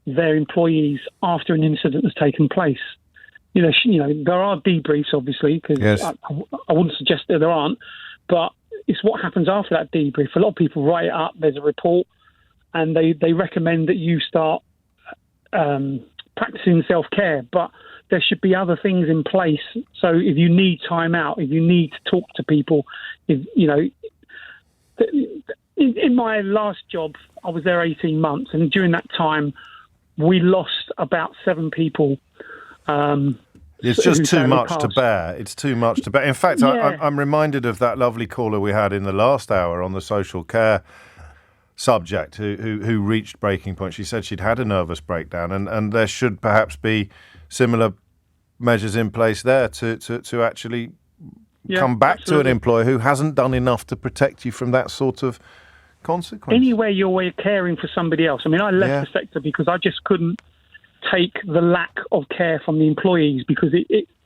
their employees after an incident has taken place. There are debriefs, obviously, because I wouldn't suggest that there aren't, but it's what happens after that debrief. A lot of people write it up, there's a report, and they recommend that you start practicing self-care, but there should be other things in place. So if you need time out, if you need to talk to people, in my last job, I was there 18 months, and during that time, we lost about 7 people. It's just too much to bear. It's too much to bear. In fact, I'm reminded of that lovely caller we had in the last hour on the social care subject who reached breaking point. She said she'd had a nervous breakdown, and there should perhaps be similar measures in place there to actually come back to an employer who hasn't done enough to protect you from that sort of consequence. Anywhere you're caring for somebody else. I mean, I left the sector because I just couldn't take the lack of care from the employees, because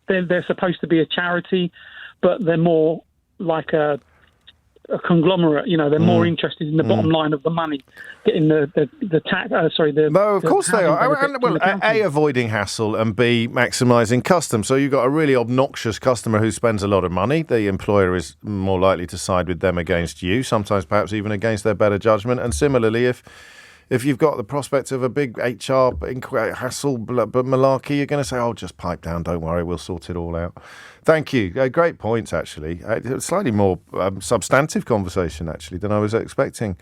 they're supposed to be a charity, but they're more like a conglomerate. They're more interested in the bottom line of the money, getting the tax. No, of course they are. A, avoiding hassle, and B, maximising custom. So you've got a really obnoxious customer who spends a lot of money. The employer is more likely to side with them against you, sometimes perhaps even against their better judgment. And similarly, if you've got the prospect of a big HR hassle malarkey, you're going to say, just pipe down, don't worry, we'll sort it all out. Thank you. Great points, actually. Slightly more substantive conversation, actually, than I was expecting.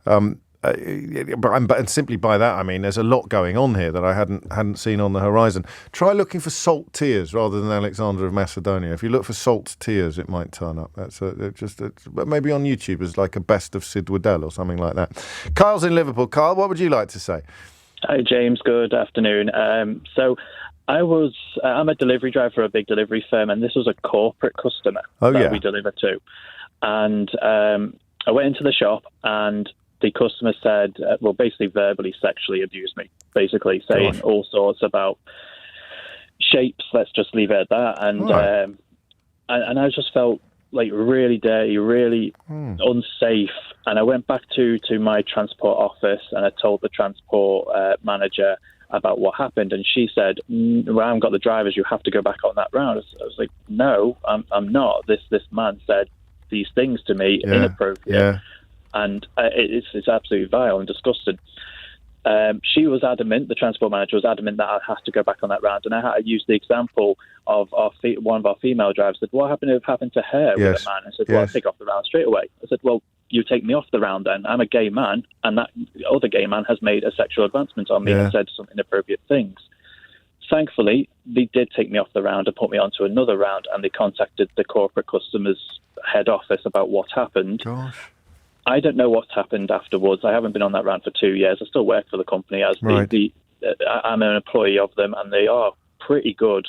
But simply by that, I mean, there's a lot going on here that I hadn't seen on the horizon. Try looking for salt tears rather than Alexander of Macedonia. If you look for salt tears, it might turn up. That's maybe on YouTube as like a best of Sid Waddell or something like that. Kyle's in Liverpool. Kyle, what would you like to say? Hi, James. Good afternoon. So I'm a delivery driver for a big delivery firm, and this was a corporate customer that we deliver to. And I went into the shop, and the customer said, basically verbally sexually abused me, basically saying all sorts about shapes. Let's just leave it at that. And and I just felt like really dirty, really unsafe. And I went back to my transport office, and I told the transport manager about what happened, and she said, "Well, I haven't got the drivers. You have to go back on that round." I was like, "No, I'm not. This man said these things to me, inappropriate, and it's absolutely vile and disgusting." She was adamant. The transport manager was adamant that I have to go back on that round, and I had to use the example of one of our female drivers. Said, "What happened if it happened to her with a man?" I said, "Well, I'll take off the round straight away." I said, "Well, you take me off the round then. I'm a gay man, and that other gay man has made a sexual advancement on me and said some inappropriate things." Thankfully, they did take me off the round and put me onto another round, and they contacted the corporate customers head office about what happened. Gosh. I don't know what's happened afterwards. I haven't been on that round for 2 years. I still work for the company as I'm an employee of them, and they are pretty good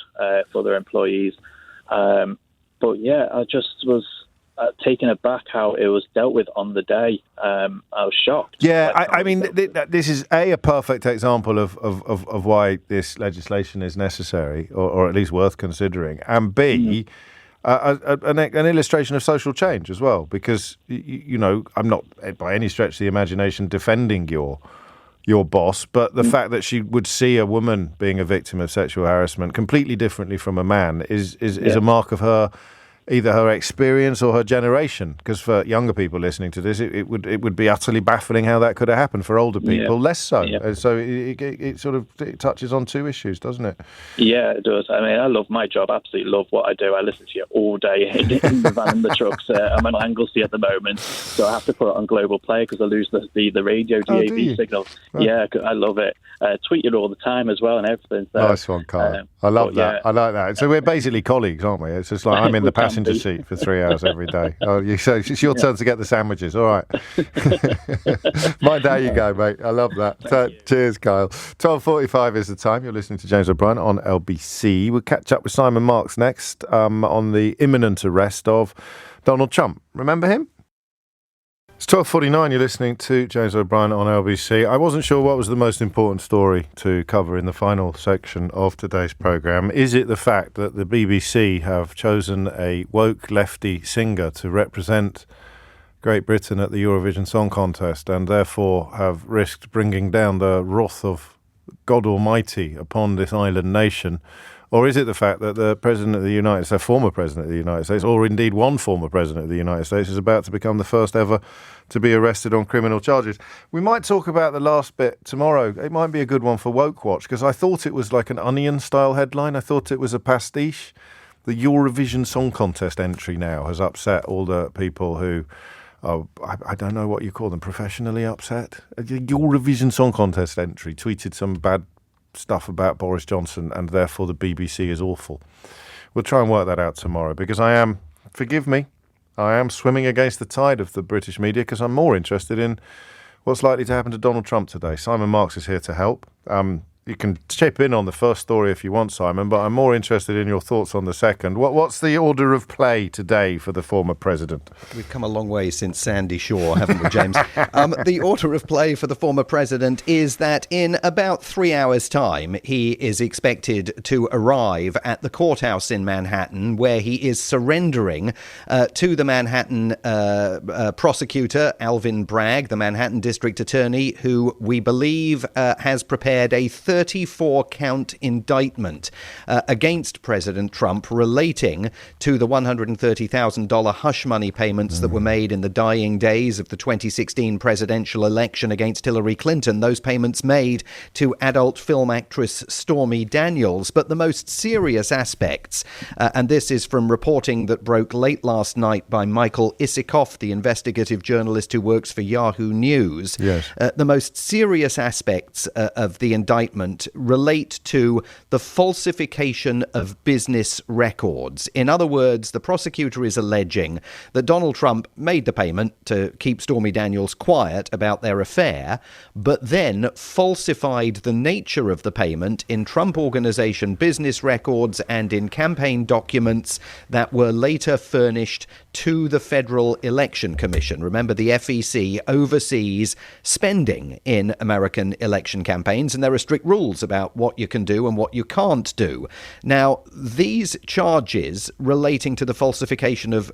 for their employees. But yeah, I just was taken aback how it was dealt with on the day. I was shocked. Yeah, I mean, this is a perfect example of why this legislation is necessary, or at least worth considering, and B, an illustration of social change as well, because, you know, I'm not by any stretch of the imagination defending your boss, but the fact that she would see a woman being a victim of sexual harassment completely differently from a man is a mark of either her experience or her generation. Because for younger people listening to this, it would be utterly baffling how that could have happened. For older people, less so. So it sort of touches on two issues, doesn't it? Yeah, it does. I mean, I love my job. Absolutely love what I do. I listen to you all day in the van and the trucks. I'm on Anglesey at the moment, so I have to put it on Global Player because I lose the radio DAB signal. Right. Yeah, I love it. Tweet it all the time as well and everything. So, nice one, Carl. I love that. Yeah. I like that. So we're basically colleagues, aren't we? It's just like I'm in the passenger seat for 3 hours every day. So it's your turn to get the sandwiches. All right. Mind how you go, mate. I love that. Cheers, Kyle. 12:45 is the time. You're listening to James O'Brien on LBC. We'll catch up with Simon Marks next on the imminent arrest of Donald Trump. Remember him? It's 12:49. You're listening to James O'Brien on LBC. I wasn't sure what was the most important story to cover in the final section of today's programme. Is it the fact that the BBC have chosen a woke lefty singer to represent Great Britain at the Eurovision Song Contest and therefore have risked bringing down the wrath of God Almighty upon this island nation? Or is it the fact that the President of the United States, former President of the United States, or indeed one former President of the United States, is about to become the first ever to be arrested on criminal charges? We might talk about the last bit tomorrow. It might be a good one for Woke Watch, because I thought it was like an Onion-style headline. I thought it was a pastiche. The Eurovision Song Contest entry now has upset all the people who... I don't know what you call them, professionally upset. The Eurovision Song Contest entry tweeted some bad stuff about Boris Johnson, and therefore the BBC is awful. We'll try and work that out tomorrow, because I am swimming against the tide of the British media, because I'm more interested in what's likely to happen to Donald Trump today. Simon Marks is here to help. You can chip in on the first story if you want, Simon, but I'm more interested in your thoughts on the second. What's the order of play today for the former president? We've come a long way since Sandy Shore, haven't we, James? The order of play for the former president is that in about 3 hours' time, he is expected to arrive at the courthouse in Manhattan, where he is surrendering to the Manhattan prosecutor, Alvin Bragg, the Manhattan district attorney, who we believe has prepared a 34-count indictment against President Trump relating to the $130,000 hush money payments that were made in the dying days of the 2016 presidential election against Hillary Clinton. Those payments made to adult film actress Stormy Daniels. But the most serious aspects, and this is from reporting that broke late last night by Michael Isikoff, the investigative journalist who works for Yahoo News, the most serious aspects of the indictment indictment relate to the falsification of business records. In other words, the prosecutor is alleging that Donald Trump made the payment to keep Stormy Daniels quiet about their affair, but then falsified the nature of the payment in Trump Organization business records and in campaign documents that were later furnished to the Federal Election Commission. Remember, the FEC oversees spending in American election campaigns, and there are strict rules about what you can do and what you can't do. Now, these charges relating to the falsification of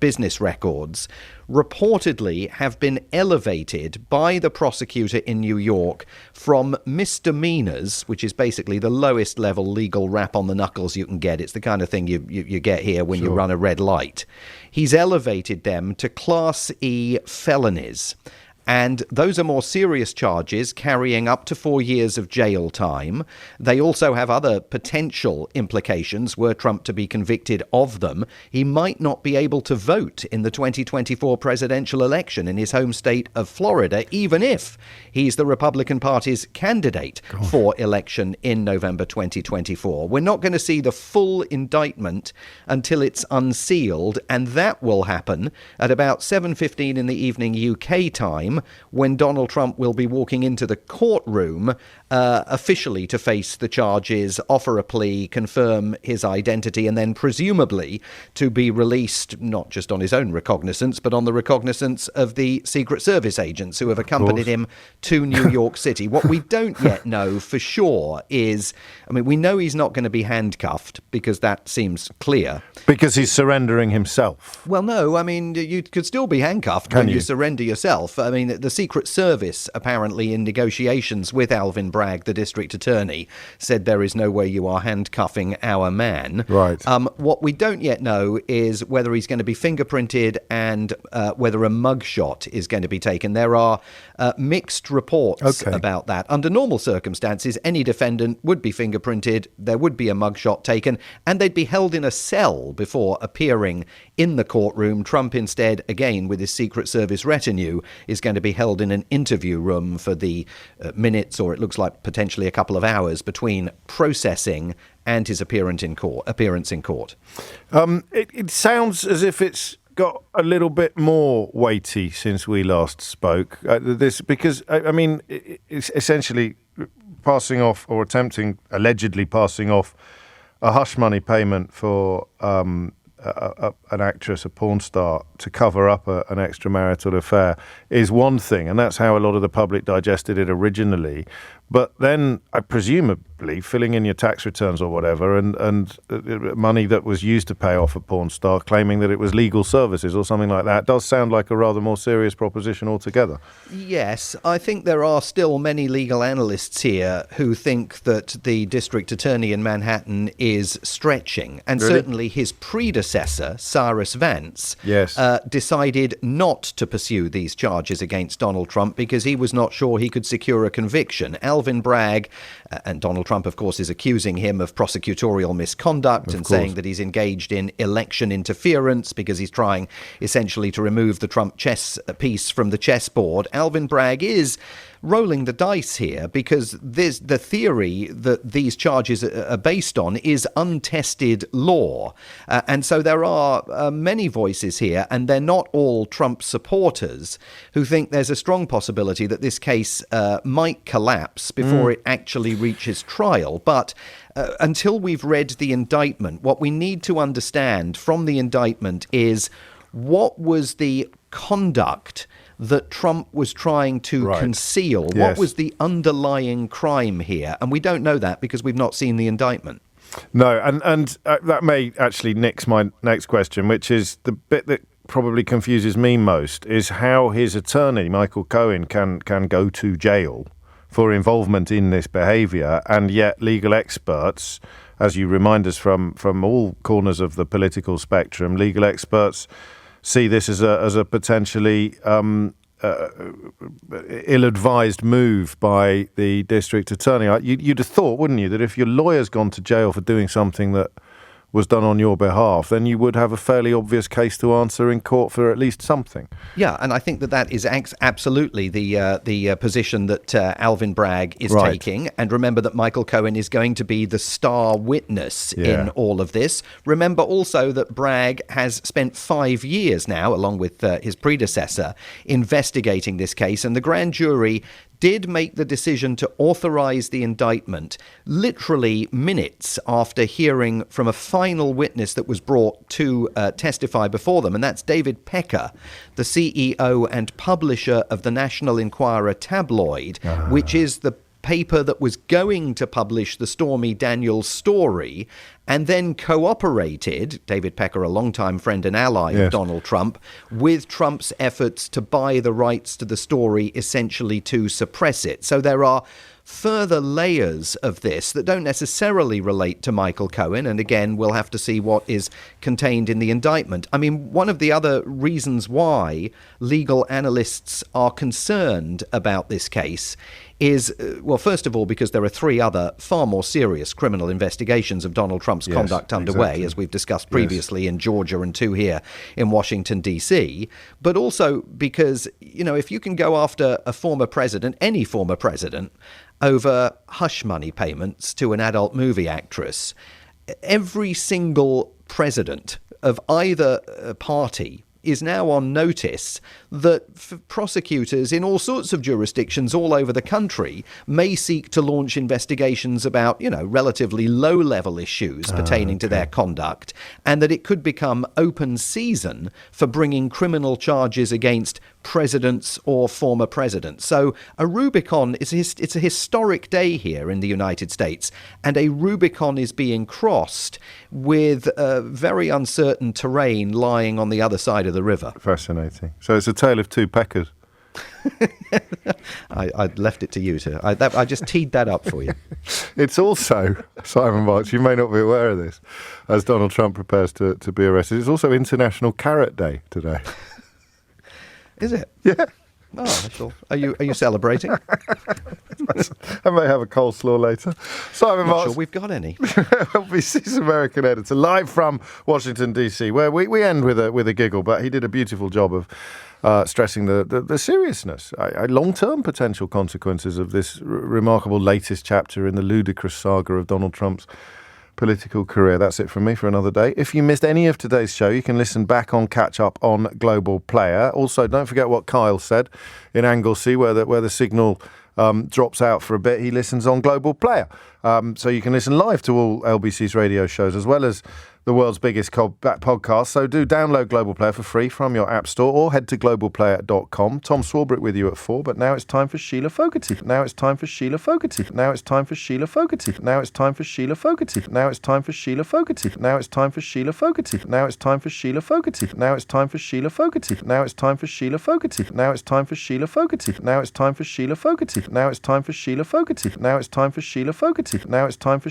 business records reportedly have been elevated by the prosecutor in New York from misdemeanors, which is basically the lowest level legal rap on the knuckles you can get. It's the kind of thing you get here when you run a red light. He's elevated them to Class E felonies. And those are more serious charges, carrying up to 4 years of jail time. They also have other potential implications. Were Trump to be convicted of them, he might not be able to vote in the 2024 presidential election in his home state of Florida, even if he's the Republican Party's candidate for election in November 2024. We're not going to see the full indictment until it's unsealed, and that will happen at about 7:15 in the evening UK time, when Donald Trump will be walking into the courtroom officially to face the charges, offer a plea, confirm his identity, and then presumably to be released not just on his own recognizance, but on the recognizance of the Secret Service agents who have accompanied him to New York City. What we don't yet know for sure is, we know he's not going to be handcuffed, because that seems clear. Because he's surrendering himself. Well, no, you could still be handcuffed when you surrender yourself. The Secret Service, apparently in negotiations with Alvin Bragg, the district attorney, said there is no way you are handcuffing our man. Right. What we don't yet know is whether he's going to be fingerprinted and whether a mugshot is going to be taken. There are mixed reports about that. Under normal circumstances, any defendant would be fingerprinted, there would be a mugshot taken, and they'd be held in a cell before appearing in the courtroom. Trump instead, again with his Secret Service retinue, is going to be held in an interview room for the minutes, or it looks like potentially a couple of hours, between processing and his appearance in court. It sounds as if it's got a little bit more weighty since we last spoke. It's essentially passing off, or allegedly passing off, a hush money payment for an actress, a porn star, to cover up an extramarital affair is one thing, and that's how a lot of the public digested it originally. But then, presumably, filling in your tax returns or whatever, and money that was used to pay off a porn star, claiming that it was legal services or something like that, does sound like a rather more serious proposition altogether. Yes, I think there are still many legal analysts here who think that the district attorney in Manhattan is stretching. And certainly his predecessor, Cyrus Vance, decided not to pursue these charges against Donald Trump because he was not sure he could secure a conviction. Alvin Bragg, and Donald Trump, of course, is accusing him of prosecutorial misconduct and saying that he's engaged in election interference because he's trying essentially to remove the Trump chess piece from the chessboard. Alvin Bragg is rolling the dice here because the theory that these charges are based on is untested law. And so there are many voices here, and they're not all Trump supporters, who think there's a strong possibility that this case might collapse before it actually reaches trial. But until we've read the indictment, what we need to understand from the indictment is what was the conduct that Trump was trying to conceal? Yes. What was the underlying crime here? And we don't know that because we've not seen the indictment. No, and that may actually nix my next question, which is the bit that probably confuses me most, is how his attorney, Michael Cohen, can go to jail for involvement in this behaviour, and yet legal experts, as you remind us from all corners of the political spectrum, legal experts see this as a potentially ill-advised move by the district attorney. You'd have thought, wouldn't you, that if your lawyer's gone to jail for doing something that was done on your behalf, then you would have a fairly obvious case to answer in court for at least something. Yeah, and I think that is absolutely the position that Alvin Bragg is taking. And remember that Michael Cohen is going to be the star witness in all of this. Remember also that Bragg has spent 5 years now, along with his predecessor, investigating this case, and the grand jury did make the decision to authorise the indictment literally minutes after hearing from a final witness that was brought to testify before them, and that's David Pecker, the CEO and publisher of the National Enquirer tabloid, which is the paper that was going to publish the Stormy Daniels story and then cooperated, David Pecker, a longtime friend and ally of Donald Trump, with Trump's efforts to buy the rights to the story, essentially to suppress it. So there are further layers of this that don't necessarily relate to Michael Cohen, and again, we'll have to see what is contained in the indictment. I mean, one of the other reasons why legal analysts are concerned about this case is, well, first of all, because there are 3 other far more serious criminal investigations of Donald Trump's conduct underway, as we've discussed previously in Georgia and 2 here in Washington, D.C., but also because, you know, if you can go after a former president, any former president, over hush money payments to an adult movie actress, every single president of either party is now on notice that prosecutors in all sorts of jurisdictions all over the country may seek to launch investigations about, you know, relatively low-level issues pertaining to their conduct, and that it could become open season for bringing criminal charges against presidents or former presidents. So a Rubicon, it's a historic day here in the United States, and a Rubicon is being crossed with very uncertain terrain lying on the other side of the river. Fascinating. So it's a tale of 2 Peckers. I left it to you I just teed that up for you. It's also, Simon Marks, you may not be aware of this, as Donald Trump prepares to be arrested, it's also International Carrot Day today. Is it? Yeah. Oh, are you celebrating? I may have a coleslaw later. Simon Marks, sure we've got any. LBC's American editor, live from Washington DC, where we end with a giggle, but he did a beautiful job of stressing the seriousness, long-term potential consequences of this remarkable latest chapter in the ludicrous saga of Donald Trump's political career. That's it from me for another day. If you missed any of today's show, you can listen back on Catch Up on Global Player. Also, don't forget what Kyle said in Anglesey, where the signal drops out for a bit. He listens on Global Player. So you can listen live to all LBC's radio shows, as well as the world's biggest podcast. So do download Global Player for free from your app store or head to globalplayer.com. Tom Swarbrick with you at 4, but now it's time for Sheila Fogarty. Now it's time for Sheila Fogarty. Now it's time for Sheila Fogarty. Now it's time for Sheila Fogarty. Now it's time for Sheila Fogarty. Now it's time for Sheila Fogarty. Now it's time for Sheila Fogarty. Now it's time for Sheila Fogarty. Now it's time for Sheila Fogarty. Now it's time for Sheila Fogarty. Now it's time for Sheila Fogarty. Now it's time for Sheila Fogarty. Now it's time for Sheila Fogarty. Now it's time for Sheila